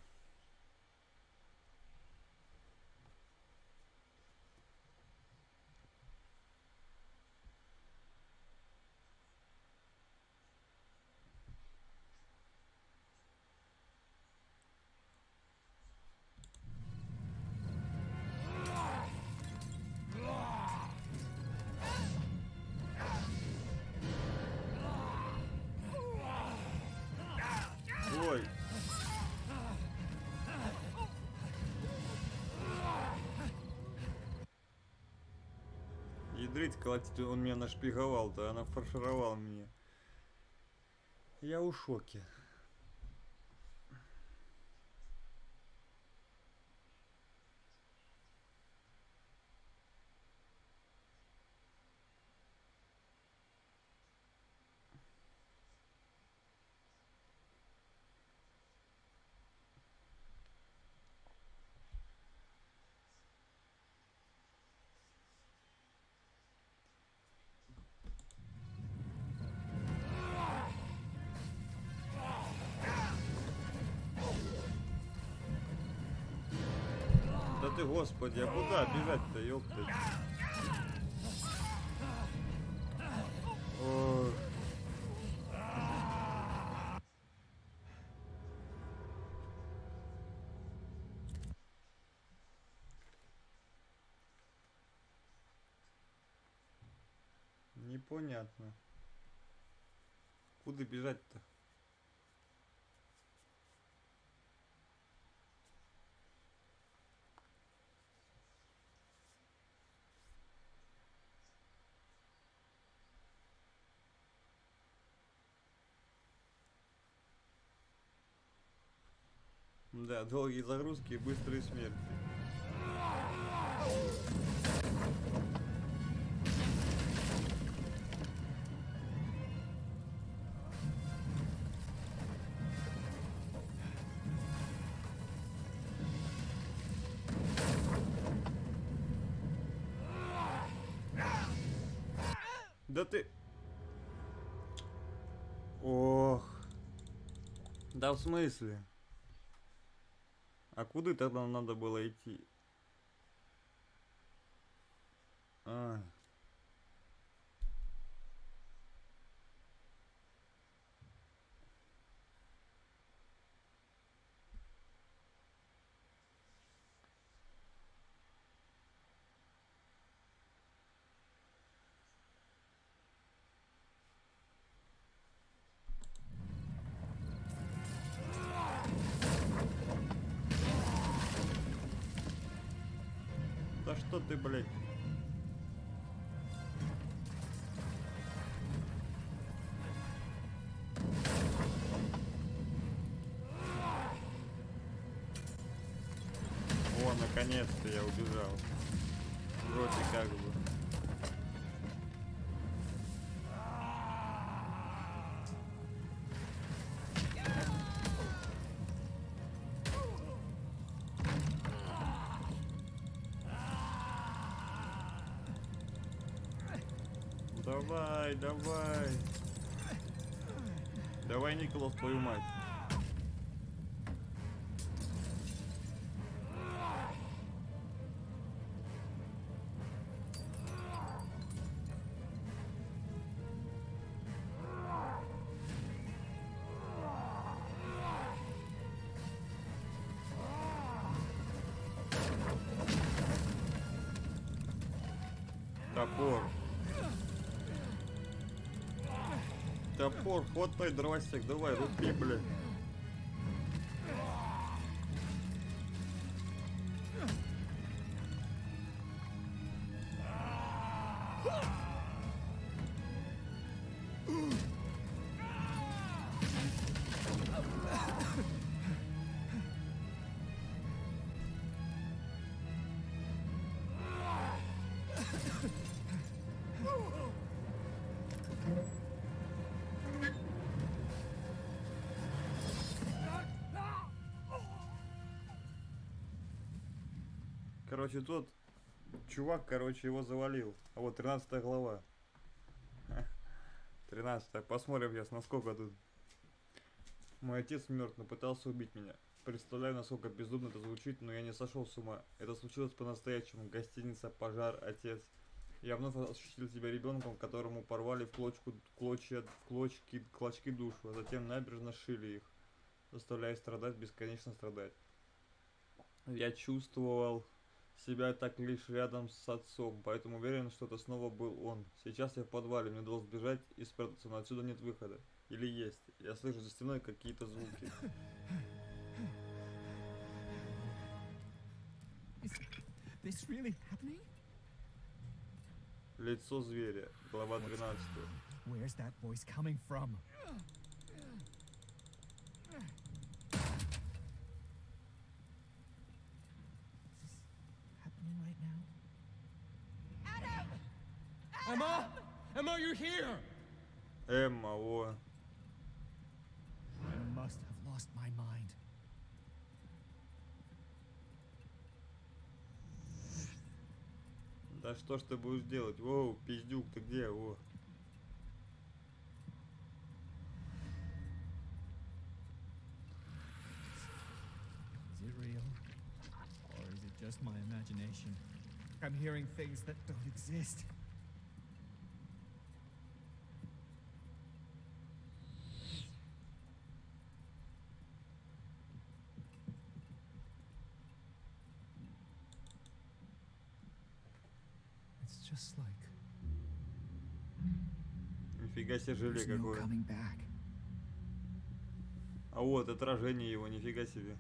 Ой. ядрить, колотить, он меня нашпиговал-то, она фаршировала меня. Я в шоке. Да ты, господи, а куда бежать-то, ёпта? Ой. Непонятно. Куда бежать-то? Да, долгие загрузки и быстрые смерти. Да ты... Ох. Да в смысле? А куда тогда надо было идти? А. Да что ты, блядь? О, наконец-то я убежал. Вроде как бы. Давай, давай. Давай, Николас, твою мать. Топор. Топор, хватай, дровосек, давай, руби, блядь. Короче, тот чувак, короче, его завалил. А вот 13 глава. 13. Посмотрим сейчас, насколько тут. Мой отец мертв, но пытался убить меня. Представляю, насколько безумно это звучит, но я не сошел с ума. Это случилось по-настоящему. Гостиница, пожар, отец. Я вновь ощутил себя ребенком, которому порвали в клочки душу, а затем набережно шили их, заставляя страдать, бесконечно страдать. Я чувствовал себя так лишь рядом с отцом, поэтому уверен, что это снова был он. Сейчас я в подвале, мне удалось сбежать и спрятаться, но отсюда нет выхода. Или есть. Я слышу за стеной какие-то звуки. Лицо зверя. Глава 13. Where's that voice coming from? Happening right now? Emma! Emma, you're here! Эмма, о. I must have lost my mind. Да что ж ты будешь делать? Воу, пиздюк, ты где? О. Is it real? Or is it just my imagination? I'm hearing things that don't exist. It's just like Нифига себе желе there's no какое. coming back. А вот, отражение его, нифига себе.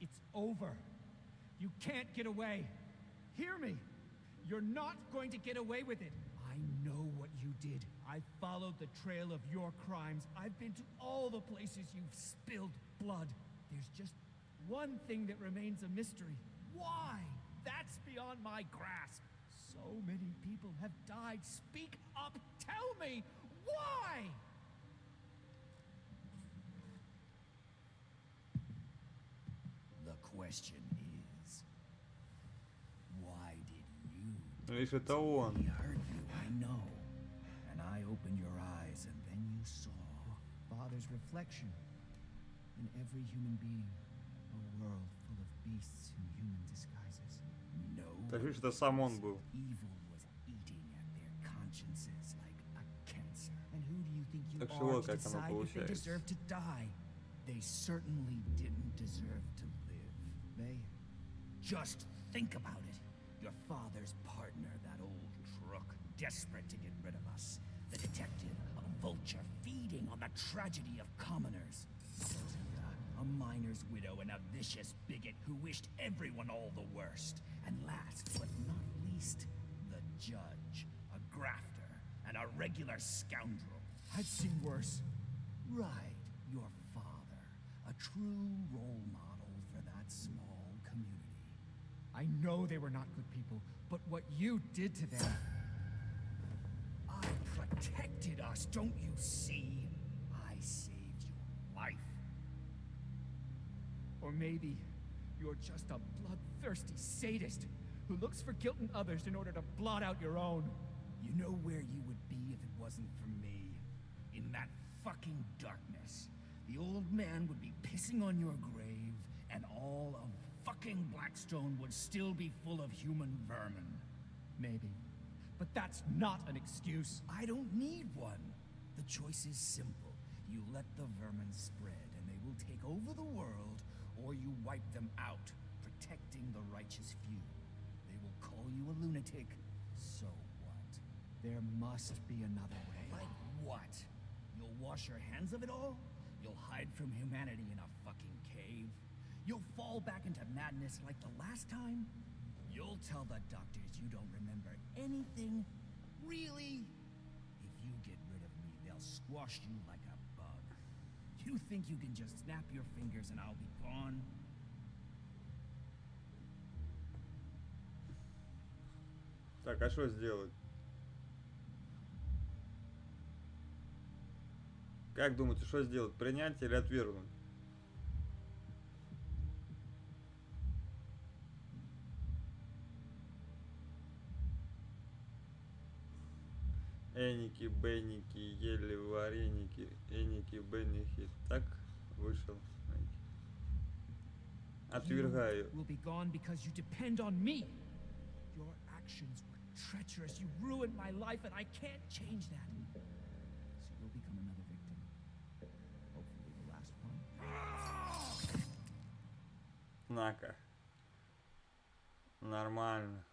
It's over. You can't get away. Hear me. You're not going to get away with it. I know what you did. I followed the trail of your crimes. I've been to all the places you've spilled blood. There's just one thing that remains a mystery. Why? That's beyond my grasp. So many people have died. Speak up. Tell me. Why? The question is, why did you? Лишь это он. He heard you, I know. And I opened your eyes, and then you saw. Father's reflection in every human being. A world full of beasts in human disguises. No. Так лишь это сам он был. Evil was eating at their consciences like a cancer. And who do you think you Так что are вот to как оно decide if they получается. deserve to die? They certainly didn't deserve to live. They Just think about it. Your father's partner, that old crook, desperate to get rid of us. The detective, a vulture feeding on the tragedy of commoners. A miner's widow and a vicious bigot who wished everyone all the worst. And last but not least, the judge, a grafter, and a regular scoundrel. I've seen worse. Right, your father, a true role model for that small community. I know they were not good people, but what you did to them. I protected us, don't you see? I saved your life. Or maybe you're just a bloodthirsty sadist who looks for guilt in others in order to blot out your own. You know where you would be if it wasn't for me? In that fucking darkness. The old man would be pissing on your grave, and all of fucking Blackstone would still be full of human vermin. Maybe. But that's not an excuse. I don't need one. The choice is simple. You let the vermin spread, and they will take over the world, or you wipe them out, protecting the righteous few. They will call you a lunatic. So what? There must be another way. Like what? You'll wash your hands of it all? You'll hide from humanity in a fucking cave? You'll fall back into madness like the last time? You'll tell the doctors you don't remember anything? Really? If you get rid of me, they'll squash you like a bug. You think you can just snap your fingers and I'll be gone? Так, а что сделать? Как думаете, что сделать? Принять или отвергнуть? Эники, бенники, ели вареники, эники, бенники. Так вышел. Отвергаю. Will be gone because you depend on me. Your actions were treacherous. You ruined my life, and I can't change that. So you'll На-ка. Нормально.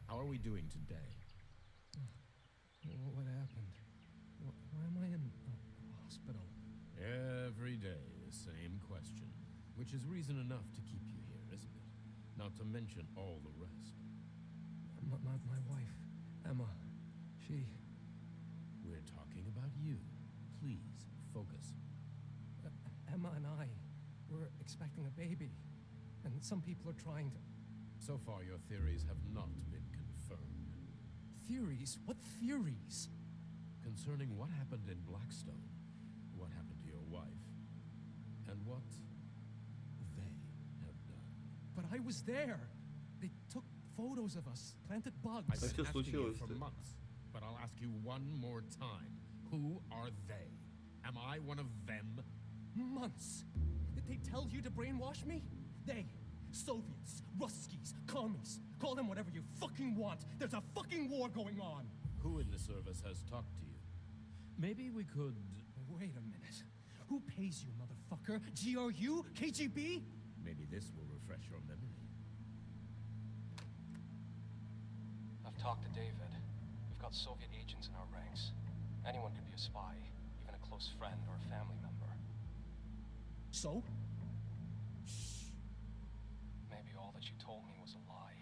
How are we doing today? What happened? Why am I in a hospital? Every day, the same question. Which is reason enough to keep you here, isn't it? Not to mention all the rest. My wife, Emma, she... We're talking about you. Please, focus. Emma and I were expecting a baby. And some people are trying to... So far, your theories have not been confirmed. Theories? What theories? Concerning what happened in Blackstone, what happened to your wife, and what they have done. But I was there. They took photos of us, planted bugs. I've been asking you for months, but I'll ask you one more time. Who are they? Am I one of them? Months. Did they tell you to brainwash me? They. Soviets, Ruskies, commies. Call them whatever you fucking want. There's a fucking war going on. Who in the service has talked to you? Maybe we could... Wait a minute. Who pays you, motherfucker? GRU? KGB? Maybe this will refresh your memory. I've talked to David. We've got Soviet agents in our ranks. Anyone could be a spy, even a close friend or a family member. So? Maybe all that you told me was a lie.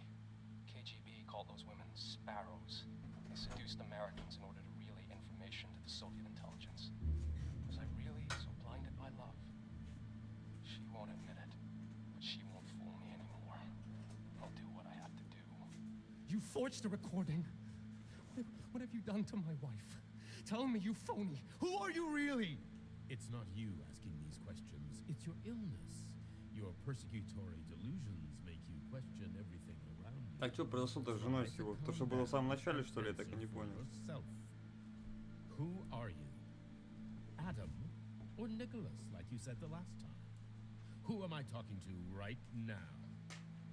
KGB called those women sparrows. They seduced Americans in order to relay information to the Soviet intelligence. Was I really so blinded by love? She won't admit it, but she won't fool me anymore. I'll do what I have to do. You forged a recording. What have you done to my wife? Tell me, you phony. Who are you really? It's not you asking these questions. It's your illness. Your persecutory delusions make you question everything around you. Так что произошло-то с женой всего? То, что было в самом начале, что ли, я так и не понял. Who are you? Adam or Nicholas, like you said the last time? Who am I talking to right now?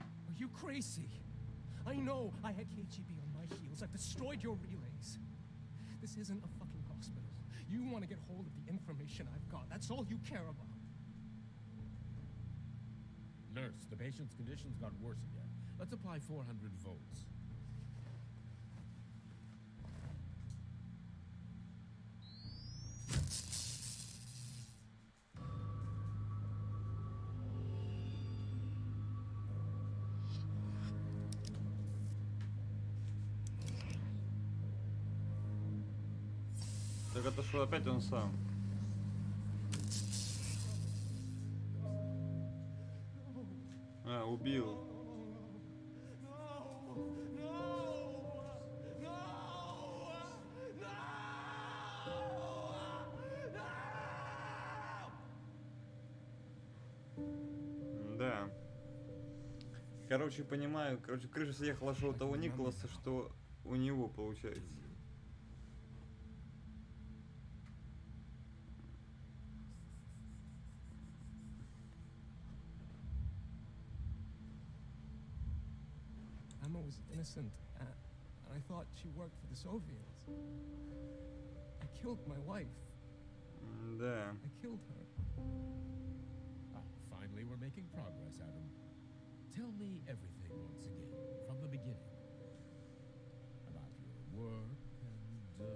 Are you crazy? I know I had KGB on my heels. I've destroyed your relays. This isn't a fucking hospital. You want to get hold of the information I've got. That's all you care about. Nurse, the patient's conditions got worse again. Let's apply 400 volts. Так это что, опять он сам? А, убил. Да. Короче, понимаю. Короче, крыша съехала, что у того Николаса, что у него получается. Emma was innocent, and I thought she worked for the Soviets. I killed my wife. Да. I killed her. Finally, we're making progress, Adam. Tell me everything once again, from the beginning. About your work and,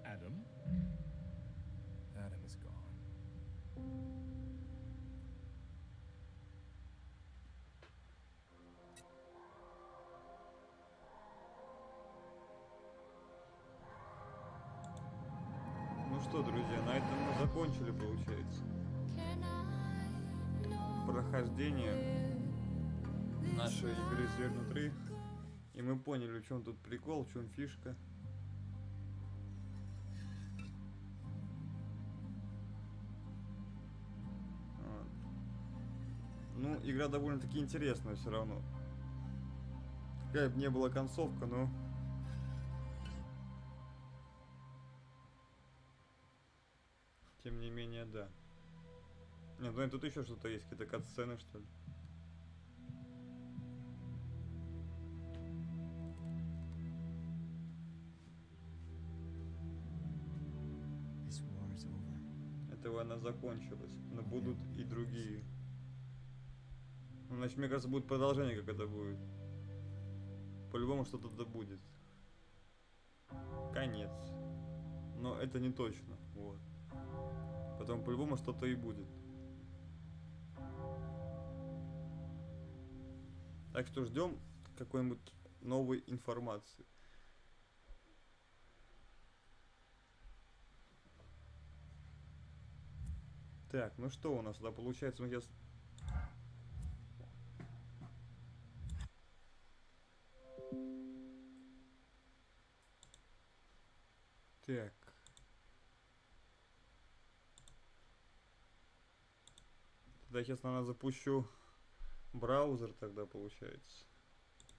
Adam? Adam is gone. Ну что, друзья, на этом мы закончили, получается, прохождение нашей игры «Сегодня 3». И мы поняли, в чем тут прикол, в чем фишка. Вот. Ну, игра довольно-таки интересная все равно. Какая бы ни была концовка, но... Тем не менее, да. Нет, ну тут еще что-то есть, какие-то кат-сцены, что ли. Этого она закончилась. Но будут и другие. Ну, значит, мне кажется, будет продолжение, как это будет. По-любому что-то да будет. Конец. Но это не точно. Вот. Потом по-любому что-то и будет. Так что ждем какой-нибудь новой информации. Так, ну что у нас тогда получается? Мы сейчас... Так. Тогда сейчас, наверное, запущу браузер тогда, получается.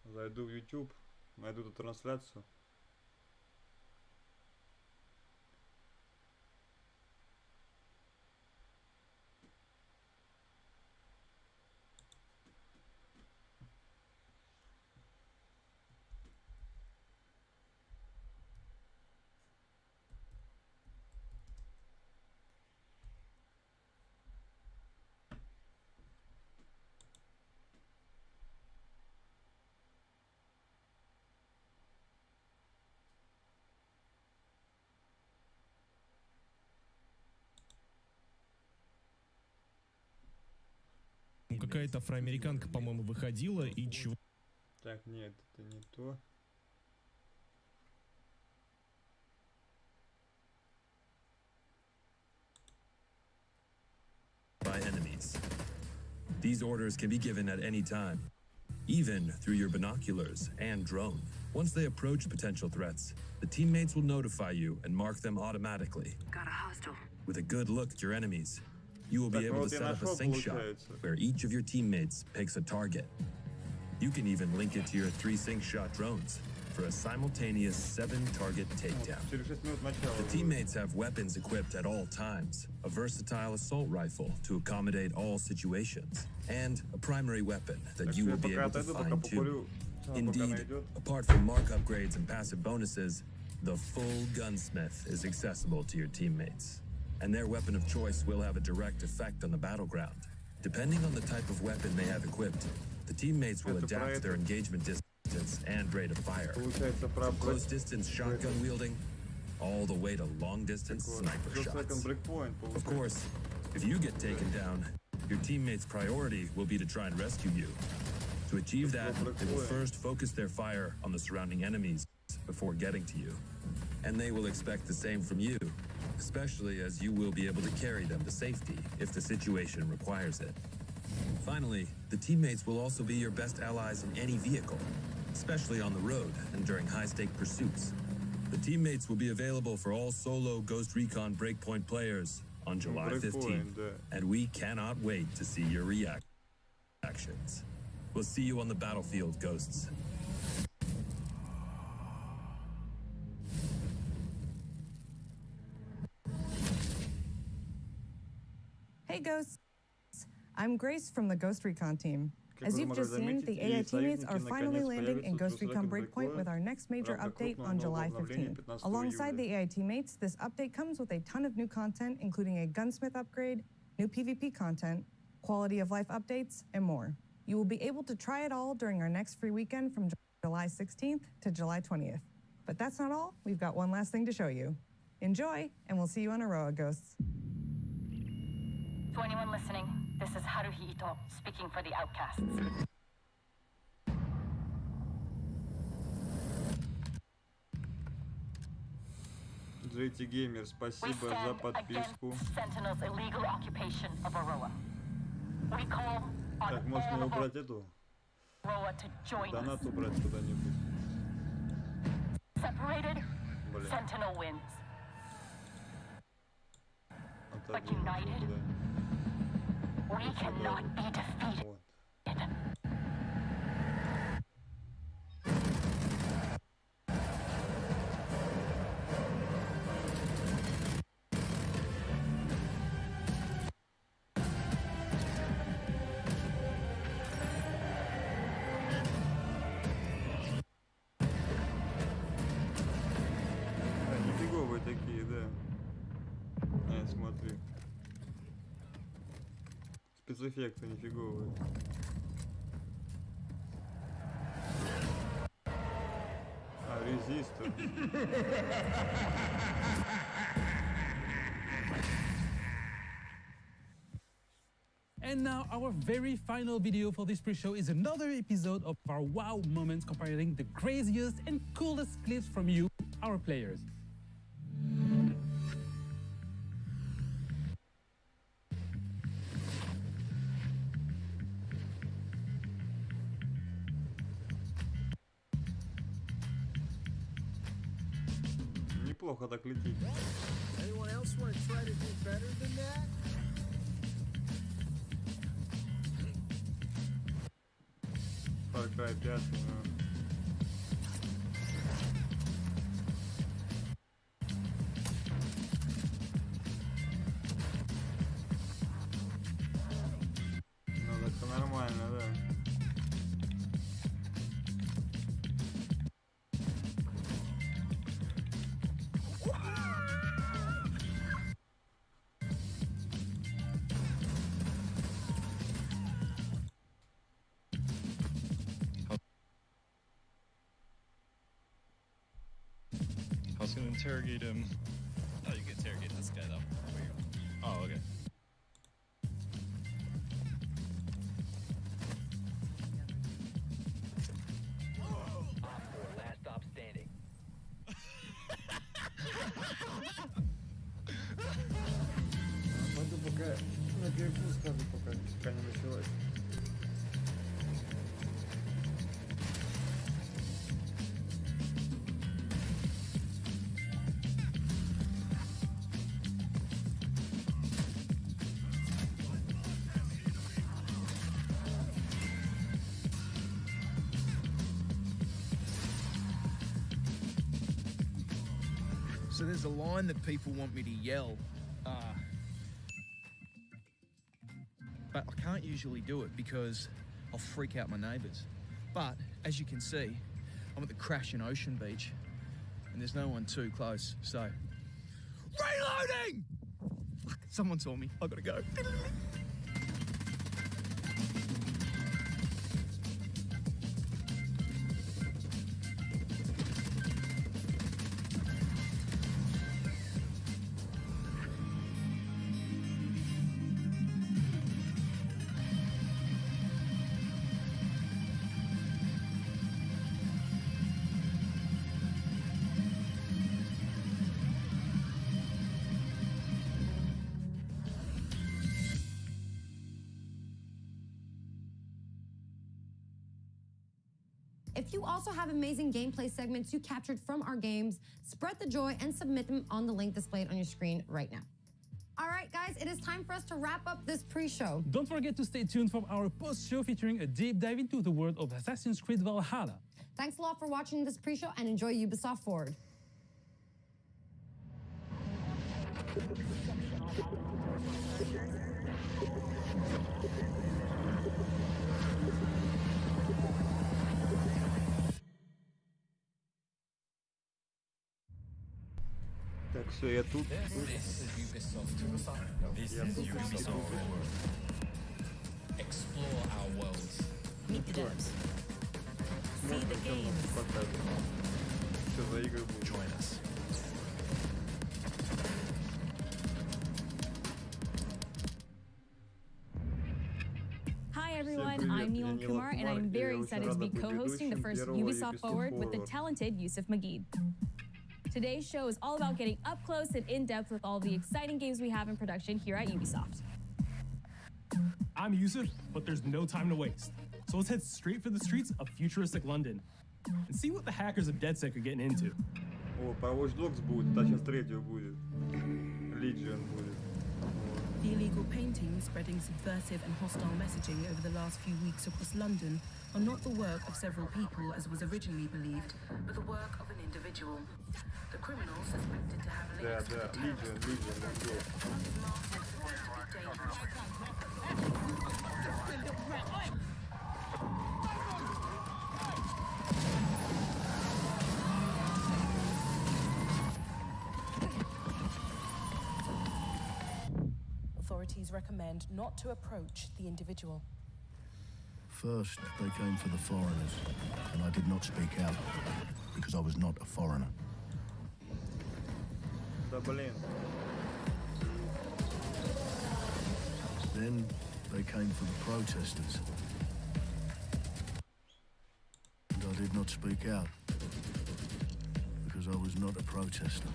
Зайду в YouTube, найду эту трансляцию. Какая-то афроамериканка, по-моему, выходила и чего... Так, нет, это не то. By enemies. These orders can be given at any time, even through your binoculars and drone. Once they approach potential threats, the teammates will notify you and mark them automatically. Got a hostile. With a good look at your enemies, you will be able to set up a sync shot where each of your teammates picks a target. You can even link it to your 3 sync shot drones for a simultaneous 7-target takedown. The teammates have weapons equipped at all times, a versatile assault rifle to accommodate all situations, and a primary weapon that you will be able to fine-tune. Indeed, apart from mark upgrades and passive bonuses, the full gunsmith is accessible to your teammates, and their weapon of choice will have a direct effect on the battleground. Depending on the type of weapon they have equipped, the teammates will adapt their engagement distance and rate of fire. From close distance shotgun wielding, all the way to long distance sniper shots. Of course, if you get taken down, your teammates' priority will be to try and rescue you. To achieve that, they will first focus their fire on the surrounding enemies before getting to you. And they will expect the same from you, especially as you will be able to carry them to safety if the situation requires it. Finally, the teammates will also be your best allies in any vehicle, especially on the road and during high-stake pursuits. The teammates will be available for all solo Ghost Recon Breakpoint players on July 15th, and we cannot wait to see your reactions. We'll see you on the battlefield, Ghosts. Hey, Ghosts. I'm Grace from the Ghost Recon team. As you've just seen, the AI teammates are finally landing in Ghost Recon Breakpoint with our next major update on July 15th. Alongside the AI teammates, this update comes with a ton of new content, including a gunsmith upgrade, new PvP content, quality of life updates, and more. You will be able to try it all during our next free weekend from July 16th to July 20th. But that's not all. We've got one last thing to show you. Enjoy, and we'll see you on Aroa, Ghosts. To anyone listening, this is Haruhi Ito speaking for the outcasts. Джейти Геймер, спасибо за подписку. Sentinel's illegal occupation of Aroa. We call on Так, можно убрать эту? Aroa to join Донат us. убрать куда-нибудь. Separated, Блин. Sentinel wins. But Отодвинуть united, куда-нибудь. we cannot be defeated. Вот. Нифиговые такие, да. Смотри. Спецэффекты нифиговые. А, резистор. And now our very final video for this pre-show is another episode of our wow moments comparing the craziest and coolest clips from you, our players. Неплохо так летит. Anyone else want to try to do better than that? Far Cry 5, ну это нормально, да. I was gonna interrogate him. Oh, you can interrogate this guy though. Oh, okay. Last stop standing. Пойду пока на перекус схожу, пока не началось. So there's a line that people want me to yell, but I can't usually do it because I'll freak out my neighbours. But as you can see, I'm at the Crashing Ocean Beach and there's no one too close, so... Reloading! Fuck, someone saw me, I gotta go. If you also have amazing gameplay segments you captured from our games, spread the joy and submit them on the link displayed on your screen right now. All right, guys, it is time for us to wrap up this pre-show. Don't forget to stay tuned for our post-show featuring a deep dive into the world of Assassin's Creed Valhalla. Thanks a lot for watching this pre-show and enjoy Ubisoft Forward. Так, все, я тут. Explore our worlds. Meet the devs. See the games. Что за игры будут? Join us. Hi everyone, I'm Neil Kumar and I'm very excited to be co-hosting the first Ubisoft Forward with the talented Yusuf Magid. Today's show is all about getting up close and in-depth with all the exciting games we have in production here at Ubisoft. I'm Yusuf, but there's no time to waste. So let's head straight for the streets of futuristic London and see what the hackers of DedSec are getting into. О, про Watch Dogs будет, а сейчас третью будет. Legion будет. The illegal paintings spreading subversive and hostile messaging over the last few weeks across London are not the work of several people as was originally believed, but the work of an individual. The criminal suspected to have links with the terrorists. authorities recommend not to approach the individual. First, they came for the foreigners, and I did not speak out, because I was not a foreigner. Да блин. Then, they came for the protesters. And I did not speak out, because I was not a protester.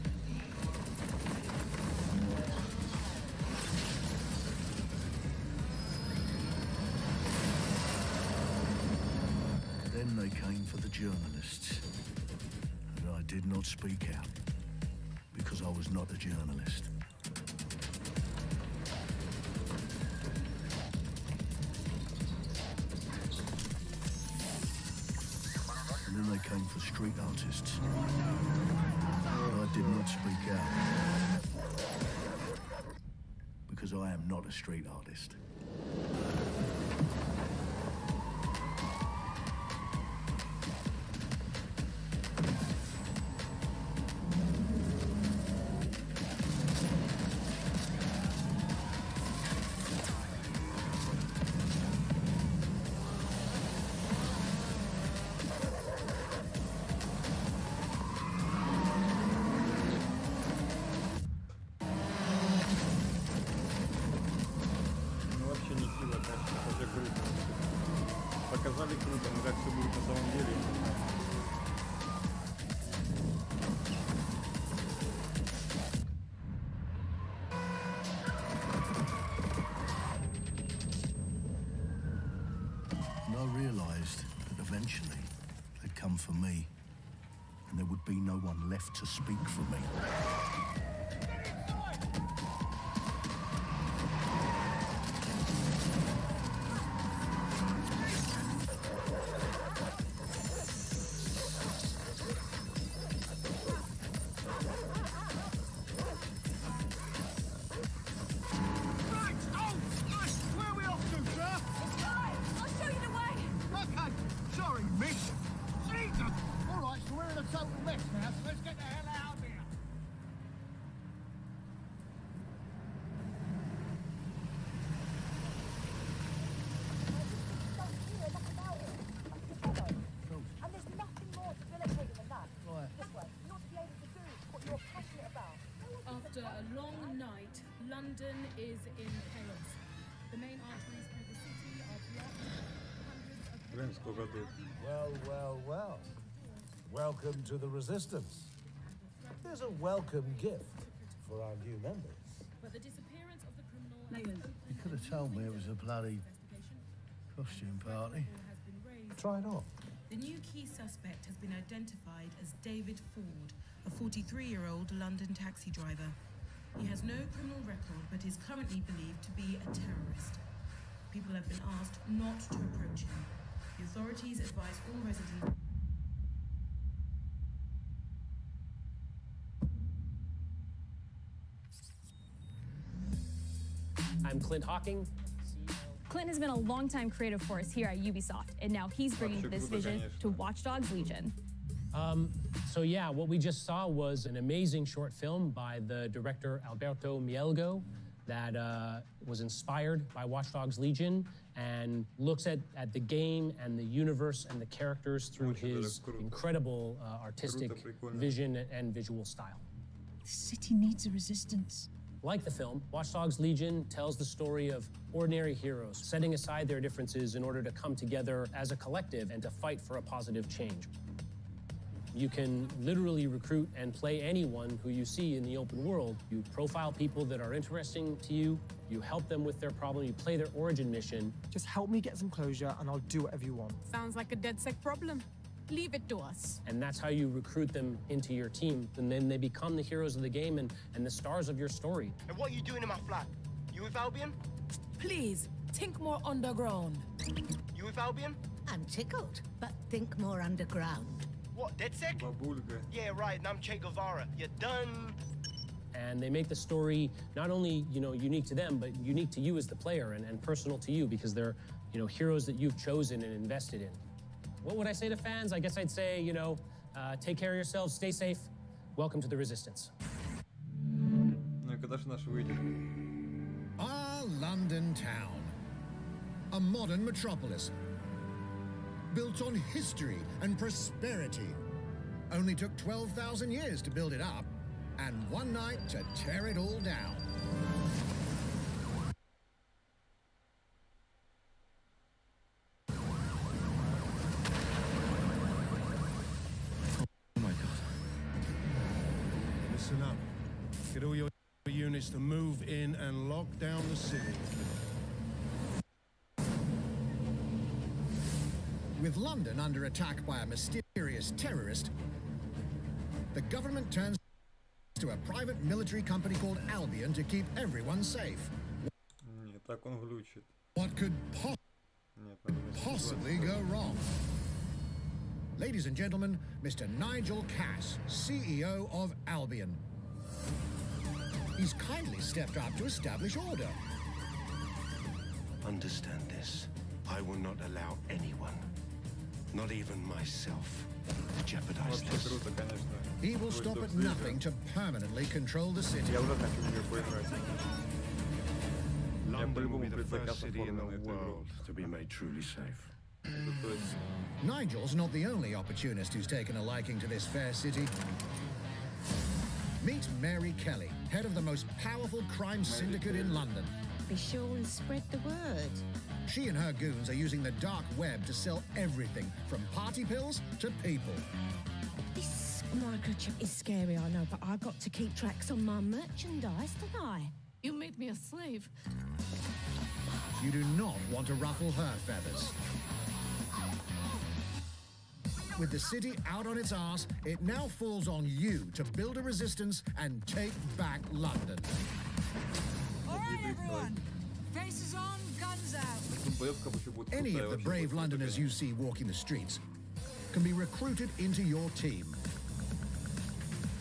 Then they came for the journalists, and I did not speak out, because I was not a journalist. And then they came for street artists, and I did not speak out, because I am not a street artist. Показали круто, но как все будет на самом деле. And I realised that eventually they'd come for me, and there would be no one left to speak for me. After a long night, London is in chaos. The main arteries through the city are blocked. Блин, сколько тут. Well. Welcome to the Resistance. There's a welcome gift for our new members. But the disappearance of the criminal... You could have told me it was a bloody costume party. Try it on. The new key suspect has been identified as David Ford, a 43-year-old London taxi driver. He has no criminal record, but is currently believed to be a terrorist. People have been asked not to approach him. The authorities advise all residents... I'm Clint Hawking. Clint has been a longtime creative force here at Ubisoft, and now he's bringing this vision to Watch Dogs Legion. So yeah, what we just saw was an amazing short film by the director Alberto Mielgo that was inspired by Watch Dogs Legion and looks at the game and the universe and the characters through his incredible artistic vision and visual style. The city needs a resistance. Like the film, Watch Dogs Legion tells the story of ordinary heroes setting aside their differences in order to come together as a collective and to fight for a positive change. You can literally recruit and play anyone who you see in the open world. You profile people that are interesting to you, you help them with their problem, you play their origin mission. Just help me get some closure and I'll do whatever you want. Sounds like a DedSec problem. Leave it to us. And that's how you recruit them into your team. And then they become the heroes of the game and the stars of your story. And what are you doing in my flat? You with Albion? Please, think more underground. You with Albion? I'm tickled, but think more underground. What, DedSec? Бабулька. Yeah, right, and I'm Che Guevara. You're done. And they make the story not only, unique to them, but unique to you as the player and personal to you because they're, heroes that you've chosen and invested in. What would I say to fans? I guess I'd say, take care of yourselves, stay safe. Welcome to the Resistance. Ну и когда же наш выйдет? Ah, London town. A modern metropolis. Built on history and prosperity. Only took 12,000 years to build it up, and one night to tear it all down. Oh my God. Listen up. Get all your units to move in and lock down the city. With London under attack by a mysterious terrorist, the government turns to a private military company called Albion to keep everyone safe. Нет, так он глючит. What could possibly go wrong? Ladies and gentlemen, Mr. Nigel Cass, CEO of Albion. He's kindly stepped up to establish order. Understand this. I will not allow anyone, not even myself, to jeopardize this. He will stop at nothing to permanently control the city. London will be the first city in the world to be made truly safe. Nigel's not the only opportunist who's taken a liking to this fair city. Meet Mary Kelly, head of the most powerful crime syndicate in London. Be sure and spread the word. She and her goons are using the dark web to sell everything from party pills to people. This microchip is scary, I know, but I got to keep tracks on my merchandise, don't I? You made me a slave. You do not want to ruffle her feathers. With the city out on its arse, it now falls on you to build a resistance and take back London. All right, everyone. Faces on, guns out. Any of the brave Londoners you see walking the streets can be recruited into your team.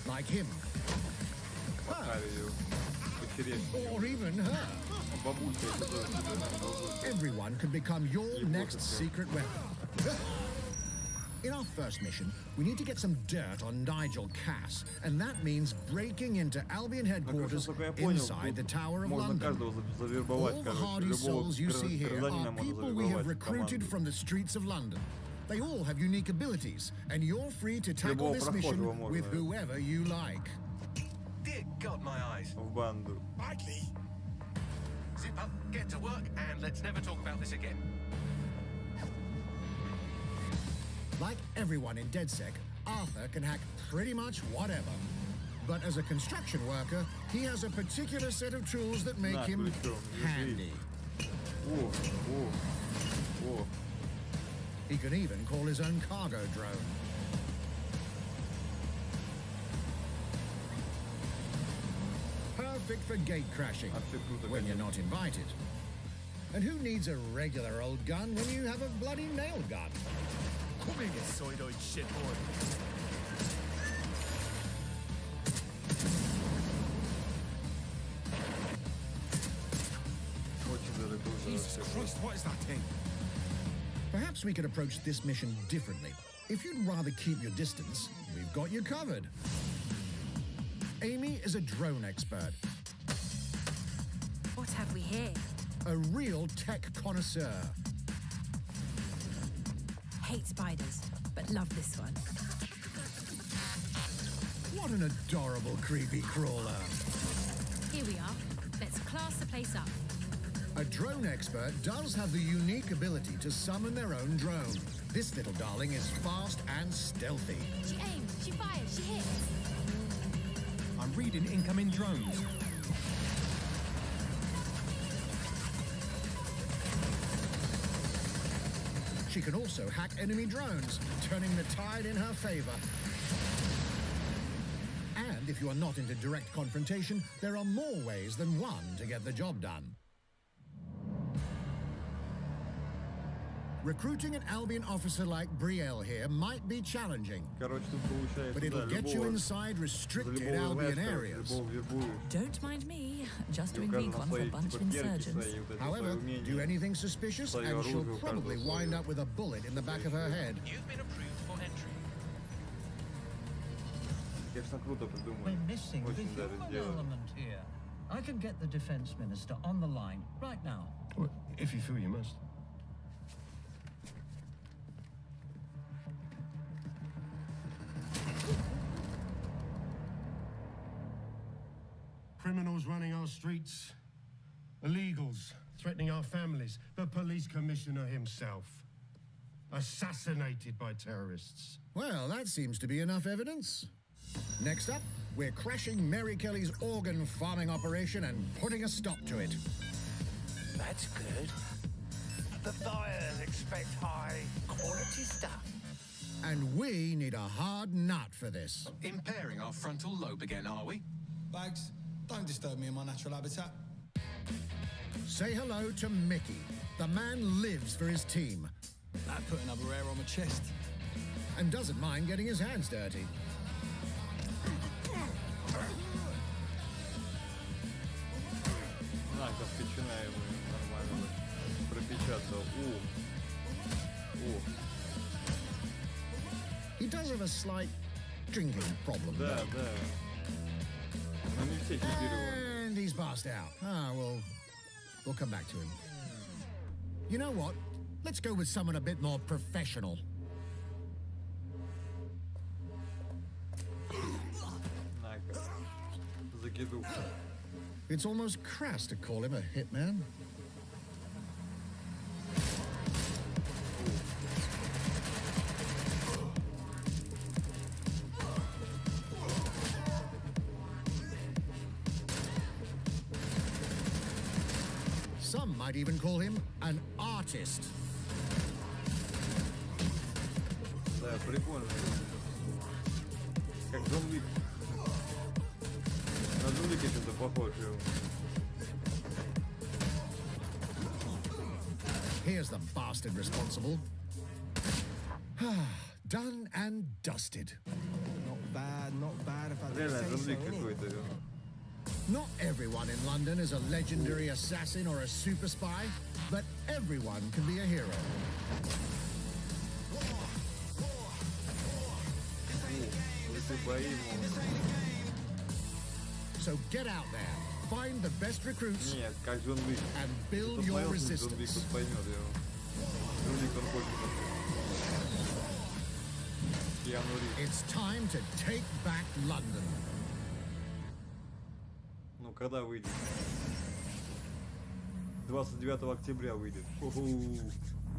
Like him. Her. Or even her. Everyone can become your next secret weapon. In our first mission, we need to get some dirt on Nigel Cass, and that means breaking into Albion headquarters inside the Tower of London. All the hardy souls you see here are people we have recruited from the streets of London. They all have unique abilities, and you're free to tackle this mission with whoever you like. Dear God, my eyes. Mikey. Zip up, get to work, and let's never talk about this again. Like everyone in DedSec, Arthur can hack pretty much whatever. But as a construction worker, he has a particular set of tools that make him handy. He can even call his own cargo drone. Perfect for gate crashing when you're not invited. And who needs a regular old gun when you have a bloody nail gun? Come here, you soy-eyed shitboy. Jesus Christ, what is that thing? Perhaps we could approach this mission differently. If you'd rather keep your distance, we've got you covered. Amy is a drone expert. What have we here? A real tech connoisseur. Hate spiders, but love this one. What an adorable creepy crawler. Here we are. Let's class the place up. A drone expert does have the unique ability to summon their own drone. This little darling is fast and stealthy. She aims, she fires, she hits. I'm reading incoming drones. She can also hack enemy drones, turning the tide in her favor. And if you are not into direct confrontation, there are more ways than one to get the job done. Recruiting an Albion officer like Brielle here might be challenging, but it'll get you inside restricted Albion areas. Don't mind me, just doing recon for a bunch of insurgents. However, do anything suspicious and she'll probably wind up with a bullet in the back of her head. You've been approved for entry. Конечно, круто придумали. We're missing the human element here. I can get the defense minister on the line right now. Well, if you feel you must. Criminals running our streets, illegals threatening our families, the police commissioner himself, assassinated by terrorists. Well, that seems to be enough evidence. Next up, we're crashing Mary Kelly's organ farming operation and putting a stop to it. That's good. The buyers expect high quality stuff. And we need a hard nut for this. Impairing our frontal lobe again, are we? Bags, don't disturb me in my natural habitat. Say hello to Mickey. The man lives for his team. That put another hair on my chest. And doesn't mind getting his hands dirty. Сейчас ветчина ему нормально пропечатал. He does have a slight drinking problem. Да, да. Но не все чипированы. And he's passed out. We'll come back to him. You know what? Let's go with someone a bit more professional. На-ка. Закидуха. It's almost crass to call him a hitman. Some might even call him an artist. Да, прикольно. Как Джон Уик. На Джон Уика что-то похоже. Here's the bastard responsible. Done and dusted. Not bad, not bad if I Реально, say Джон so, Уик innit? какой-то. Not everyone in London is a legendary assassin or a super spy, but everyone can be a hero. So get out there, find the best recruits, Нет, как Джон Уик. and build your resistance. Джон Уик тут поймет его. Джон Уик он хочет. Киану Ривз. It's time to take back London. Ну, когда выйдет? 29 октября выйдет.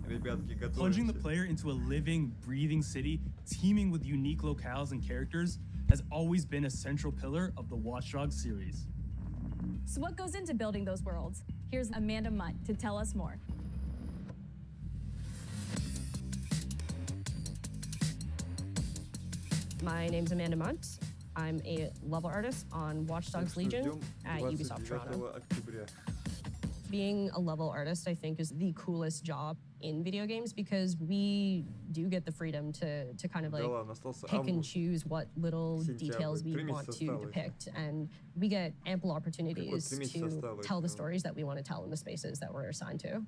Ребятки, Plunging the готовимся. player into a living, breathing city, teeming with unique locales and characters, has always been a central pillar of the Watch Dogs series. So what goes into building those worlds? Here's Amanda Munt to tell us more. My name's Amanda Munt. I'm a level artist on Watch Dogs Legion at Ubisoft Toronto. октября. Being a level artist, I think, is the coolest job in video games because we do get the freedom to kind of like pick and choose what little details we want to depict. And we get ample opportunities to tell the stories that we want to tell in the spaces that we're assigned to.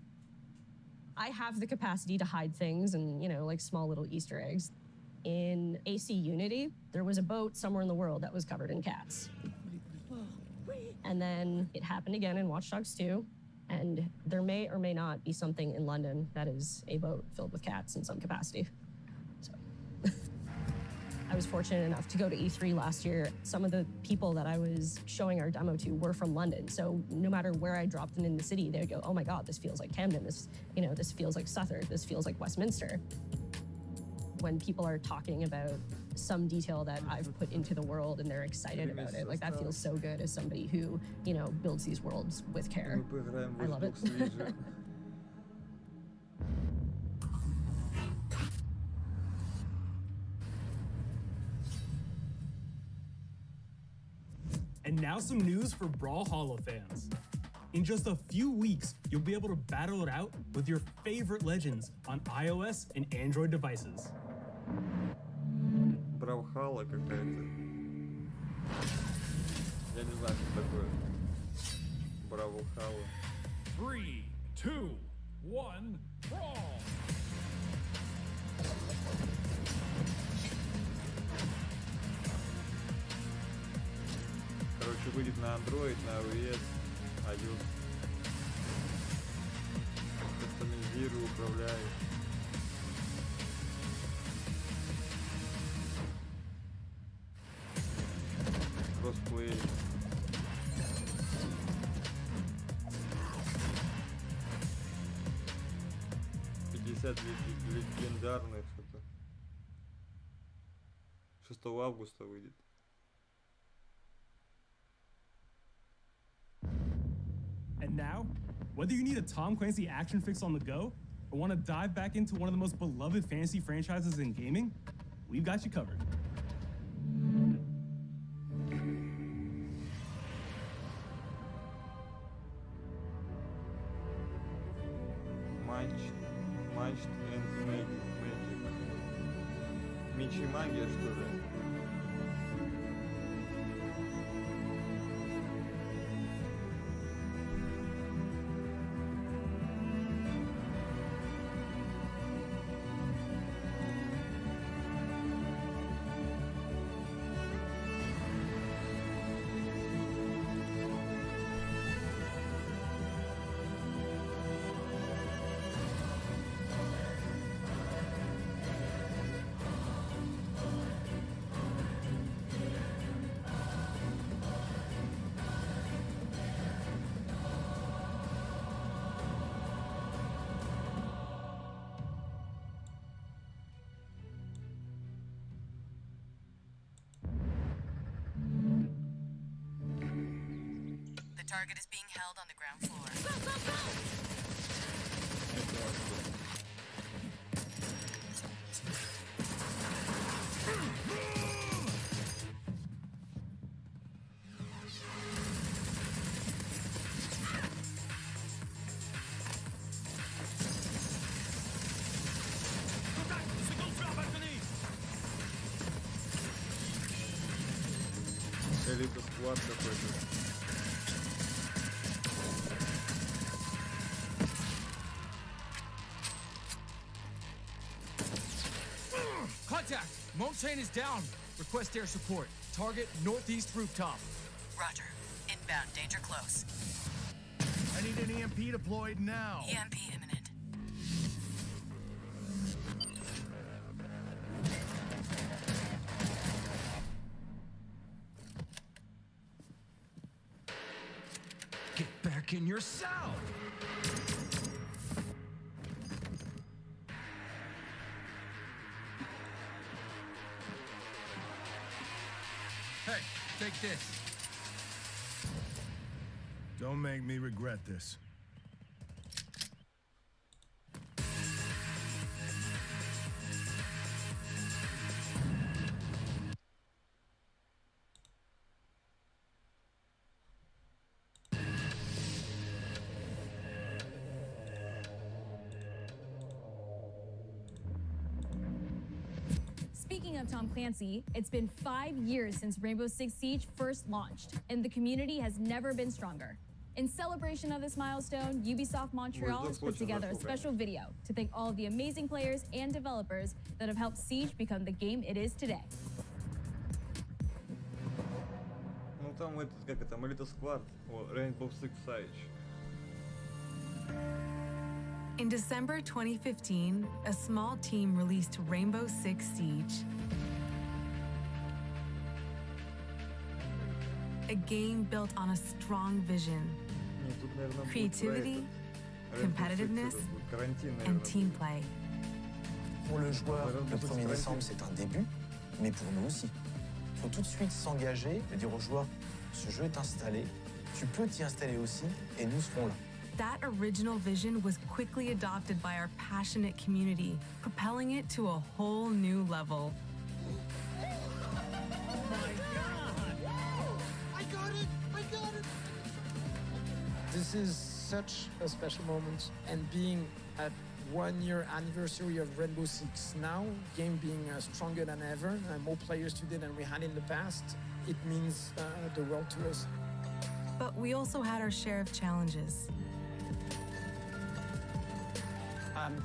I have the capacity to hide things and, you know, like small little Easter eggs. In AC Unity, there was a boat somewhere in the world that was covered in cats. And then it happened again in Watch Dogs 2. And there may or may not be something in London that is a boat filled with cats in some capacity. So I was fortunate enough to go to E3 last year. Some of the people that I was showing our demo to were from London. So no matter where I dropped them in the city, they would go, oh my God, this feels like Camden. This, you know, this feels like Southwark. This feels like Westminster. When people are talking about some detail that I've put into the world and they're excited about it, like that feels so good as somebody who, you know, builds these worlds with care. I love it. And now some news for Brawlhalla fans. In just a few weeks, you'll be able to battle it out with your favorite legends on iOS and Android devices. Бравхала какая-то. Я не знаю, что такое. Бравхала. 3, 2, 1, brawl! Короче, выйдет На Android, на iOS, iOS. Кастомизирую, управляю. Кроссплей. Легендарных что-то. 6 августа выйдет. And now, whether you need a Tom Clancy action fix on the go or want to dive back into one of the most beloved fantasy franchises in gaming, we've got you covered. Match and Magic. Меч и магия, что ли? The target is being held on the ground floor. Go, go, go! Элита склад какой-то. Contact! Montaigne is down. Request air support. Target northeast rooftop. Roger. Inbound. Danger close. I need an EMP deployed now. EMP imminent. Get back in your cell! Hey, take this. Don't make me regret this. Speaking of Tom Clancy, it's been 5 years since Rainbow Six Siege first launched, and the community has never been stronger. In celebration of this milestone, Ubisoft Montreal has put together a special video to thank all of the amazing players and developers that have helped Siege become the game it is today. Ну там этот, как это, Elite Squad, Rainbow Six Siege. In December 2015, a small team released Rainbow Six Siege. A game built on a strong vision, creativity, competitiveness, and team play. Pour le joueur, le 1er décembre, c'est un début, mais pour nous aussi. Il faut tout de suite s'engager et dire aux joueurs, ce jeu est installé, tu peux t'y installer aussi, et nous serons là. That original vision was quickly adopted by our passionate community, propelling it to a whole new level. This is such a special moment, and being at 1 year anniversary of Rainbow Six now, game being stronger than ever, more players today than we had in the past, it means the world to us. But we also had our share of challenges.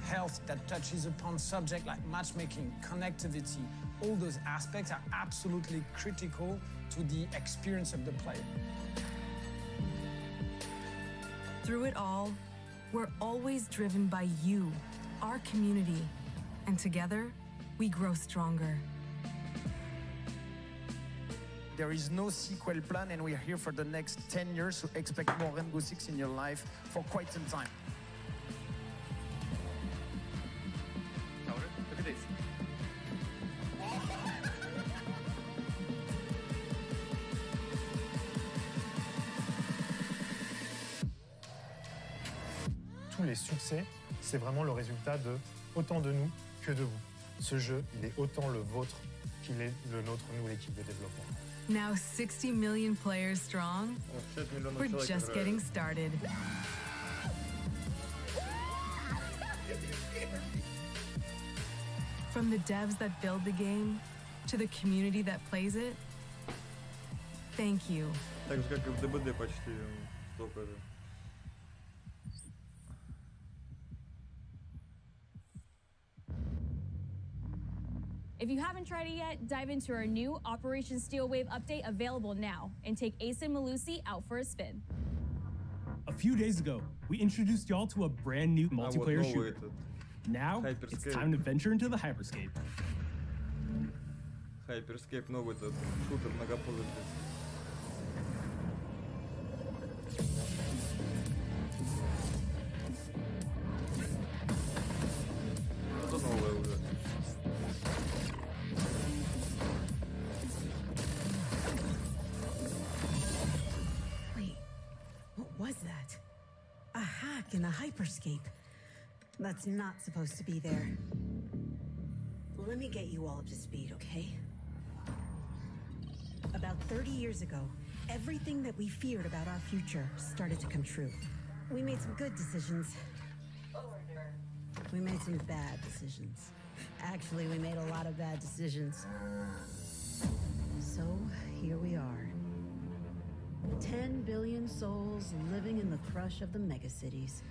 Health that touches upon subjects like matchmaking, connectivity, all those aspects are absolutely critical to the experience of the player. Through it all, we're always driven by you, our community, and together, we grow stronger. There is no sequel plan, and we are here for the next 10 years, so expect more Rainbow Six in your life for quite some time. Look at this. Tous les succès, c'est vraiment le résultat de autant de nous que de vous. Ce jeu, il est autant le vôtre qu'il est le nôtre, nous, l'équipe de développement. Now 60 million players strong, we're just getting started. From the devs that build the game to the community that plays it, thank you. Так же, как и в ДБД почти столько же. If you haven't tried it yet, dive into our new Operation Steel Wave update available now and take Ace and Malusi out for a spin. A few days ago, we introduced y'all to a brand new multiplayer shooter. Now, it's time to venture into the Hyperscape. Hyperscape новый этот шутер многопользователь. Это новое уже. What was that? A hack in the hyperscape. That's not supposed to be there. Let me get you all up to speed, okay? About 30 years ago, everything that we feared about our future started to come true. We made some good decisions. We made some bad decisions. Actually, we made a lot of bad decisions. So, here we are. 10 billion souls living in the crush of the megacities.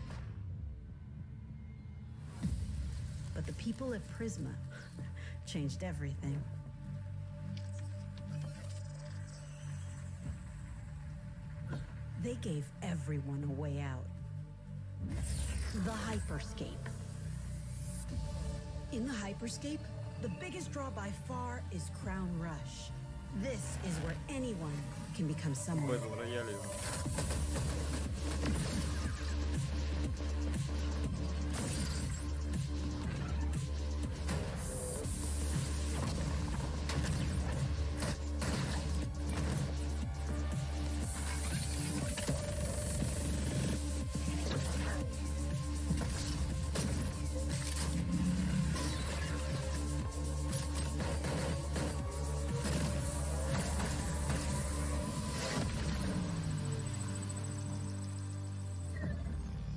But the people at Prisma changed everything. They gave everyone a way out. The Hyperscape. In the Hyperscape, the biggest draw by far is Crown Rush. This is where anyone can become someone.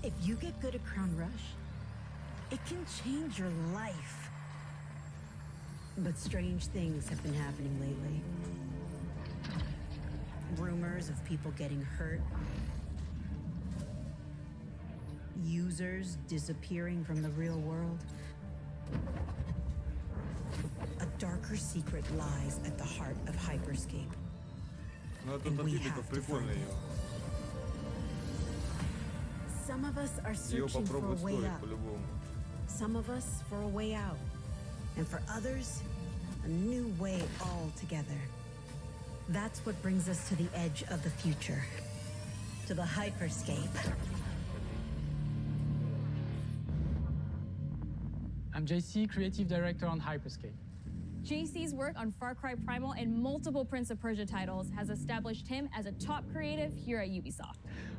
If you get good at Crown Rush, it can change your life. But strange things have been happening lately. Rumors of people getting hurt. Users disappearing from the real world. A darker secret lies at the heart of Hyperscape. And we have to find it. Some of us are searching for a way up. Some of us for a way out. And for others, a new way altogether. That's what brings us to the edge of the future. To the Hyperscape. I'm JC, Creative Director on Hyperscape. JC's work on Far Cry Primal and multiple Prince of Persia titles has established him as a top creative here at Ubisoft.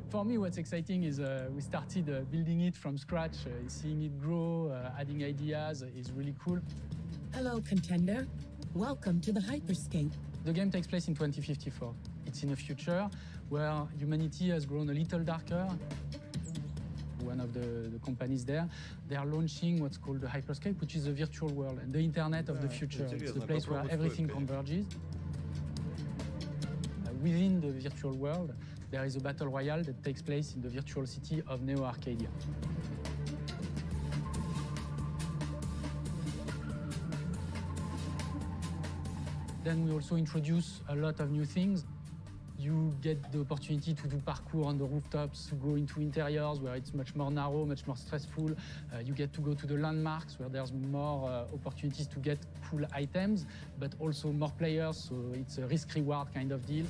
For me, what's exciting is we started building it from scratch. Seeing it grow, adding ideas is really cool. Hello, contender. Welcome to the Hyperscape. The game takes place in 2054. It's in a future where humanity has grown a little darker. One of the companies there, they are launching what's called the Hyperscape, which is a virtual world, and the internet of the future. It's the place where everything converges. Within the virtual world, there is a battle royale that takes place in the virtual city of Neo Arcadia. Then we also introduce a lot of new things. You get the opportunity to do parkour on the rooftops, to go into interiors where it's much more narrow, much more stressful. You get to go to the landmarks where there's more opportunities to get cool items, but also more players, so it's a risk-reward kind of deal.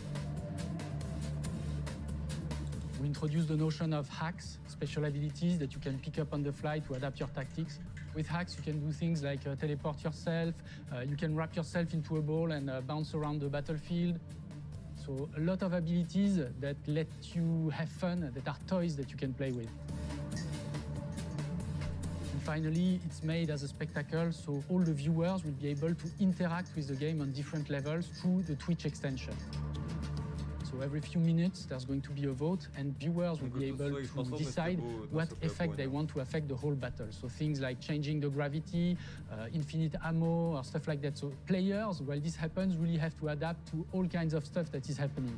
We introduced the notion of hacks, special abilities that you can pick up on the fly to adapt your tactics. With hacks, you can do things like teleport yourself, you can wrap yourself into a ball and bounce around the battlefield. So a lot of abilities that let you have fun, that are toys that you can play with. And finally, it's made as a spectacle, so all the viewers will be able to interact with the game on different levels through the Twitch extension. So every few minutes, there's going to be a vote, and viewers will be able to decide what effect they want to affect the whole battle. So things like changing the gravity, infinite ammo, or stuff like that. So players, while this happens, really have to adapt to all kinds of stuff that is happening.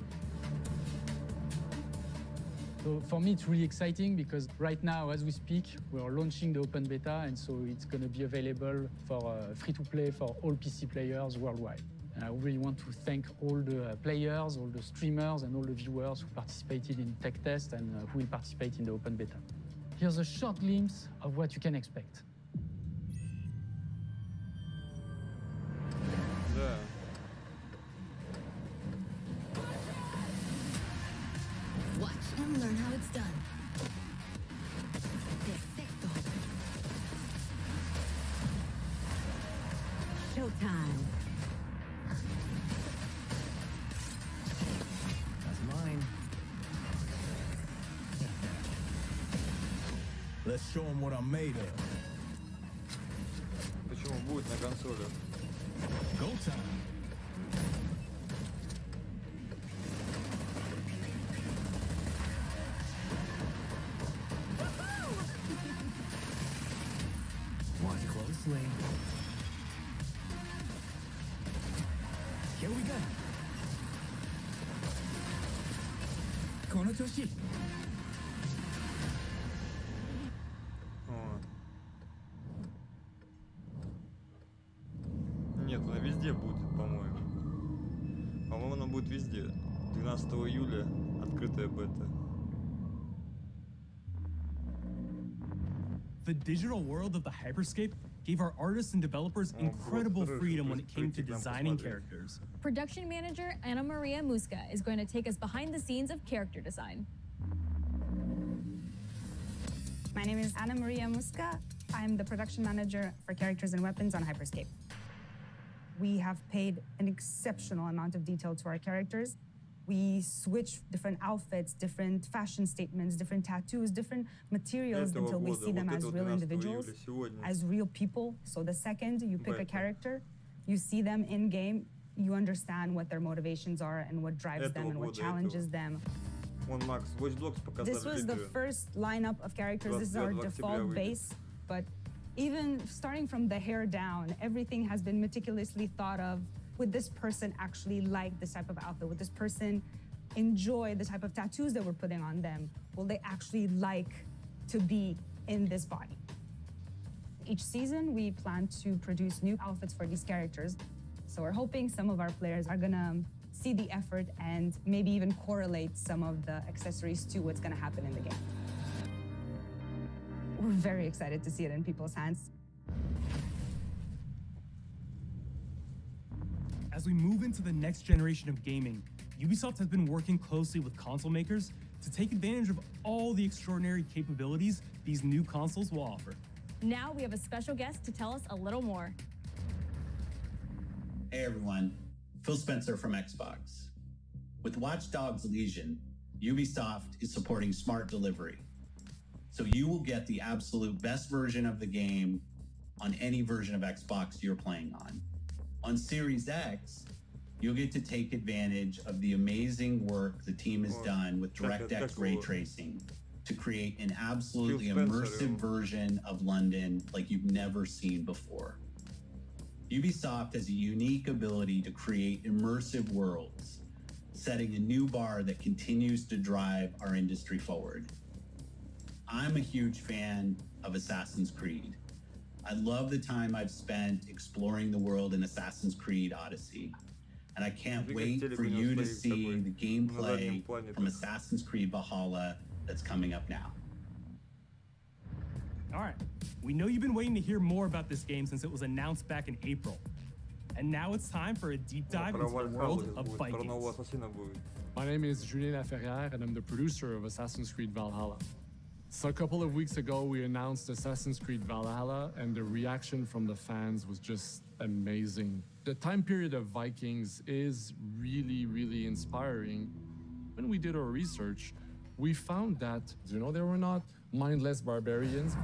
So for me, it's really exciting because right now, as we speak, we are launching the open beta, and so it's going to be available for free-to-play for all PC players worldwide. And I really want to thank all the players, all the streamers, and all the viewers who participated in tech test and who will participate in the open beta. Here's a short glimpse of what you can expect. Да. Watch and learn how it's done. Perfecto. Showtime. Let's show them what I'm made of. Почему будет на консоли? Go time. Watch closely. Here we go. この調子. Нет, она везде будет, по-моему. По-моему, она будет везде. 12 июля открытая бета. The digital world of the Hyperscape gave our artists and developers incredible freedom when it came to designing characters. Production manager Ana Maria Musca is going to take us behind the scenes of character design. My name is Ana Maria Musca. I'm the production manager for characters and weapons on Hyperscape. We have paid an exceptional amount of detail to our characters. We switch different outfits, different fashion statements, different tattoos, different materials until we see them as real individuals, as real people. So the second you pick a character, you see them in game, you understand what their motivations are and what drives them and what challenges them. This was the first lineup of characters. This is our default base, but even starting from the hair down, everything has been meticulously thought of. Would this person actually like this type of outfit? Would this person enjoy the type of tattoos that we're putting on them? Will they actually like to be in this body? Each season, we plan to produce new outfits for these characters. So we're hoping some of our players are gonna see the effort and maybe even correlate some of the accessories to what's gonna happen in the game. We're very excited to see it in people's hands. As we move into the next generation of gaming, Ubisoft has been working closely with console makers to take advantage of all the extraordinary capabilities these new consoles will offer. Now we have a special guest to tell us a little more. Hey everyone, Phil Spencer from Xbox. With Watch Dogs Legion, Ubisoft is supporting smart delivery. So you will get the absolute best version of the game on any version of Xbox you're playing on. On Series X, you'll get to take advantage of the amazing work the team has done with DirectX ray tracing to create an absolutely immersive version of London like you've never seen before. Ubisoft has a unique ability to create immersive worlds, setting a new bar that continues to drive our industry forward. I'm a huge fan of Assassin's Creed. I love the time I've spent exploring the world in Assassin's Creed Odyssey. and I can't wait for you to see the gameplay from Assassin's Creed Valhalla that's coming up now. All right, we know you've been waiting to hear more about this game since it was announced back in April. And now it's time for a deep dive into the world of Vikings. My name is Julien Laferrière, and I'm the producer of Assassin's Creed Valhalla. So a couple of weeks ago, we announced Assassin's Creed Valhalla, and the reaction from the fans was just amazing. The time period of Vikings is really, really inspiring. When we did our research, we found that, they were not mindless barbarians.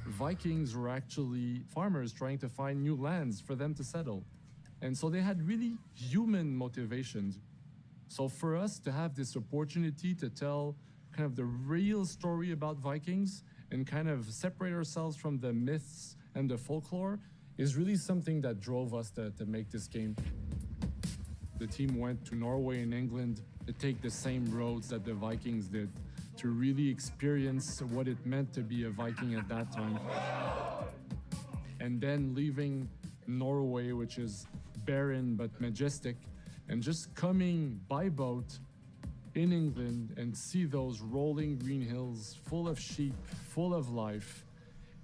Vikings were actually farmers trying to find new lands for them to settle. And so they had really human motivations. So for us to have this opportunity to tell kind of the real story about Vikings and kind of separate ourselves from the myths and the folklore is really something that drove us to make this game. The team went to Norway and England to take the same roads that the Vikings did, to really experience what it meant to be a Viking at that time. And then leaving Norway, which is barren but majestic, and just coming by boat in England and see those rolling green hills full of sheep, full of life,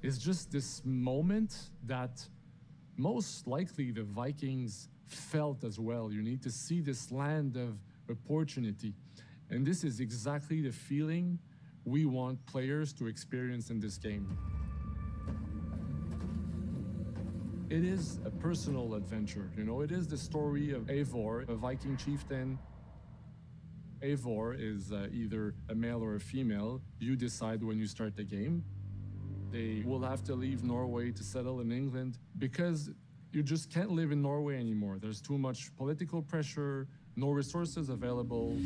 is just this moment that most likely the Vikings felt as well. You need to see this land of opportunity. And this is exactly the feeling we want players to experience in this game. It is a personal adventure, it is the story of Eivor, a Viking chieftain. Eivor is either a male or a female. You decide when you start the game. They will have to leave Norway to settle in England because you just can't live in Norway anymore. There's too much political pressure, no resources available.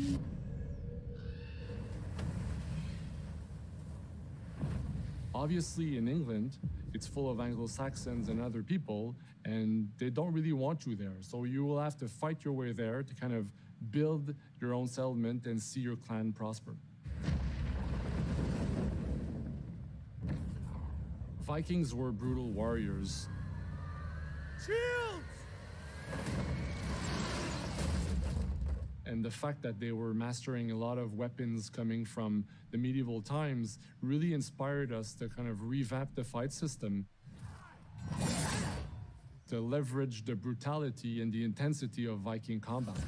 Obviously, in England, it's full of Anglo-Saxons and other people, and they don't really want you there. So you will have to fight your way there to kind of build your own settlement and see your clan prosper. Vikings were brutal warriors. Shields! And the fact that they were mastering a lot of weapons coming from the medieval times really inspired us to kind of revamp the fight system, to leverage the brutality and the intensity of Viking combat.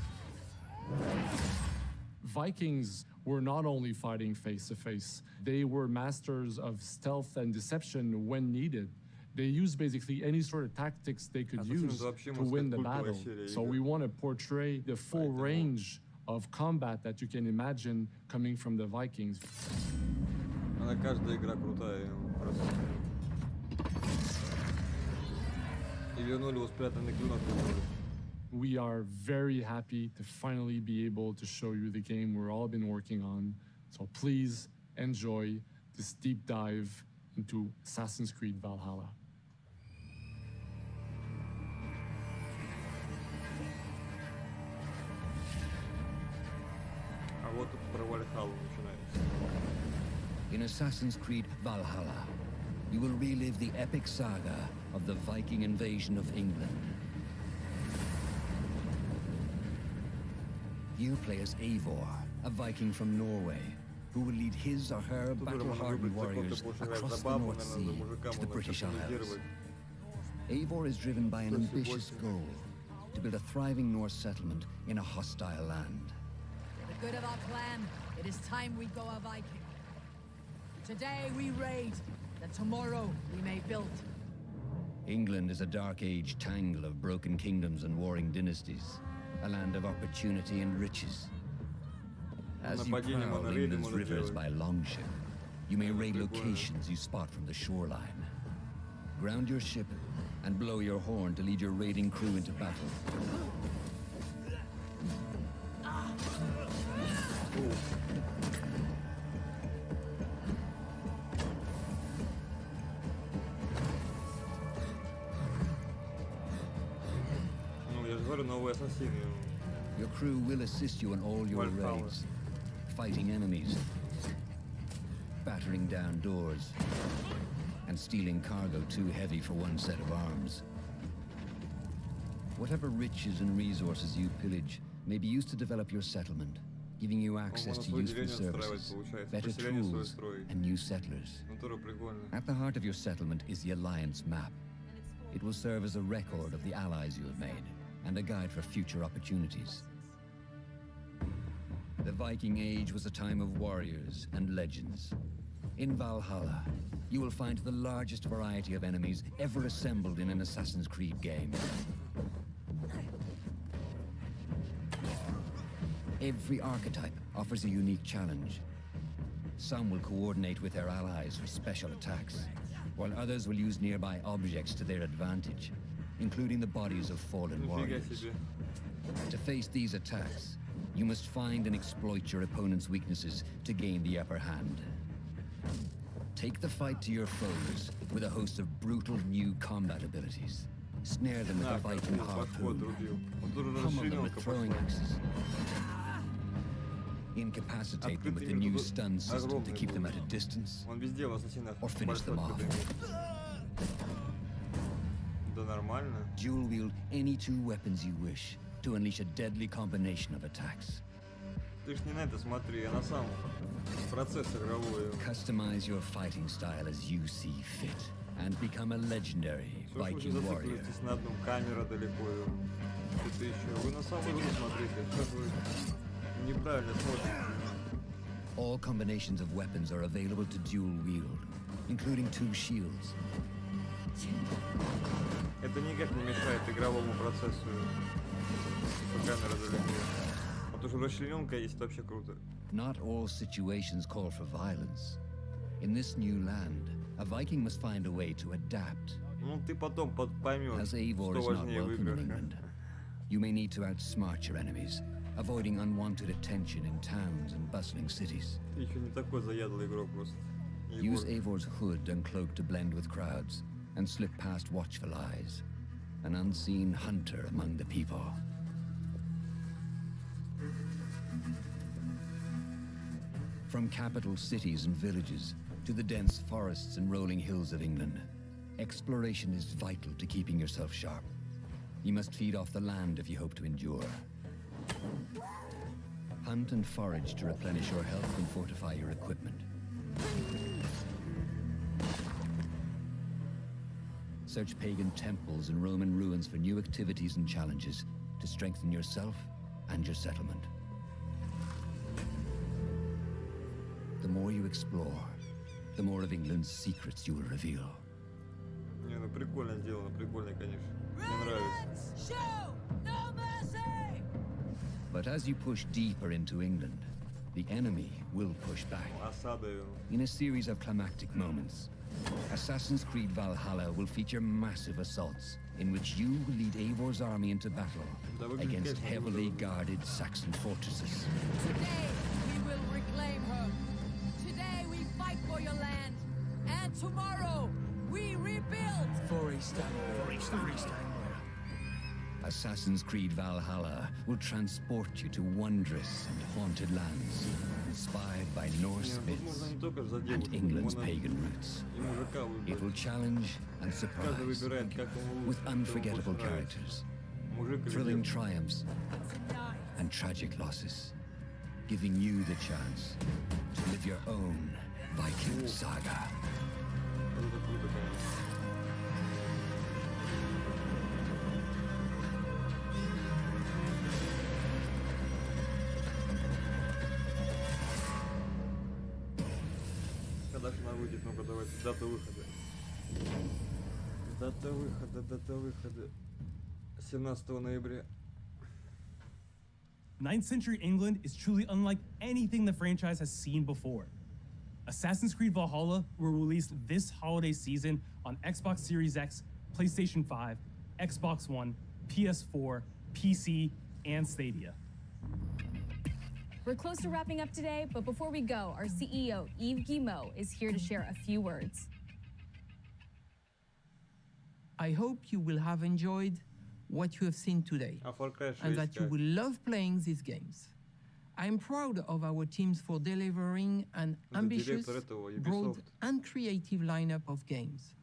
Vikings were not only fighting face-to-face, they were masters of stealth and deception when needed. They used basically any sort of tactics they could use to win the battle. So we want to portray the full range of combat that you can imagine coming from the Vikings. Каждая игра крутая, просто. И вернули его спрятанный клинок. We are very happy to finally be able to show you the game we've all been working on. So please enjoy this deep dive into Assassin's Creed Valhalla. А вот про Вальхаллу начинается. In Assassin's Creed Valhalla, you will relive the epic saga of the Viking invasion of England. You play as Eivor, a Viking from Norway, who will lead his or her battle-hardened warriors across the North Sea to the British Isles. Eivor is driven by an ambitious goal, to build a thriving Norse settlement in a hostile land. For the good of our clan, it is time we go a Viking. Today we raid, that tomorrow we may build. England is a dark age tangle of broken kingdoms and warring dynasties, a land of opportunity and riches. As you prowl England's rivers by longship, you may raid locations you spot from the shoreline. Ground your ship and blow your horn to lead your raiding crew into battle. Your crew will assist you in all your raids, fighting enemies, battering down doors, and stealing cargo too heavy for one set of arms. Whatever riches and resources you pillage may be used to develop your settlement, giving you access to useful services, better tools, and new settlers. At the heart of your settlement is the Alliance map. It will serve as a record of the allies you have made, and a guide for future opportunities. The Viking Age was a time of warriors and legends. In Valhalla, you will find the largest variety of enemies ever assembled in an Assassin's Creed game. Every archetype offers a unique challenge. Some will coordinate with their allies for special attacks, while others will use nearby objects to their advantage, including the bodies of fallen warriors. To face these attacks, you must find and exploit your opponent's weaknesses to gain the upper hand. Take the fight to your foes with a host of brutal new combat abilities. Snare them with a Viking harpoon, pummel them with throwing axes, incapacitate them with the new stun system to keep them at a distance, or finish them off. Dual wield any two weapons you wish to unleash a deadly combination of attacks. Customize your fighting style as you see fit and become a legendary Viking warrior. All combinations of weapons are available to dual wield, including 2 shields. Это никак не мешает игровому процессу, что камера далеко. Вот уже расчлененка есть, это вообще круто. Not all situations call for violence. In this new land, a Viking must find a way to adapt. Ну ты потом поймешь, As Eivor что is not важнее в welcome in играх. England, you may need to outsmart your enemies, avoiding unwanted attention in towns and bustling cities. Ты еще не такой заядлый игрок просто. Use Eivor's hood and cloak to blend with crowds, and slip past watchful eyes, an unseen hunter among the people. From capital cities and villages to the dense forests and rolling hills of England, exploration is vital to keeping yourself sharp. You must feed off the land if you hope to endure. Hunt and forage to replenish your health and fortify your equipment. Search pagan temples and Roman ruins for new activities and challenges to strengthen yourself and your settlement. The more you explore, the more of England's secrets you will reveal. Не, ну прикольно сделано, прикольно, конечно. Мне нравится. But as you push deeper into England, the enemy will push back. In a series of climactic moments, Assassin's Creed Valhalla will feature massive assaults in which you will lead Eivor's army into battle against heavily guarded Saxon fortresses. Today we will reclaim her. Today we fight for your land. And tomorrow we rebuild. For Istanbul. Assassin's Creed Valhalla will transport you to wondrous and haunted lands, inspired by Norse myths and England's pagan roots. It will challenge and surprise with unforgettable characters, thrilling triumphs, and tragic losses, giving you the chance to live your own Viking saga. Когда же она выйдет? Ну-ка давайте, дата выхода. Дата выхода. 17 ноября. 9th century England is truly unlike anything the franchise has seen before. Assassin's Creed Valhalla will release this holiday season on Xbox Series X, PlayStation 5, Xbox One, PS4, PC, and Stadia. We're close to wrapping up today, but before we go, our CEO, Yves Guillemot, is here to share a few words. I hope you will have enjoyed what you have seen today, and that you will love playing these games. I'm proud of our teams for delivering an ambitious, broad, and creative lineup of games.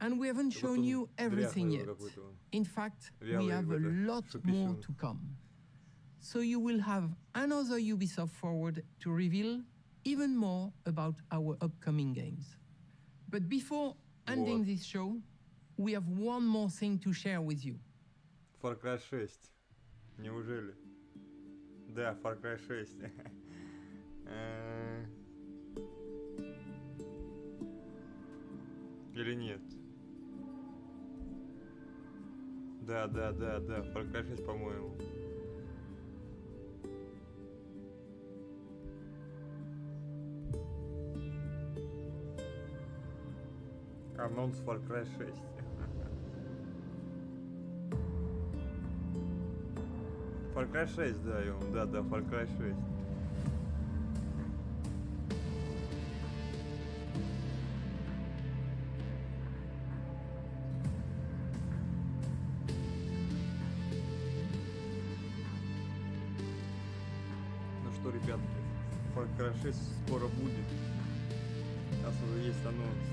And we haven't shown you everything yet. In fact, we have a lot more to come. So you will have another Ubisoft Forward to reveal even more about our upcoming games. But before ending this show, we have one more thing to share with you. Far Cry 6. Неужели? Да, Far Cry 6. Или нет? Да, Far Cry 6, по-моему. Анонс Far Cry 6. Far Cry 6, да, Far Cry 6. Ну что, ребятки, Far Cry 6 скоро будет. У нас уже есть анонс.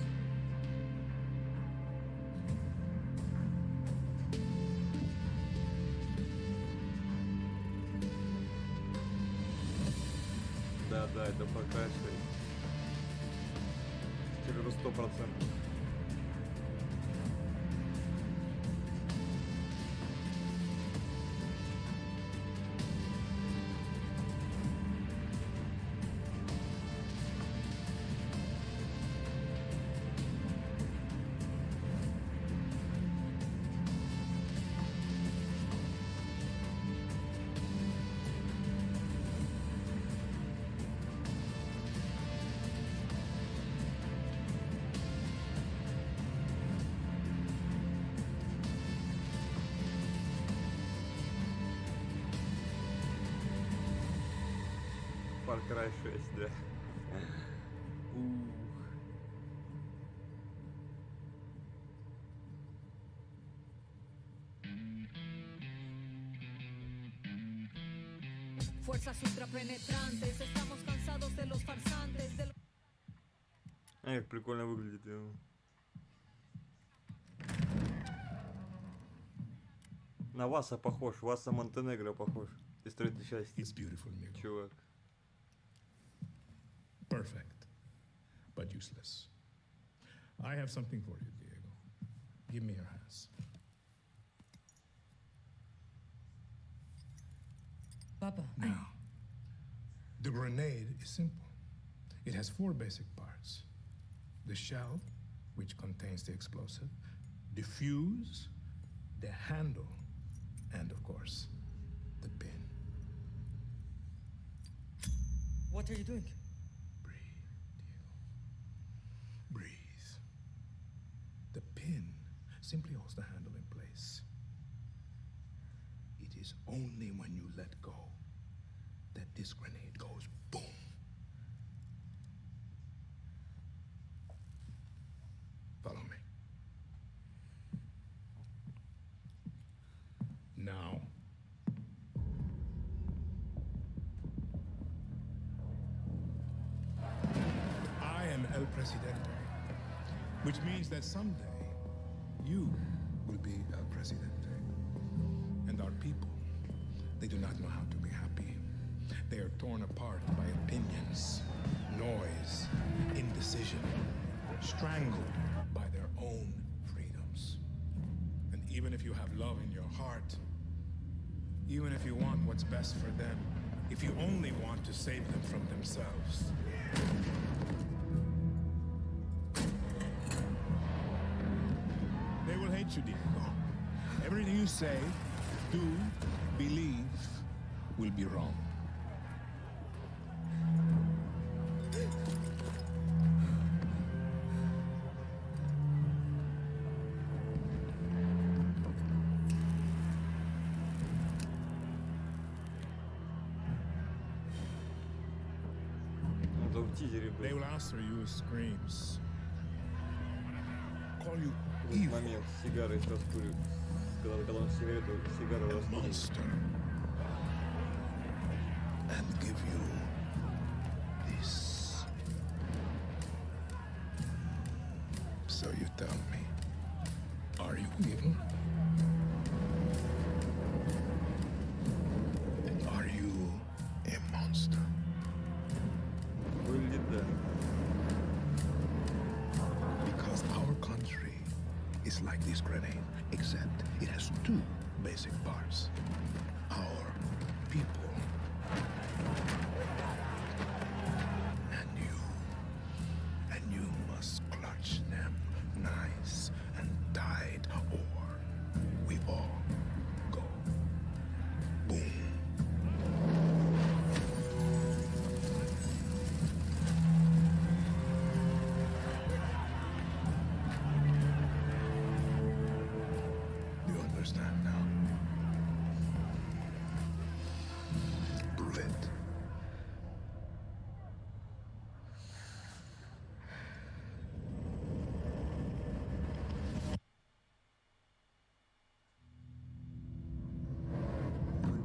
Да, это Far Cry 6. Теперь уже 100%. Far Cry 6, да. Fuerzas ultrapenetrantes, estamos cansados de los farsantes. Как прикольно выглядит. На Васа похож, Васа Монтенегро похож. Из третьей части. It's beautiful, amigo. Чувак. Perfect, but useless. I have something for you, Diego. Give me your hands. Papa. Now, the grenade is simple. It has 4 basic parts. The shell, which contains the explosive, the fuse, the handle, and of course, the pin. What are you doing? Breathe. The pin simply holds the handle in place. It is only when you let go that this grenade goes boom. Follow me. Now, I am El Presidente, which means that someday you will be El Presidente. And our people, they do not know how to be happy. They are torn apart by opinions, noise, indecision, strangled by their own freedoms. And even if you have love in your heart, even if you want what's best for them, if you only want to save them from themselves, they will hate you, Diego. Everything you say, do, believe, will be wrong. They will answer you as screams. Call you evil. Момент с сигарой раскурил. Когда он сигарету, сигару раскурил. Monster. And give you this. So you tell me, Are you evil? And are you a monster? Because our country is like this grenade, except it has two basic parts. Our people and you must clutch them nice and tight, or we all go boom. Do you understand now? Bullet.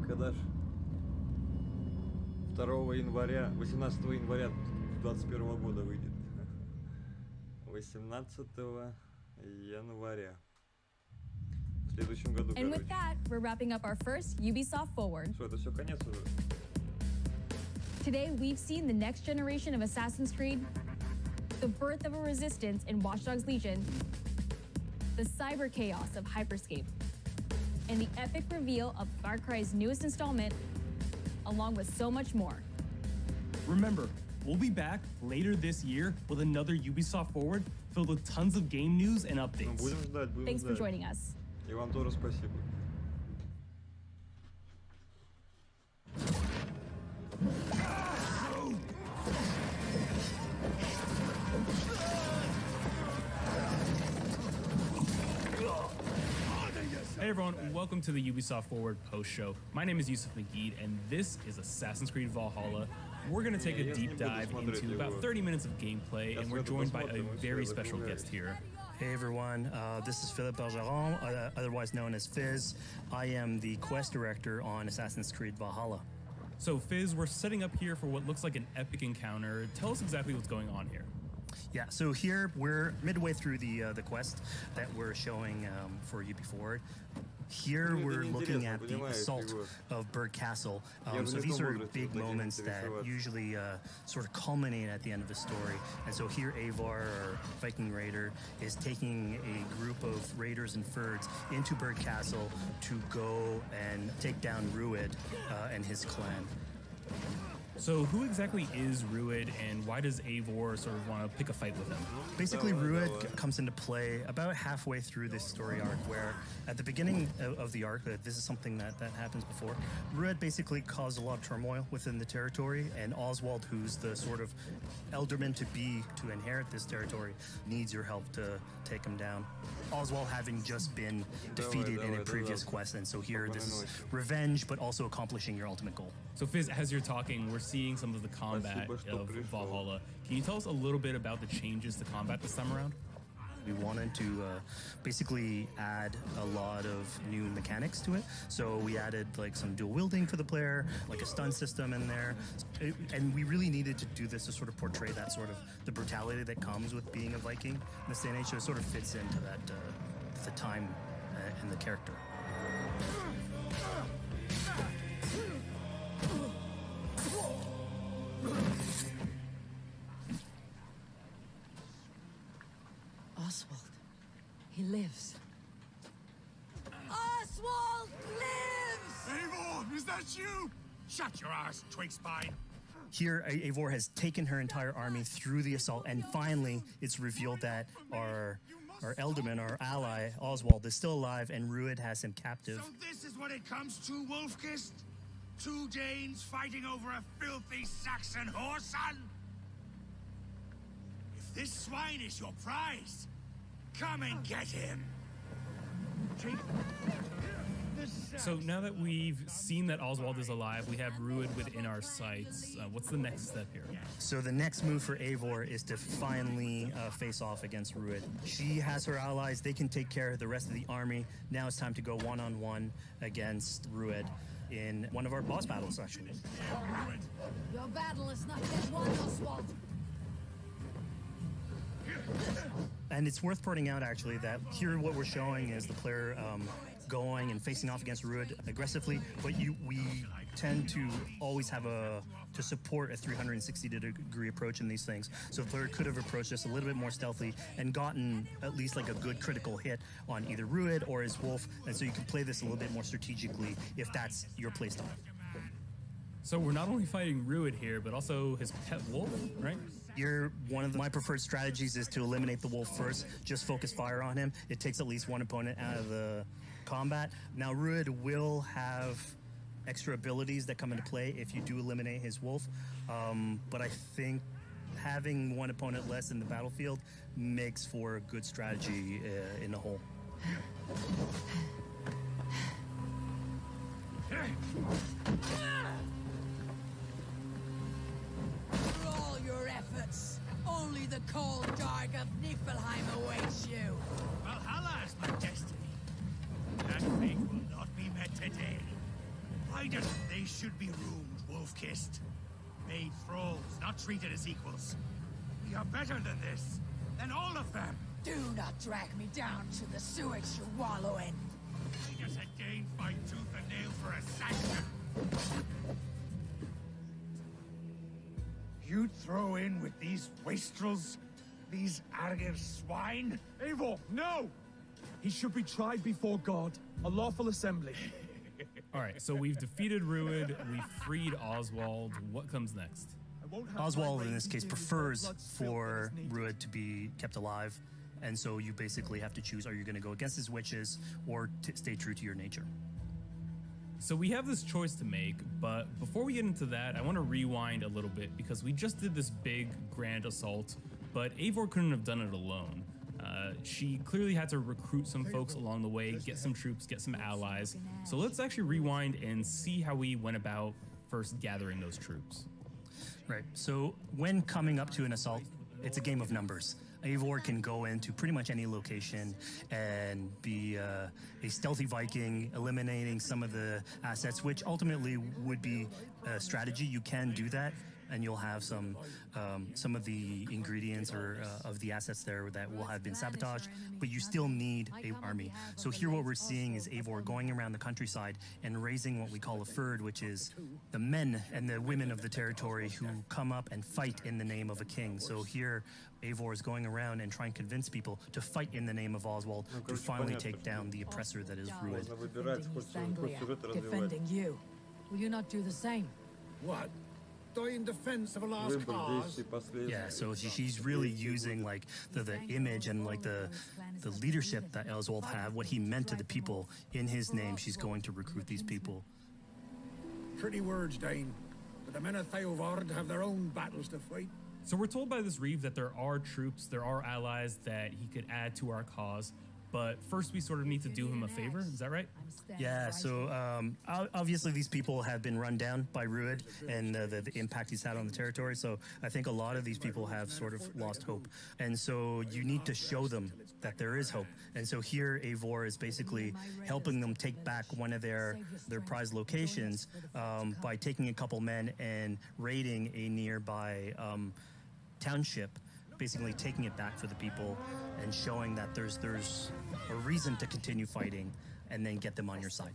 Когда ж 2 января, 18 января 2021 года выйдет. 18 января. В следующем году, And with that, we're wrapping up our first Ubisoft Forward. Что, это все конец уже? Today, we've seen the next generation of Assassin's Creed, the birth of a resistance in Watch Dogs Legion, the cyber chaos of Hyperscape, and the epic reveal of Far Cry's newest installment, along with so much more. Remember, we'll be back later this year with another Ubisoft Forward filled with tons of game news and updates. Будем ждать, будем Thanks for ждать. joining us. И вам тоже спасибо. Hey everyone, welcome to the Ubisoft Forward post show. My name is Yusuf Magid, and this is Assassin's Creed Valhalla. We're going to take a deep dive into about 30 minutes of gameplay, and we're joined by a very special guest here. Hey everyone, this is Philippe Bergeron, otherwise known as Fizz. I am the quest director on Assassin's Creed Valhalla. So Fizz, we're setting up here for what looks like an epic encounter. Tell us exactly what's going on here. Yeah, so here we're midway through the quest that we're showing for UB Forward. Here we're looking at the assault of Berg Castle. So these are big moments that usually sort of culminate at the end of the story. And so here Eivor, our Viking raider, is taking a group of raiders and Fyrds into Berg Castle to go and take down Rued and his clan. So who exactly is Rued, and why does Eivor sort of want to pick a fight with him? Basically, Rued comes into play about halfway through this story arc, where at the beginning of the arc, this is something that happens before, Rued basically caused a lot of turmoil within the territory, and Oswald, who's the sort of elderman to inherit this territory, needs your help to take him down. Oswald having just been defeated in a previous quest, and so here this is revenge, but also accomplishing your ultimate goal. So Fizz, as you're talking, we're seeing some of the combat of Valhalla. Can you tell us a little bit about the changes to combat this time around? We wanted to basically add a lot of new mechanics to it. So we added like some dual wielding for the player, like a stun system in there. And we really needed to do this to sort of portray that sort of the brutality that comes with being a Viking in this day and age. So it sort of fits into that, the time and the character. Oswald. He lives. Oswald lives! Eivor, is that you? Shut your ass, twig spine. Here, Eivor has taken her entire army through the assault, and finally, it's revealed that our Elderman, our ally, Oswald, is still alive, and Rued has him captive. So this is what it comes to, Wolfkist? 2 Danes fighting over a filthy Saxon whoreson? If this swine is your prize, come and get him. So now that we've seen that Oswald is alive, we have Rued within our sights. What's the next step here? So the next move for Eivor is to finally face off against Rued. She has her allies. They can take care of the rest of the army. Now it's time to go one-on-one against Rued in one of our boss battles, actually. Your battle is not yet won, Oswald. And it's worth pointing out, actually, that here what we're showing is the player going and facing off against Ruud aggressively, but we tend to always have to support a 360-degree approach in these things. So the player could have approached us a little bit more stealthily and gotten at least like a good critical hit on either Ruud or his wolf, and so you can play this a little bit more strategically if that's your playstyle. So we're not only fighting Ruud here, but also his pet wolf, right? Here, one of my preferred strategies is to eliminate the wolf first, just focus fire on him. It takes at least one opponent out of the combat. Now, Ruud will have extra abilities that come into play if you do eliminate his wolf, but I think having one opponent less in the battlefield makes for a good strategy in the whole. For all your efforts, only the cold dark of Niflheim awaits you. Valhalla is my destiny. That fate will not be met today. Why does they should be roomed, wolf-kissed? Made thralls, not treated as equals. We are better than this, than all of them. Do not drag me down to the sewage you wallow in. We just had Dane fight tooth and nail for a sanction. You'd throw in with these wastrels? These arrogant swine? Eivor, no! He should be tried before God, a lawful assembly. All right, so we've defeated Ruud, we freed Oswald. What comes next? Oswald, in this case, prefers for Ruud to be kept alive, and so you basically have to choose, are you going to go against his wishes or stay true to your nature? So we have this choice to make, but before we get into that, I want to rewind a little bit because we just did this big, grand assault, but Eivor couldn't have done it alone. She clearly had to recruit some folks along the way, get some troops, get some allies. So let's actually rewind and see how we went about first gathering those troops. Right, so when coming up to an assault, it's a game of numbers. Eivor can go into pretty much any location and be a stealthy Viking, eliminating some of the assets, which ultimately would be a strategy. You can do that, and you'll have some of the ingredients or of the assets there that will have been sabotaged, but you still need an army. So here what we're seeing is Eivor going around the countryside and raising what we call a fyrd, which is the men and the women of the territory who come up and fight in the name of a king. So here Eivor is going around and trying to convince people to fight in the name of Oswald to finally take down the oppressor that is Ruud. Defending you. Will you not do the same? What? Die in defense of a lost cause? Yeah, so she's really using like the image and like the leadership that Oswald had, what he meant to the people. In his name, she's going to recruit these people. Pretty words, Dane. But the men of Theovard have their own battles to fight. So we're told by this Reeve that there are troops, there are allies that he could add to our cause, but first we sort of need to do him a favor, is that right? Yeah, so obviously these people have been run down by Ruud and the impact he's had on the territory, so I think a lot of these people have sort of lost hope. And so you need to show them that there is hope. And so here Eivor is basically helping them take back one of their prized locations by taking a couple men and raiding a nearby township, basically taking it back for the people and showing that there's a reason to continue fighting and then get them on your side.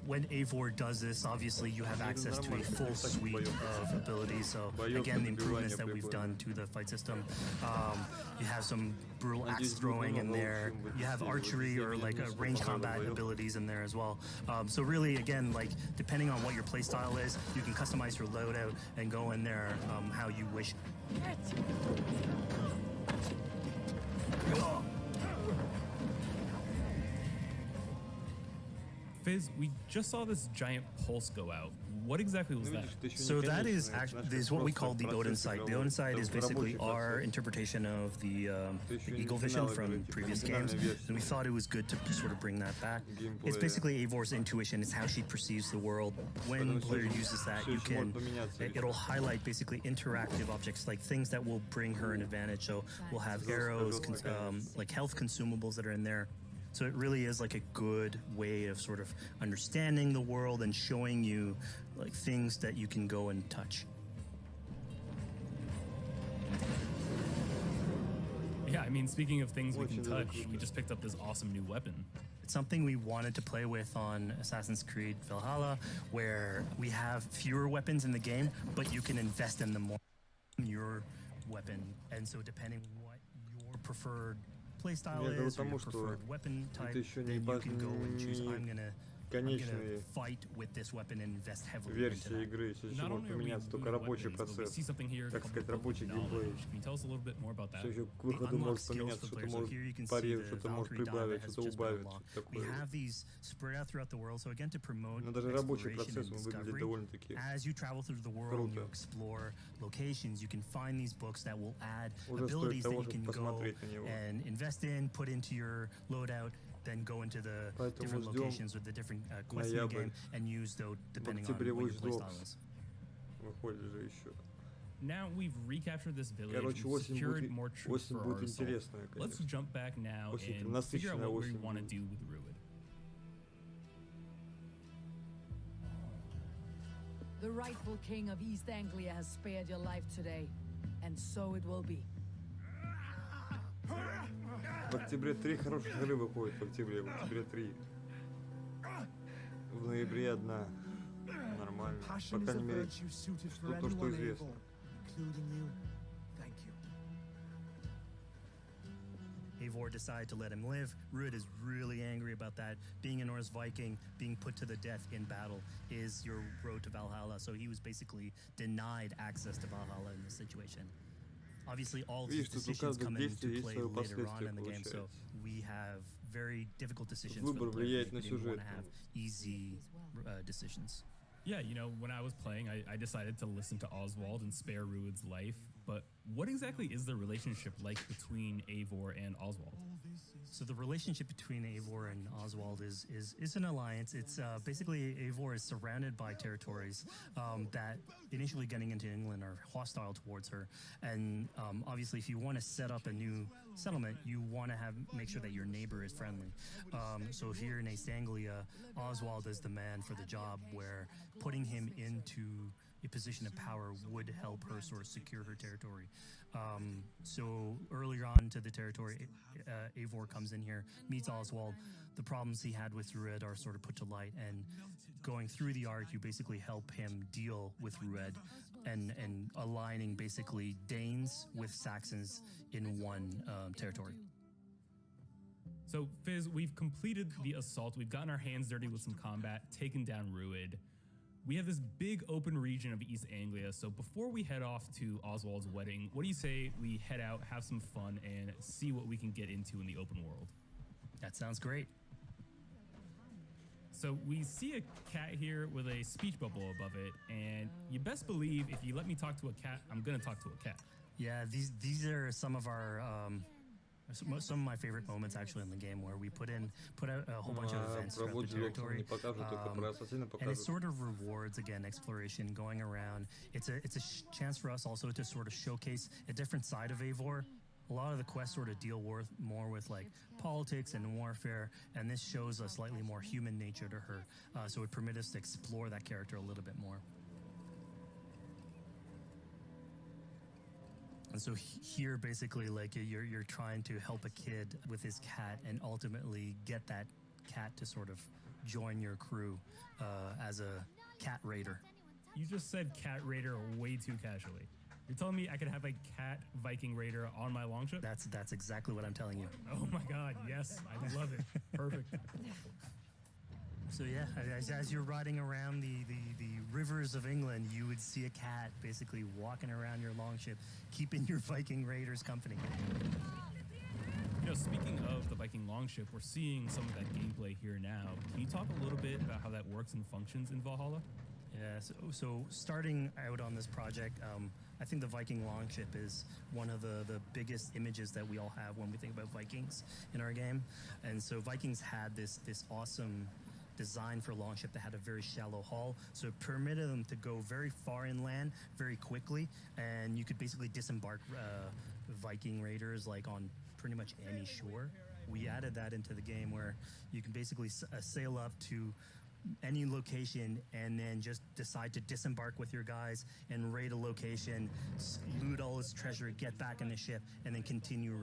When Eivor does this, obviously you have access to a full suite of abilities. So again, the improvements that we've done to the fight system. You have some brutal axe throwing in there. You have archery or like range combat abilities in there as well. So really, again, like depending on what your playstyle is, you can customize your loadout and go in there how you wish. Fizz, we just saw this giant pulse go out. What exactly was that? So that is what we call the Odin sight. The Odin sight is basically our interpretation of the eagle vision from previous games, and we thought it was good to sort of bring that back. It's basically Eivor's intuition. It's how she perceives the world. When the player uses that, it'll highlight basically interactive objects, like things that will bring her an advantage. So we'll have arrows, like health consumables that are in there. So it really is like a good way of sort of understanding the world and showing you like things that you can go and touch. Yeah, I mean, speaking of things we can touch, we just picked up this awesome new weapon. It's something we wanted to play with on Assassin's Creed Valhalla, where we have fewer weapons in the game, but you can invest in them more in your weapon. And so depending what your preferred playstyle is, or your preferred weapon type, then you can go and choose, I'm gonna fight with this weapon and invest heavily into that. Игры еще может поменяться только рабочий процесс, так сказать, рабочий геймплей. Все еще к выходу может поменяться, что-то может порезать, что-то может прибавить, что-то убавить, такое. Но даже рабочий процесс он выглядит довольно-таки круто. Уже стоит того, чтобы посмотреть на него. Then go into the different locations with the different quests in the game and use those depending on what your playstyle is. Now we've recaptured this village, we've secured more troops for our assault. Let's jump back now and figure out what we want to do with Ruid. The rightful king of East Anglia has spared your life today, and so it will be. В октябре 3 хороших игры выходит, в октябре 3. В ноябре 1. Нормально. По крайней мере, то, что известно. Eivor decided to let him live. Ruud is really angry about that. Being a Norse Viking, being put to the death in battle is your road to Valhalla. So he was basically denied access to Valhalla in this situation. Obviously, all these decisions come into play later on in the game, so we have very difficult decisions for the player. We didn't want to have easy decisions. Yeah, you know, when I was playing, I decided to listen to Oswald and spare Ruud's life, but what exactly is the relationship like between Eivor and Oswald? So the relationship between Eivor and Oswald is an alliance. It's basically Eivor is surrounded by territories that initially getting into England are hostile towards her. And obviously if you want to set up a new settlement, you want to make sure that your neighbor is friendly. So here in East Anglia, Oswald is the man for the job, where putting him into a position of power would help her sort of secure her territory. So earlier on to the territory, Eivor comes in here, meets Oswald. The problems he had with Ruud are sort of put to light, and going through the arc, you basically help him deal with Ruud and aligning basically Danes with Saxons in one territory. So, Fizz, we've completed the assault. We've gotten our hands dirty with some combat, taken down Ruud. We have this big open region of East Anglia, so before we head off to Oswald's wedding, what do you say we head out, have some fun, and see what we can get into in the open world? That sounds great. So we see a cat here with a speech bubble above it, and you best believe if you let me talk to a cat, I'm gonna talk to a cat. Yeah, these are some of our some of my favorite moments actually in the game, where we put out a whole bunch of events throughout the territory, and it sort of rewards again exploration, going around. It's a chance for us also to sort of showcase a different side of Eivor. A lot of the quests sort of deal more with like politics and warfare, and this shows a slightly more human nature to her, so it permits us to explore that character a little bit more. And so here, basically, like you're trying to help a kid with his cat, and ultimately get that cat to sort of join your crew as a cat raider. You just said cat raider way too casually. You're telling me I could have a cat Viking raider on my longship? That's exactly what I'm telling you. Oh my God, yes, I love it. Perfect. So yeah, as you're riding around the rivers of England, you would see a cat basically walking around your longship, keeping your Viking raiders company. You know, speaking of the Viking longship, we're seeing some of that gameplay here now. Can you talk a little bit about how that works and functions in Valhalla? Yeah, so starting out on this project, I think the Viking longship is one of the biggest images that we all have when we think about Vikings in our game. And so Vikings had this awesome design for a longship that had a very shallow hull, so it permitted them to go very far inland very quickly, and you could basically disembark Viking raiders like on pretty much any shore. We added that into the game where you can basically sail up to any location and then just decide to disembark with your guys and raid a location, loot all its treasure, get back in the ship, and then continue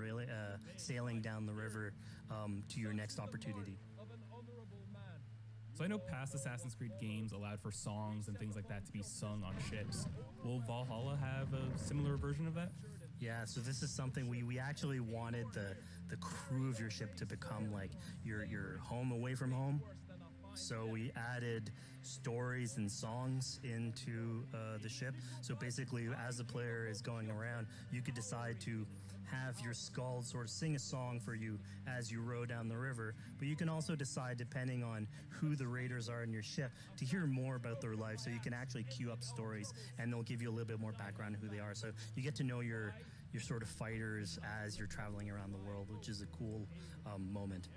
sailing down the river to your next opportunity. So I know past Assassin's Creed games allowed for songs and things like that to be sung on ships. Will Valhalla have a similar version of that? Yeah, so this is something we actually wanted the crew of your ship to become like your home away from home. So we added stories and songs into the ship. So basically, as the player is going around, you could decide to have your skald sort of sing a song for you as you row down the river. But you can also decide, depending on who the raiders are in your ship, to hear more about their life. So you can actually queue up stories, and they'll give you a little bit more background on who they are. So you get to know your sort of fighters as you're traveling around the world, which is a cool moment.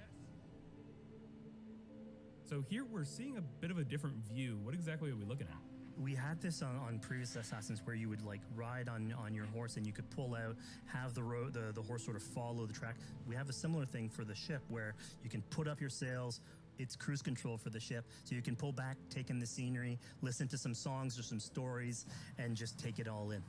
So here we're seeing a bit of a different view. What exactly are we looking at? We had this on previous Assassins where you would like ride on your horse and you could pull out, have the horse sort of follow the track. We have a similar thing for the ship where you can put up your sails. It's cruise control for the ship, so you can pull back, take in the scenery, listen to some songs or some stories, and just take it all in.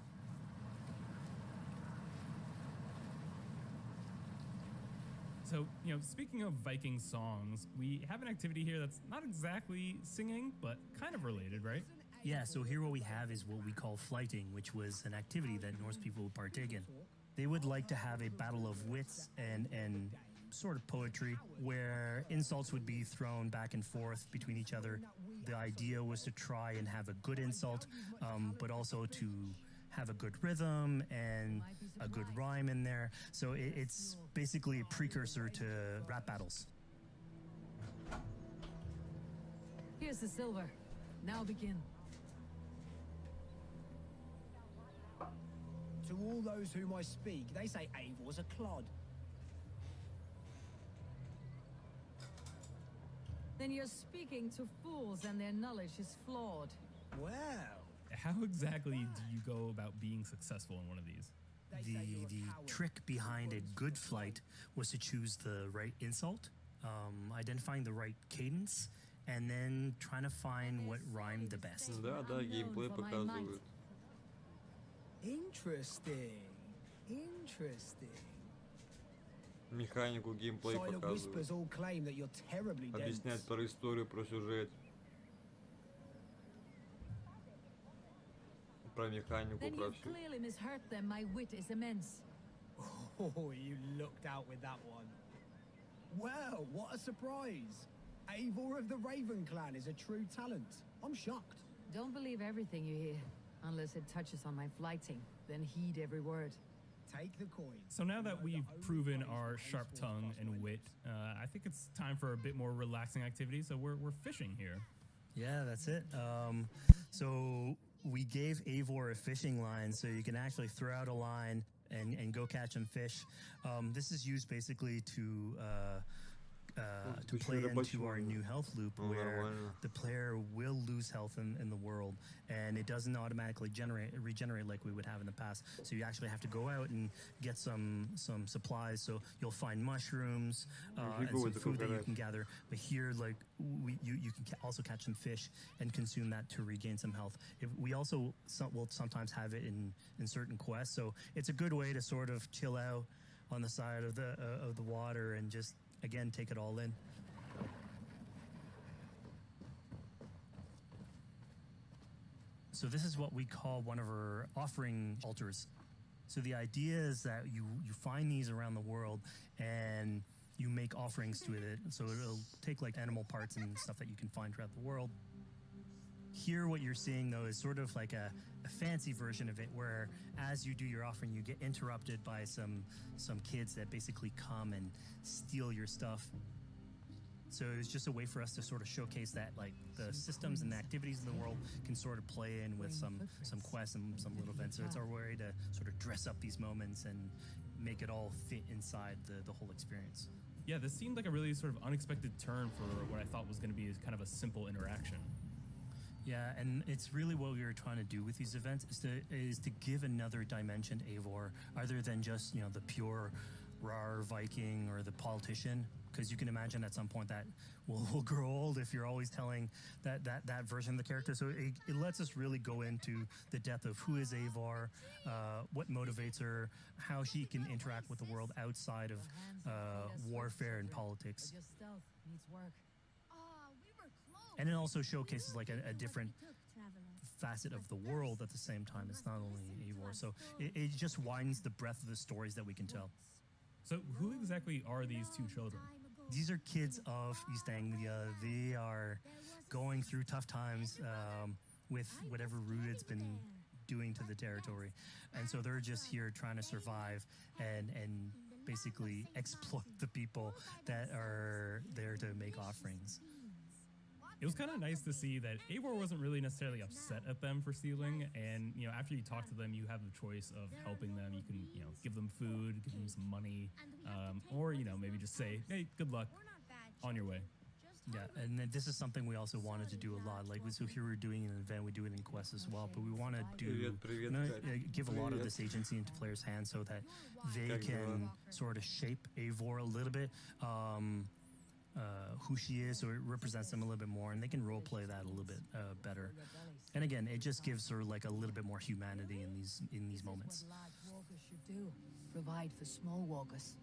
So, you know, speaking of Viking songs, we have an activity here that's not exactly singing, but kind of related, right? Yeah, so here what we have is what we call flighting, which was an activity that Norse people would partake in. They would like to have a battle of wits and sort of poetry where insults would be thrown back and forth between each other. The idea was to try and have a good insult, but also to have a good rhythm and a good rhyme in there. So it's basically a precursor to rap battles. Here's the silver. Now begin. To all those whom I speak, they say Eivor's a clod. Then you're speaking to fools and their knowledge is flawed. Well, how exactly do you go about being successful in one of these? The trick behind a good flight was to choose the right insult, identifying the right cadence, and then trying to find what rhymed the best. Да, геймплей показывают. Interesting. Механику геймплей показывают. All claim that you're terribly Объяснять про историю, про сюжет. Про механику, Then про you've все. clearly misheard them. My wit is immense. Oh, you lucked out with that one. Well, what a surprise. Eivor of the Raven clan is a true talent. I'm shocked. Don't believe everything you hear, unless it touches on my flighting. Then heed every word. Take the coin. So now that we've proven our sharp tongue and wit, I think it's time for a bit more relaxing activity. So we're fishing here. Yeah, that's it. So we gave Eivor a fishing line, so you can actually throw out a line and go catch some fish. This is used basically to play into our new health loop where the player will lose health in the world, and it doesn't automatically regenerate like we would have in the past. So you actually have to go out and get some supplies. So you'll find mushrooms and some food that you can gather. But here, like you can also catch some fish and consume that to regain some health. We also will sometimes have it in certain quests. So it's a good way to sort of chill out on the side of the water and just, again, take it all in. So this is what we call one of our offering altars. So the idea is that you find these around the world and you make offerings to it. So it'll take like animal parts and stuff that you can find throughout the world. here what you're seeing though is sort of like a fancy version of it, where as you do your offering, you get interrupted by some kids that basically come and steal your stuff. So it's just a way for us to sort of showcase that like the systems and the activities in the world can sort of play in with some quests and some little events. So it's our way to sort of dress up these moments and make it all fit inside the whole experience. Yeah, this seemed like a really sort of unexpected turn for what I thought was going to be kind of a simple interaction. Yeah, and it's really what we were trying to do with these events is to give another dimension to Eivor, other than just, you know, the pure rar Viking or the politician, because you can imagine at some point that will grow old if you're always telling that version of the character. So it lets us really go into the depth of who is Eivor, what motivates her, how she can interact with the world outside of warfare and politics. And it also showcases like a different facet of the world at the same time. It's not only Eivor, so it just widens the breadth of the stories that we can tell. So who exactly are these two children? These are kids of East Anglia. They are going through tough times with whatever Rooted's been doing to the territory. And so they're just here trying to survive and basically exploit the people that are there to make offerings. It was kind of nice to see that Eivor wasn't really necessarily upset at them for stealing, and you know, after you talk to them, you have the choice of helping them. You can, you know, give them food, give them some money, or you know, maybe just say, "Hey, good luck, on your way." Yeah, and then this is something we also wanted to do a lot. Like, so here we're doing an event, we do it in quests as well, but we want to give a lot of this agency into players' hands so that they can sort of shape Eivor a little bit. Who she is, so it represents them a little bit more, and they can role play that a little bit better. And again, it just gives her like a little bit more humanity in these moments. What large walkers should do: provide for small walkers.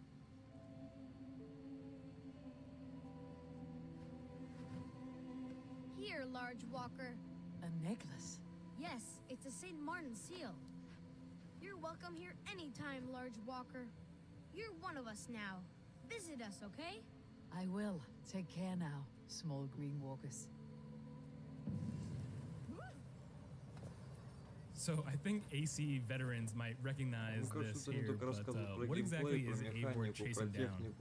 Here, large walker. A necklace. Yes, it's a St. Martin seal. You're welcome here anytime, large walker. You're one of us now. Visit us, okay? I will. Take care now, small green walkers. So I think AC veterans might recognize this here, but what exactly is Eivor chasing down?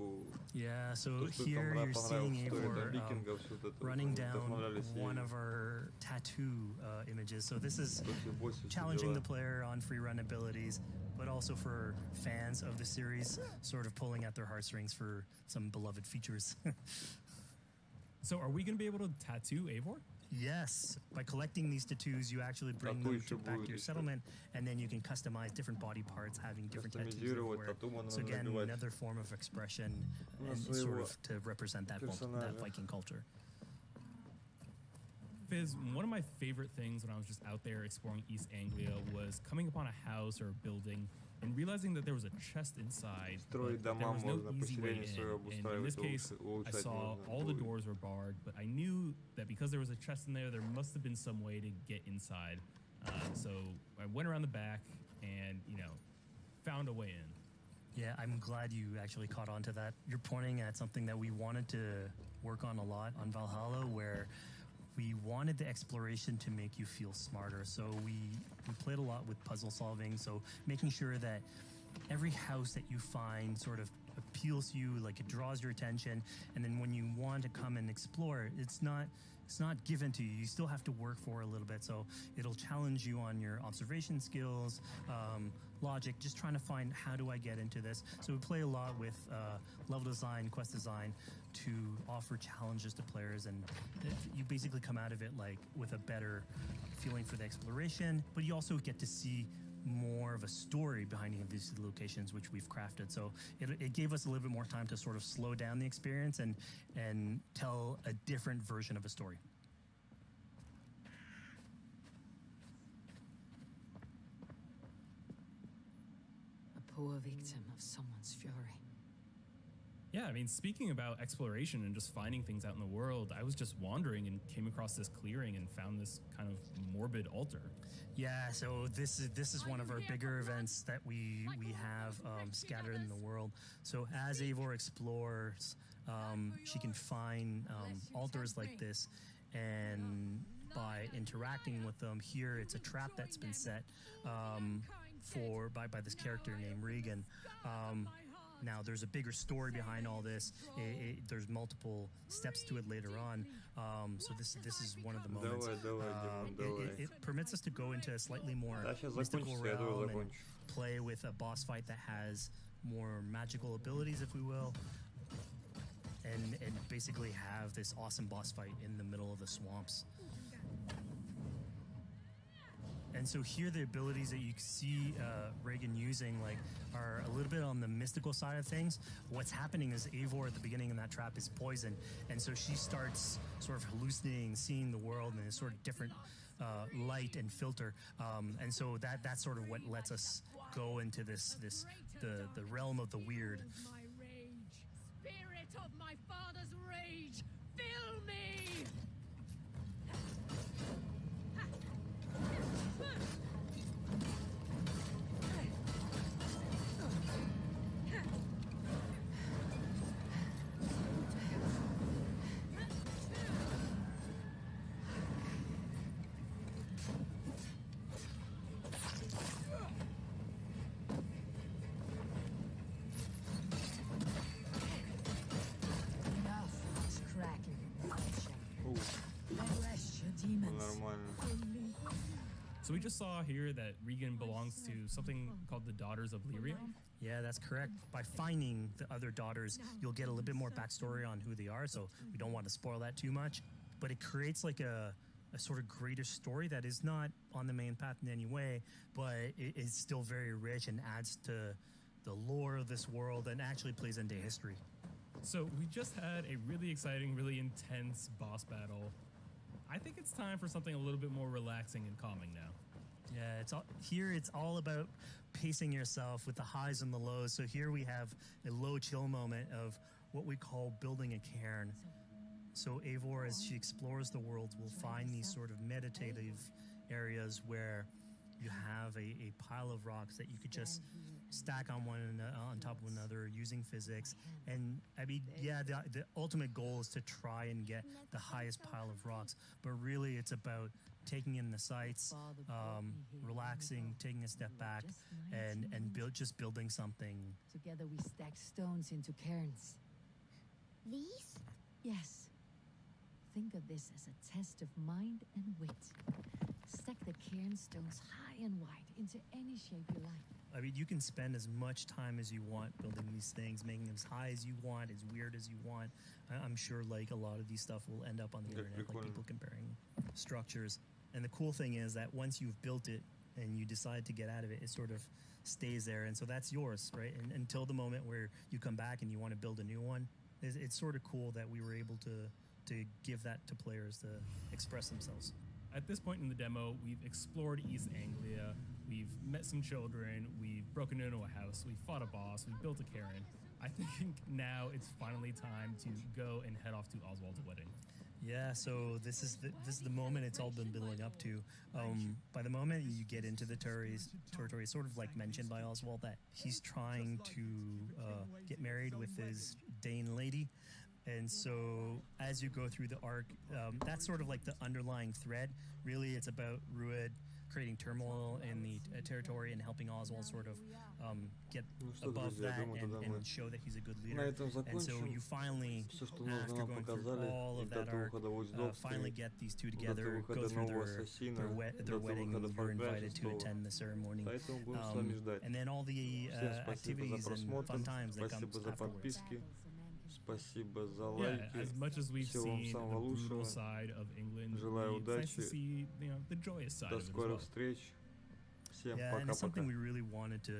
Yeah, so here you're seeing Eivor running down one of our tattoo images. So this is challenging the player on free run abilities, but also for fans of the series, sort of pulling at their heartstrings for some beloved features. So are we going to be able to tattoo Eivor? Yes. By collecting these tattoos, you actually bring them back to your settlement, and then you can customize different body parts, having different tattoos everywhere. So again, another form of expression and sort of to represent that Viking culture. Fizz, one of my favorite things when I was just out there exploring East Anglia was coming upon a house or a building and realizing that there was a chest inside, but there was no easy way in. And in this case, I saw all the doors were barred, but I knew that because there was a chest in there, there must have been some way to get inside. So I went around the back and, you know, found a way in. Yeah, I'm glad you actually caught on to that. You're pointing at something that we wanted to work on a lot on Valhalla, where we wanted the exploration to make you feel smarter. So we played a lot with puzzle solving. So making sure that every house that you find sort of appeals to you, like it draws your attention. And then when you want to come and explore, it's not given to you. You still have to work for it a little bit. So it'll challenge you on your observation skills, logic, just trying to find how do I get into this. So we play a lot with level design, quest design to offer challenges to players, and you basically come out of it like with a better feeling for the exploration, but you also get to see more of a story behind any of these locations which we've crafted. So it gave us a little bit more time to sort of slow down the experience and tell a different version of a story. A poor victim of someone's fury. Yeah, I mean, speaking about exploration and just finding things out in the world, I was just wandering and came across this clearing and found this kind of morbid altar. Yeah, so this is one of our bigger events that we have scattered in the world. So as Eivor explores, she can find altars like this, and by interacting with them. Here, it's a trap that's been set by this character named Regan. Now, there's a bigger story behind all this. There's multiple steps to it later on. So this is one of the moments. It permits us to go into a slightly more mystical realm and play with a boss fight that has more magical abilities, if we will, and basically have this awesome boss fight in the middle of the swamps. And so here the abilities that you see Regan using are a little bit on the mystical side of things. What's happening is Eivor at the beginning in that trap is poisoned, and so she starts sort of hallucinating, seeing the world in a sort of different light and filter. And so that's sort of what lets us go into the realm of the weird. My rage, spirit of my father's rage, fill me! So we just saw here that Regan belongs to something called the Daughters of Lyria. Yeah, that's correct. By finding the other daughters, you'll get a little bit more backstory on who they are, so we don't want to spoil that too much. But it creates like a sort of greater story that is not on the main path in any way, but it is still very rich and adds to the lore of this world and actually plays into history. So we just had a really exciting, really intense boss battle. I think it's time for something a little bit more relaxing and calming now. Yeah, it's all about pacing yourself with the highs and the lows. So here we have a low chill moment of what we call building a cairn. So Eivor, as she explores the world, will find these sort of meditative areas where you have a pile of rocks that you could just stack on top of one another using physics. And I mean, yeah, the ultimate goal is to try and get the highest pile of rocks, but really it's about taking in the sights, relaxing, taking a step back, and just building something. Together we stack stones into cairns. These? Yes. Think of this as a test of mind and wit. Stack the cairn stones high and wide into any shape you like. I mean, you can spend as much time as you want building these things, making them as high as you want, as weird as you want. I'm sure like a lot of these stuff will end up on the internet, like people comparing structures. And the cool thing is that once you've built it and you decide to get out of it, it sort of stays there. And so that's yours, right? And until the moment where you come back and you want to build a new one, it's sort of cool that we were able to give that to players to express themselves. At this point in the demo, we've explored East Anglia, we've met some children, we've broken into a house, we've fought a boss, we've built a cairn. I think now it's finally time to go and head off to Oswald's wedding. Yeah, so this is the moment it's all been building up to. By the moment you get into the territory, it's sort of like mentioned by Oswald that he's trying to get married with his Dane lady. And so as you go through the arc, that's sort of like the underlying thread. Really, it's about Rued creating turmoil in the territory and helping Oswald sort of get above that and show that he's a good leader. And so you finally, after going through all of that arc, finally get these two together, go through their wedding, and you're invited to attend the ceremony. And then all the activities and fun times that come afterwards. Спасибо за лайки. As much as we've Всего вам seen самого the brutal лучшего. side of England, Желаю it's nice to удачи. see, the joyous side До of it as скорых well. встреч. Всем Yeah, and it's something пока-пока. we really wanted to